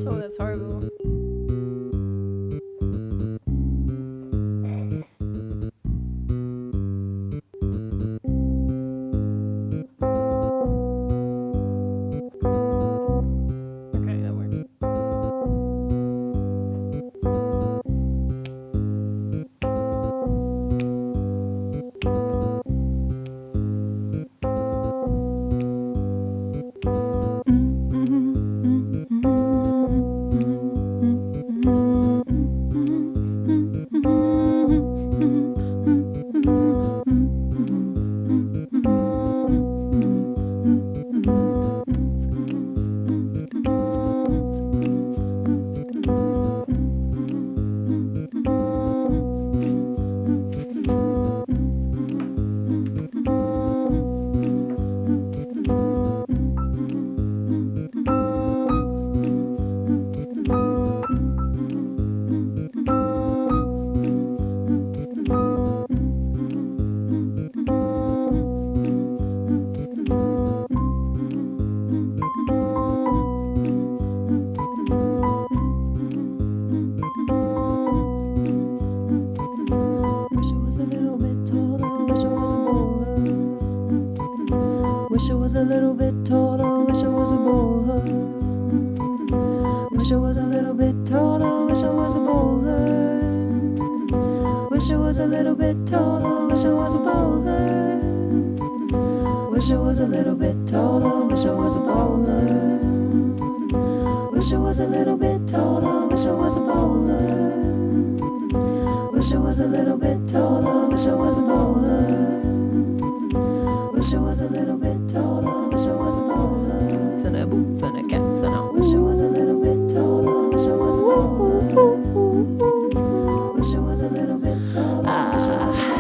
Oh, that's horrible. Okay, that works. Wish I was a little bit taller, wish I was a bowler. Wish I was a little bit taller, wish I was a bowler. Wish I was a little bit taller, wish I was a bowler. Wish I was a little bit taller, wish I was a bowler. Wish I was a little bit taller, wish I was a bowler. Wish I was a little bit taller, wish I was a bowler. Wish I was a little bit taller, wish I was a bowler. Boots and a boots and a cats and a wish I was a little bit taller, wish I was a bowler. Wish I was a little bit taller, wish I was a bowler.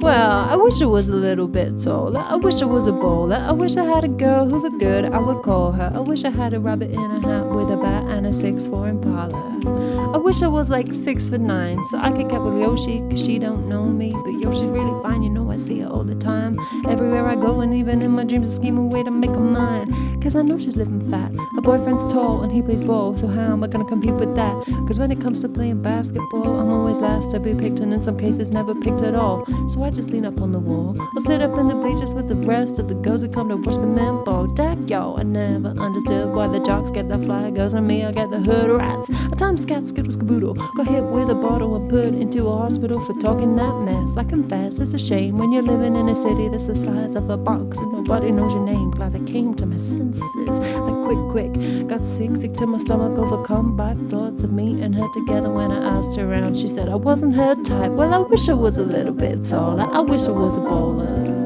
Well, I wish I was a little bit taller. I wish I was a bowler. I wish I had a girl who looked good, I would call her. I wish I had a rabbit in a hat with a bat and a 6'4" Impala. I wish I was like 6'9", so I could get with Yoshi, cause she don't know me. But Yoshi's really fine, you know I see her all the time. Everywhere I go and even in my dreams I scheme a way to make her mine. Cause I know she's living fat. Her boyfriend's tall and he plays ball, so how am I gonna compete with that? Cause when it comes to playing basketball, I'm always last to be picked, and in some cases never picked at all. So I just lean up on the wall, or sit up in the bleachers with the rest of the girls that come to watch the men ball. Dak, yo, I never understood why the jocks get their fly girls and me me, I get the hood rats. At times cat skittles caboodle, got hit with a bottle and put into a hospital for talking that mess. I confess it's a shame when you're living in a city that's the size of a box and nobody knows your name. Glad I came to my senses, like quick, got sick to my stomach, overcome by thoughts of me and her together. When I asked her out, she said I wasn't her type. Well, I wish I was a little bit taller, I wish I was a bowler.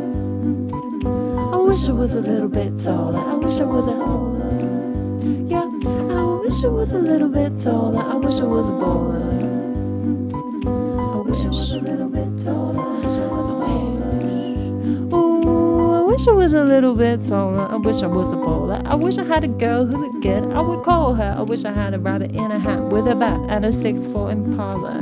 I wish I was a little bit taller, I wish I was a yeah, I wish I was a little bit taller, I wish I was a bowler. I wish I was a little bit taller, I wish I was a bowler. Ooh, I wish I was a little bit taller, I wish I was a bowler. I wish I had a girl who looked good, I would call her. I wish I had a rabbit in a hat with a bat and a 6'4" Impala.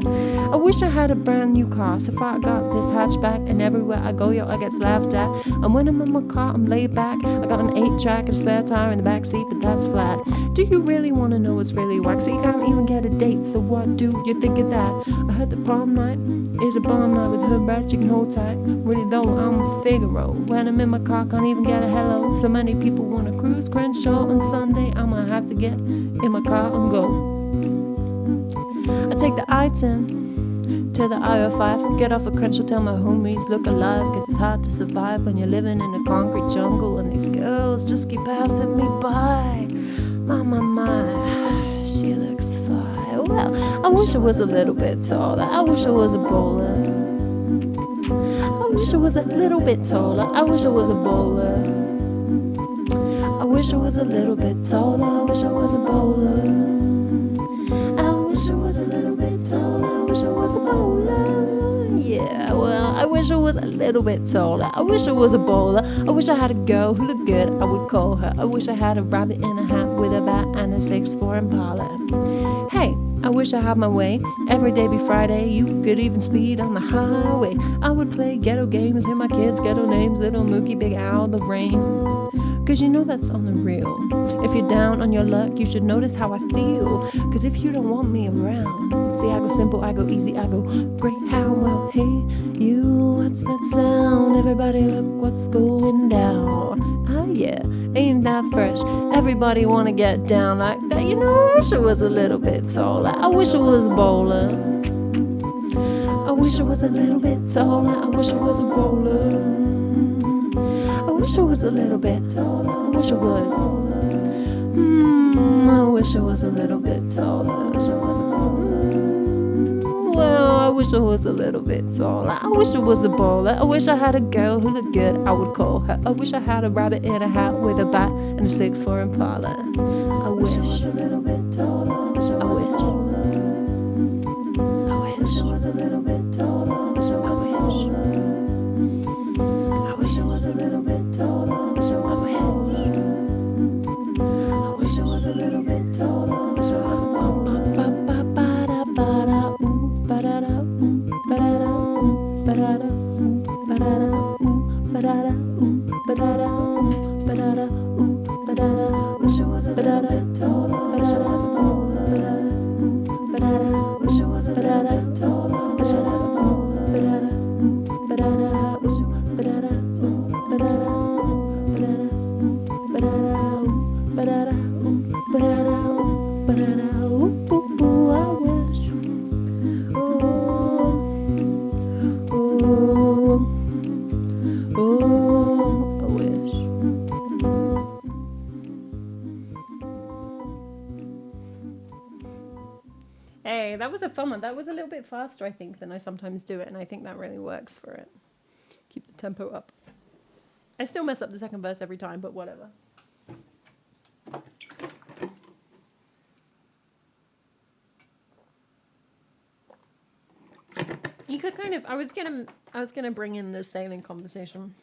I wish I had a brand new car, so far I got this hatchback, and everywhere I go, yo, I get laughed at. And when I'm in my car, I'm laid back. I got an 8-track and a spare tire in the back seat, but that's flat. Do you really want to know what's really whack? So you can't even get a date, so what do you think of that? I heard the prom night is a bomb night with her brat, you can hold tight. Really though, I'm a Figaro. When I'm in my car, can't even get a hello. So many people want to cruise Crenshaw on Sunday, I'ma have to get in my car and go. I take the I-10 to the IO5, get off a Crenshaw, tell my homies look alive, cause it's hard to survive when you're living in a concrete jungle and these girls just keep passing me by. My, she looks fly. Well, I wish I was a little bit taller, I wish I was a bowler. I wish I was a little bit taller, I wish I was a bowler. I wish I was a little bit taller, I wish I was a bowler. I wish I was a little bit taller, I wish I was a bowler. Yeah, well, I wish I was a little bit taller, I wish I was a bowler. I wish I had a girl who looked good, I would call her. I wish I had a rabbit in a hat with a bat and a 6'4" Impala. Hey, I wish I had my way. Every day be Friday, you could even speed on the highway. I would play ghetto games, hear my kids' ghetto names, Little Mookie, Big Al, the rain. Cause you know that's on the real. If you're down on your luck, you should notice how I feel. Cause if you don't want me around, see, I go simple, I go easy, I go Greyhound. Well, hey, you, what's that sound? Everybody look what's going down. Ah, yeah, ain't that fresh? Everybody wanna get down like that. You know, I wish I was a little bit taller, I wish I was a bowler. I wish I was a little bit taller, I wish I was a bowler. I wish I was a little bit taller, I wish I was. I wish I was a little bit taller, I wish I was a bowler. Well, I wish I was a little bit taller, I wish I was a bowler. I wish I had a girl who looked good, I would call her. I wish I had a rabbit in a hat with a bat and a 6'4" Impala. I wish I was a little bit taller, I wish I was a bowler. I wish I was a little bit taller, I wish I was a bowler. I wish I was a little bit taller, I wish I was a bowler. I wish I was a little bit taller, I wish I was a bowler. Wish I was a little bit taller, wish I was a bowler. Wish I was a little bit taller, wish I was a bowler. Wish I was a little bit taller, wish I was a Hey, that was a fun one. That was a little bit faster, I think, than I sometimes do it, and I think that really works for it. Keep the tempo up. I still mess up the second verse every time, but whatever. You could kind of, I was gonna bring in the sailing conversation.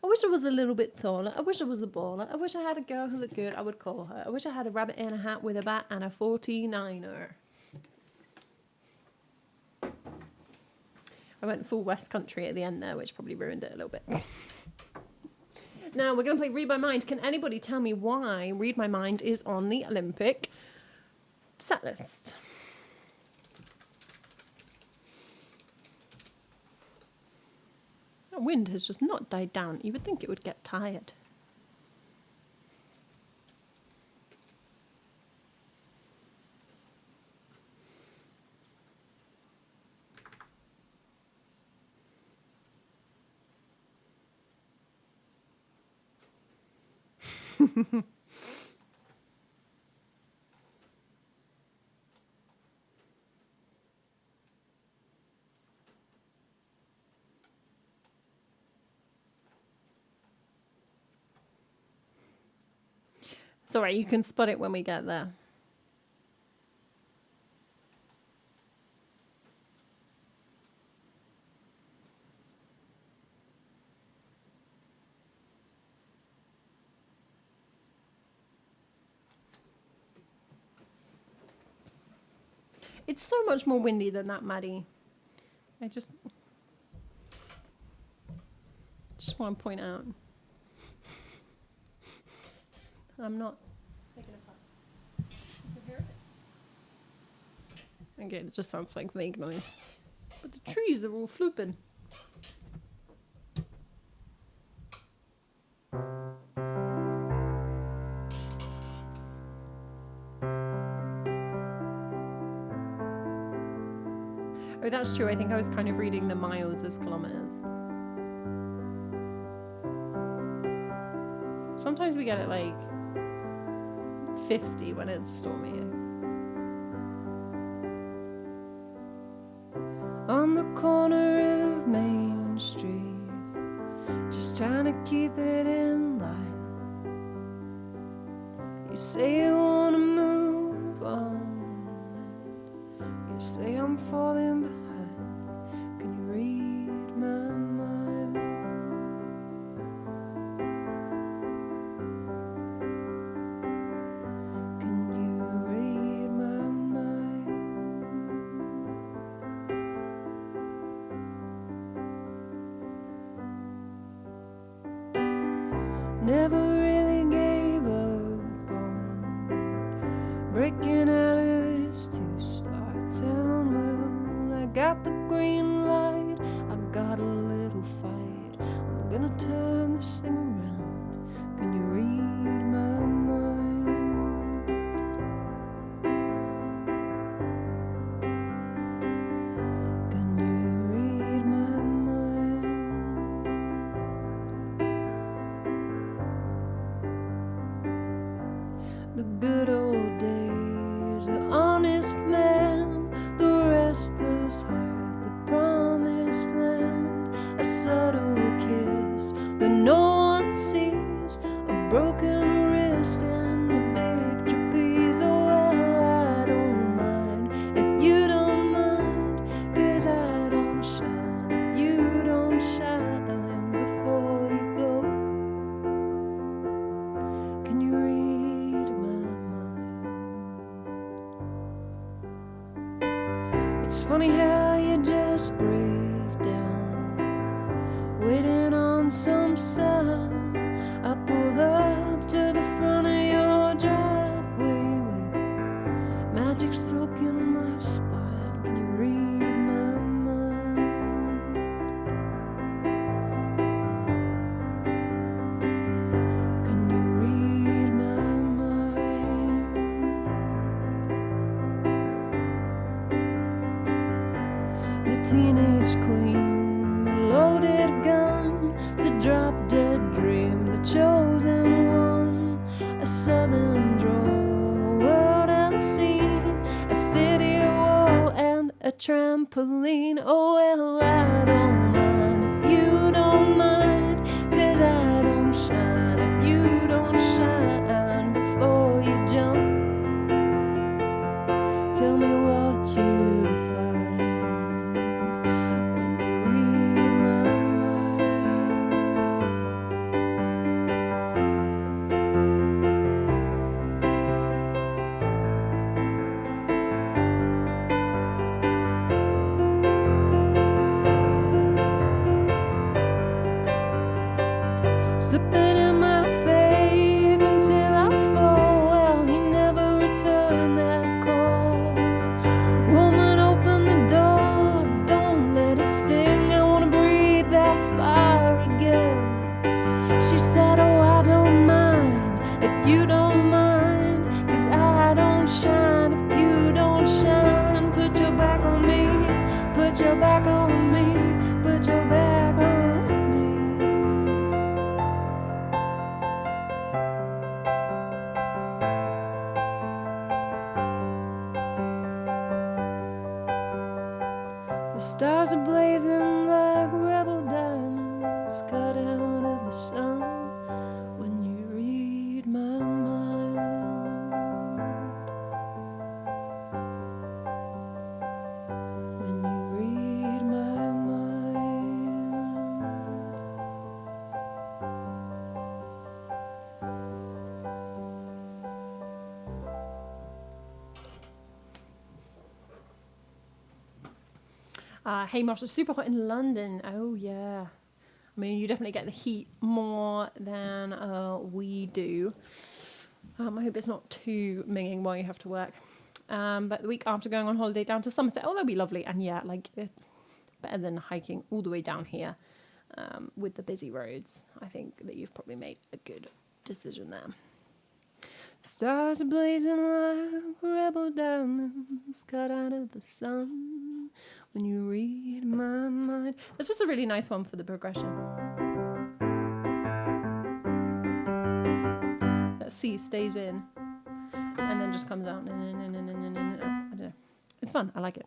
I wish I was a little bit taller. I wish I was a baller. I wish I had a girl who looked good, I would call her. I wish I had a rabbit in a hat with a bat and a 49er. I went full West Country at the end there, which probably ruined it a little bit. Now we're going to play Read My Mind. Can anybody tell me why Read My Mind is on the Olympic set list? That wind has just not died down. You would think it would get tired. It's alright, you can spot it when we get there. It's so much more windy than that, Maddie. I just want to point out. I'm not making a fuss. Does it hear it? Okay, it just sounds like vague noise. But the trees are all flooping. Oh, that's true. I think I was kind of reading the miles as kilometers. Sometimes we get it like 50 when it's stormy. On the corner of Main Street, just trying to keep it in line. You say you wanna move on, you say I'm falling behind. Can you read my mind? Can you read my mind? Never really gave up on breaking out of this two-star town. Well, I got the green light, I got a little fight. I'm gonna turn this thing around. Can you read my mind? Can you read my mind? The good old days, the honest man, the restless heart, the promised land, a subtle kiss that no one sees, a broken wrist and a big trapeze. Oh, well, I don't mind if you don't mind, 'cause I don't shine if you don't shine before you go. Can you read my mind? It's funny how you just break down, waiting on some sign. I pulled up to the front of your driveway with magic soaking my spine. Can you read my mind? Can you read my mind? The teenage queen, the loaded gun, the drop-dead dream, the chosen one, a southern drawl, a world unseen, a city wall and a trampoline. Oh, well, I don't mind if you don't mind, 'cause I don't shine if you don't shine before you jump. Tell me what you find when you read my mind. Sipping in my faith until I fall. Well, he never returned that call. Woman, open the door, don't let it sting. I wanna breathe that fire again. She said, oh, I don't mind if you don't mind, 'cause I don't shine if you don't shine. Put your back on me, put your back on me, put your back on me. are blazing like rebel diamonds cut out of the sun when you read my mind. When you read my mind. Hey Marsh, it's super hot in London. Oh yeah. I mean, you definitely get the heat more than we do. I hope it's not too minging while you have to work. But the week after going on holiday down to Somerset, that'll be lovely. And yeah, like better than hiking all the way down here with the busy roads. I think that you've probably made a good decision there. Stars are blazing like rebel diamonds cut out of the sun when you read my mind. That's just a really nice one for the progression. That C stays in and then just comes out. I don't know. It's fun. I like it.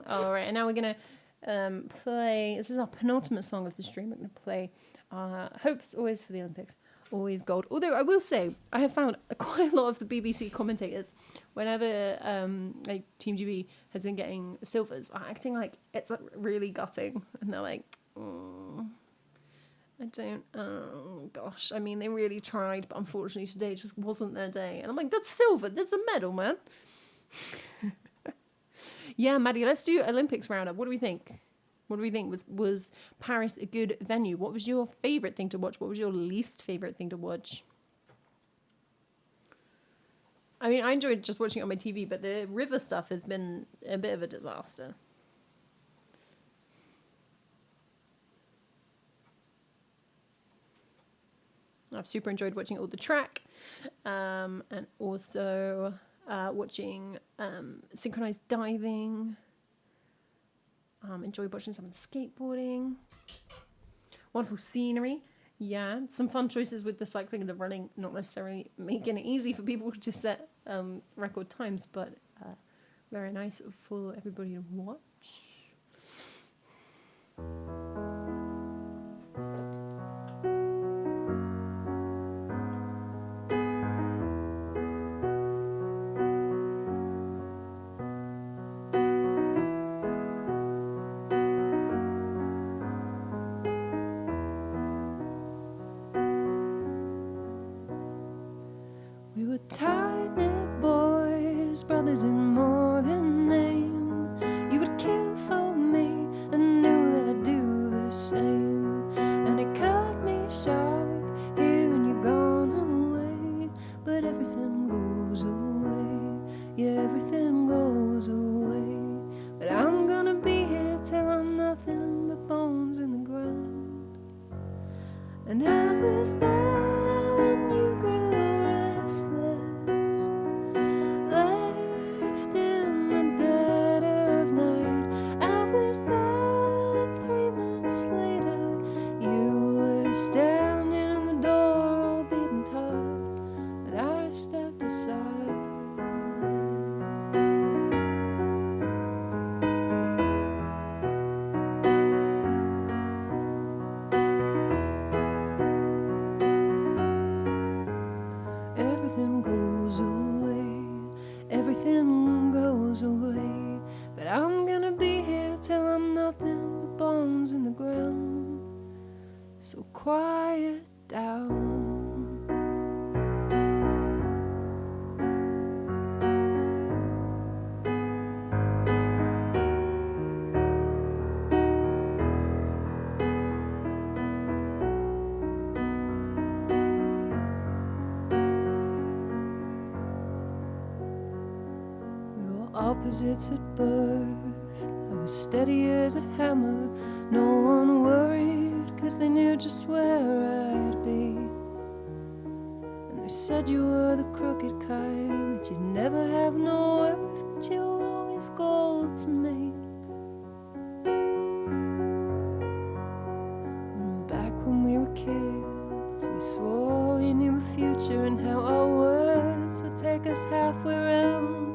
All right, and now we're going to play. This is our penultimate song of the stream. We're going to play Hopes Always for the Olympics, Always Gold. Although I will say, I have found quite a lot of the BBC commentators, whenever like Team GB has been getting silvers, are acting like it's really gutting. And they're like, gosh. I mean, they really tried, but unfortunately today just wasn't their day. And I'm like, that's silver. That's a medal, man. Yeah, Maddie, let's do Olympics roundup. What do we think? What do we think? Was Paris a good venue? What was your favourite thing to watch? What was your least favourite thing to watch? I mean, I enjoyed just watching it on my TV, but the river stuff has been a bit of a disaster. I've super enjoyed watching all the track, and also watching synchronized diving. Enjoyed watching some of the skateboarding. Wonderful scenery. Yeah, some fun choices with the cycling and the running, not necessarily making it easy for people to set record times, but very nice for everybody to watch. We were tight-knit boys, brothers in more than name. You would kill for me and knew that I'd do the same. And it cut me sharp hearing you gone away. But everything goes away, yeah, everything goes away. But I'm gonna be here till I'm nothing but bones in the ground. And I was there when you grew restless, left in the dead of night. I was there, and 3 months later, you were standing in the door, all beaten tired, and I stepped aside. Everything goes away, everything goes away. But I'm gonna be here till I'm nothing but bones in the ground. So quiet down. Opposites at birth, I was steady as a hammer. No one worried, 'cause they knew just where I'd be. And they said you were the crooked kind, that you'd never have no worth, but you were always gold to me. And back when we were kids, we swore you knew the future and how our words would take us halfway around the world.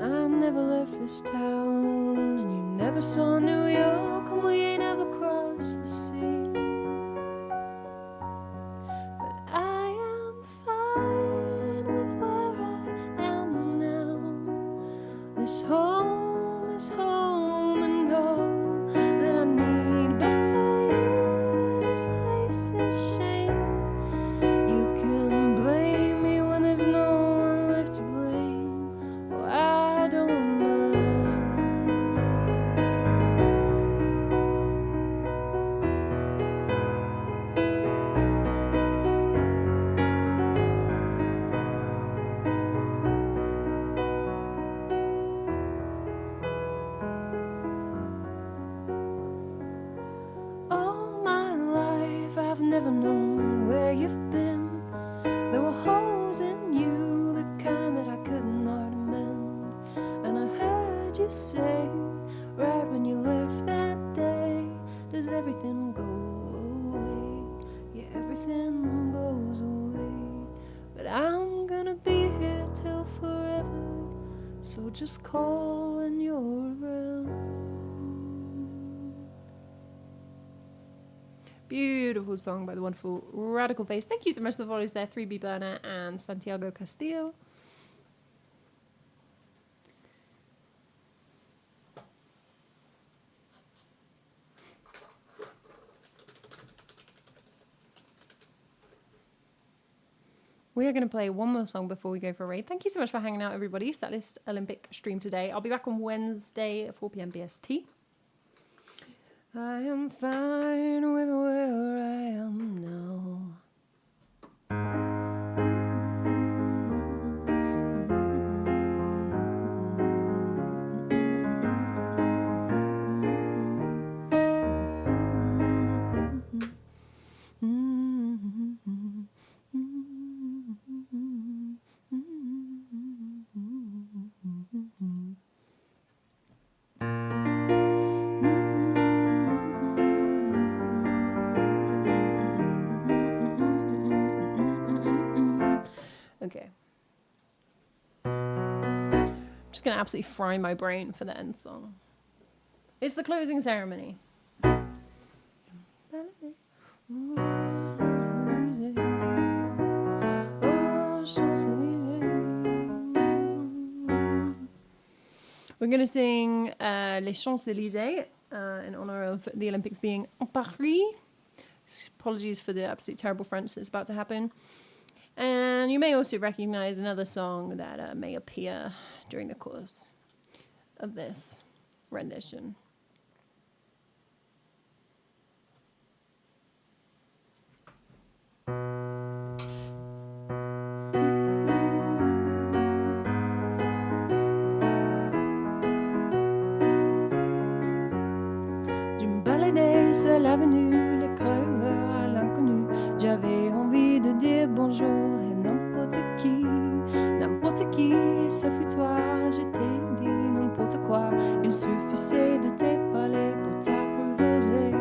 I never left this town, and you never saw New York, and we ain't ever crossed the sea. But I am fine with where I am now. This home and go that I need, but for you, this place is shame. You can blame me when there's no one left to blame. Oh, I don't mind. All my life I've never known where you've been. There were holes in you, the kind that I could not mend. And I heard you say, right when you left that day, does everything go away? Yeah, everything goes away. But I'm gonna be here till forever, so just call when you're around. Beautiful song by the wonderful Radical Face. Thank you so much for the volleys there, 3B Burner and Santiago Castillo. We are going to play one more song before we go for a raid. Thank you so much for hanging out, everybody. Setlist Olympic stream today. I'll be back on Wednesday at 4 p.m. BST. I am fine with where I am now. Okay. I'm just going to absolutely fry my brain for the end song. It's the closing ceremony. We're going to sing Les Champs-Élysées in honor of the Olympics being en Paris. Apologies for the absolute terrible French that's about to happen. And you may also recognize another song that may appear during the course of this rendition. Je me baladais sur l'avenue, le creveur à l'inconnu. J'avais envie de dire bonjour à n'importe qui, sauf toi, je t'ai dit n'importe quoi. Il suffisait de te parler pour t'apprivoiser.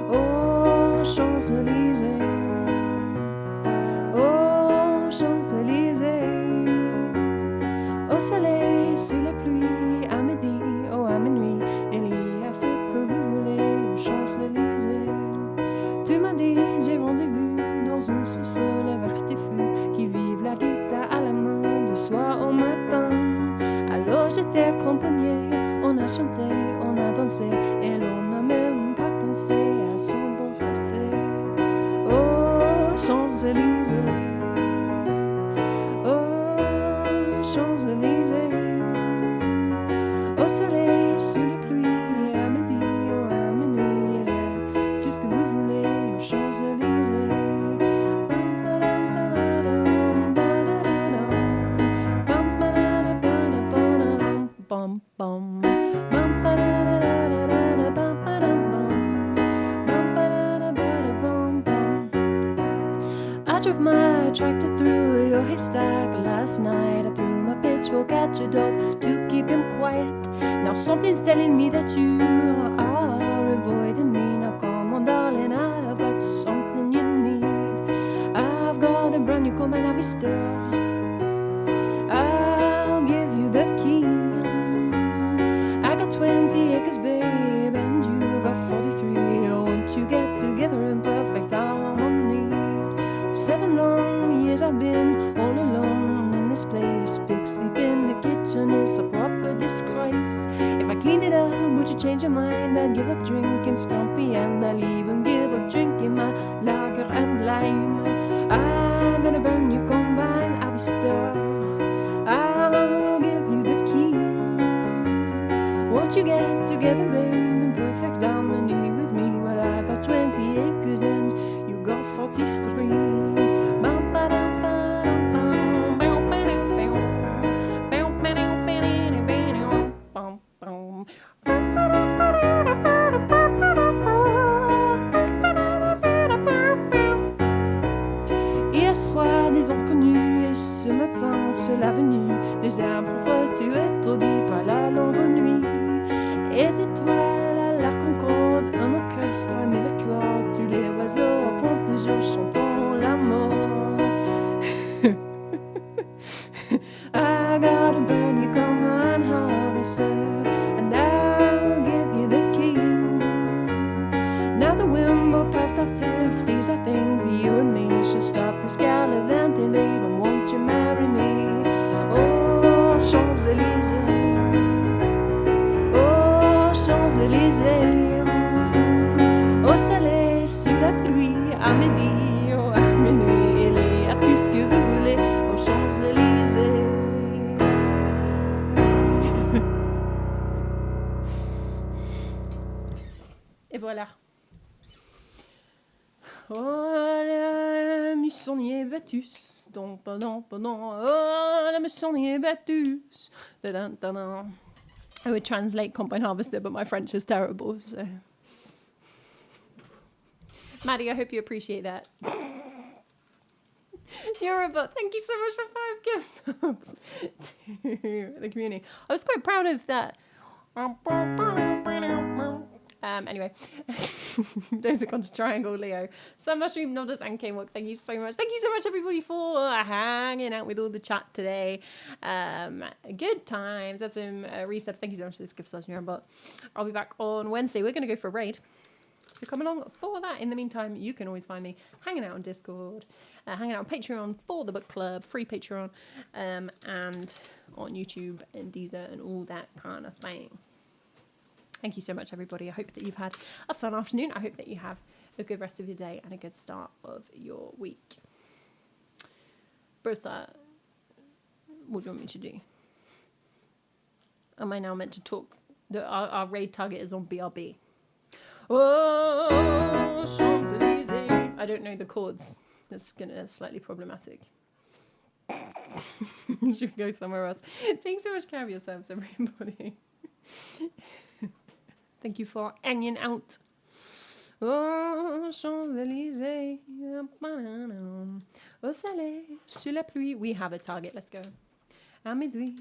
Oh, Champs-Élysées, oh, Champs-Élysées, au soleil, sous la pluie, à midi, oh, à minuit, il y a ce que vous voulez aux Champs-Élysées. Tu m'as dit, j'ai rendez-vous dans un sous-sol avec tes fous qui vivent la guitare à la main du soir au matin. Alors je t'ai accompagné, on a chanté, on a dansé et l'on n'a même pas pensé à s'embrasser. Oh, Champs-Élysées, oh, Champs-Élysées, au soleil, sous la pluie, à midi, oh, à minuit, il est tout ce que vous voulez aux Champs-Élysées. I drove my tractor through your haystack last night. I threw my pitchfork at your dog to keep him quiet. Now something's telling me that you are avoiding me. Now come on, darling, I've got something you need. I've got a brand new command harvester. I'll give you the key. sa propre disgrace. If I cleaned it up, would you change your mind? I'd give up drinking Scrumpy, and I'll even give up drinking my lager and lime. I'm gonna burn your combine, Avister. I will give you the key. Won't you get together, babe, in perfect harmony with me? Well, I got 20 acres and you got 43. Hier soir, des ont connu, et ce matin, sur l'avenue, des arbres tu étourdis par la longue nuit. Et d'étoiles à la concorde, un orchestre a mis le corps, tous les oiseaux à pompe de jour chantant la mort. I got a brand new common harvester, and I will give you the key. Now that we're both past our 50s, I think you and me should stop this gallivanting, babe, and won't you marry me? Oh, Champs-Élysées, oh, Champs-Élysées, au soleil, sous la pluie, à midi, oh, à minuit, et à tout ce que vous voulez, aux Champs-Élysées. Et voilà. Oh, la mussonnier Battus, oh, la mussonnier Battus. I would translate Combine Harvester, but my French is terrible, so. Maddie, I hope you appreciate that. You're a bot. Thank you so much for 5 gift subs to the community. I was quite proud of that. Anyway, those are gone to Triangle Leo. Sun Mushroom, Nodus, and K-Walk, thank you so much. Thank you so much, everybody, for hanging out with all the chat today. Good times. That's some resubs. Thank you so much for this gift session, but I'll be back on Wednesday. We're going to go for a raid. So come along for that. In the meantime, you can always find me hanging out on Discord, hanging out on Patreon for the book club, free Patreon, and on YouTube and Deezer and all that kind of thing. Thank you so much, everybody. I hope that you've had a fun afternoon. I hope that you have a good rest of your day and a good start of your week. Brosta, what do you want me to do? Am I now meant to talk? Our raid target is on BRB. Oh, Champs-Élysées. I don't know the chords. That's slightly problematic. Should we go somewhere else? Take so much care of yourselves, everybody. Thank you for hanging out. Oh, Champs-Élysées. Au soleil, sous la pluie. We have a target. Let's go. À minuit,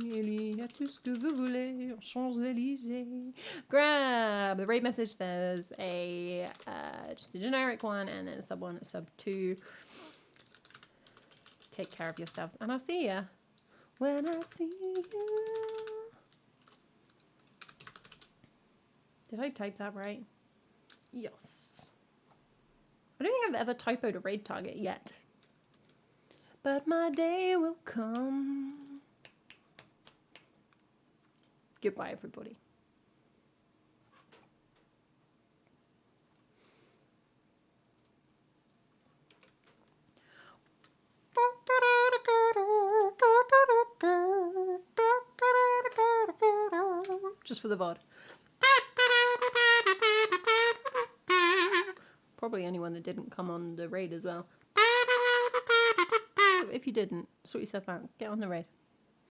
il y a tout ce que vous voulez, Champs-Élysées. Grab! The raid message says just a generic one, and then a sub 1, a sub 2. Take care of yourselves, and I'll see ya when I see you. Did I type that right? Yes. I don't think I've ever typoed a raid target yet. But my day will come. Goodbye, everybody. Just for the VOD. Probably anyone that didn't come on the raid as well. If you didn't, sort yourself out. Get on the raid.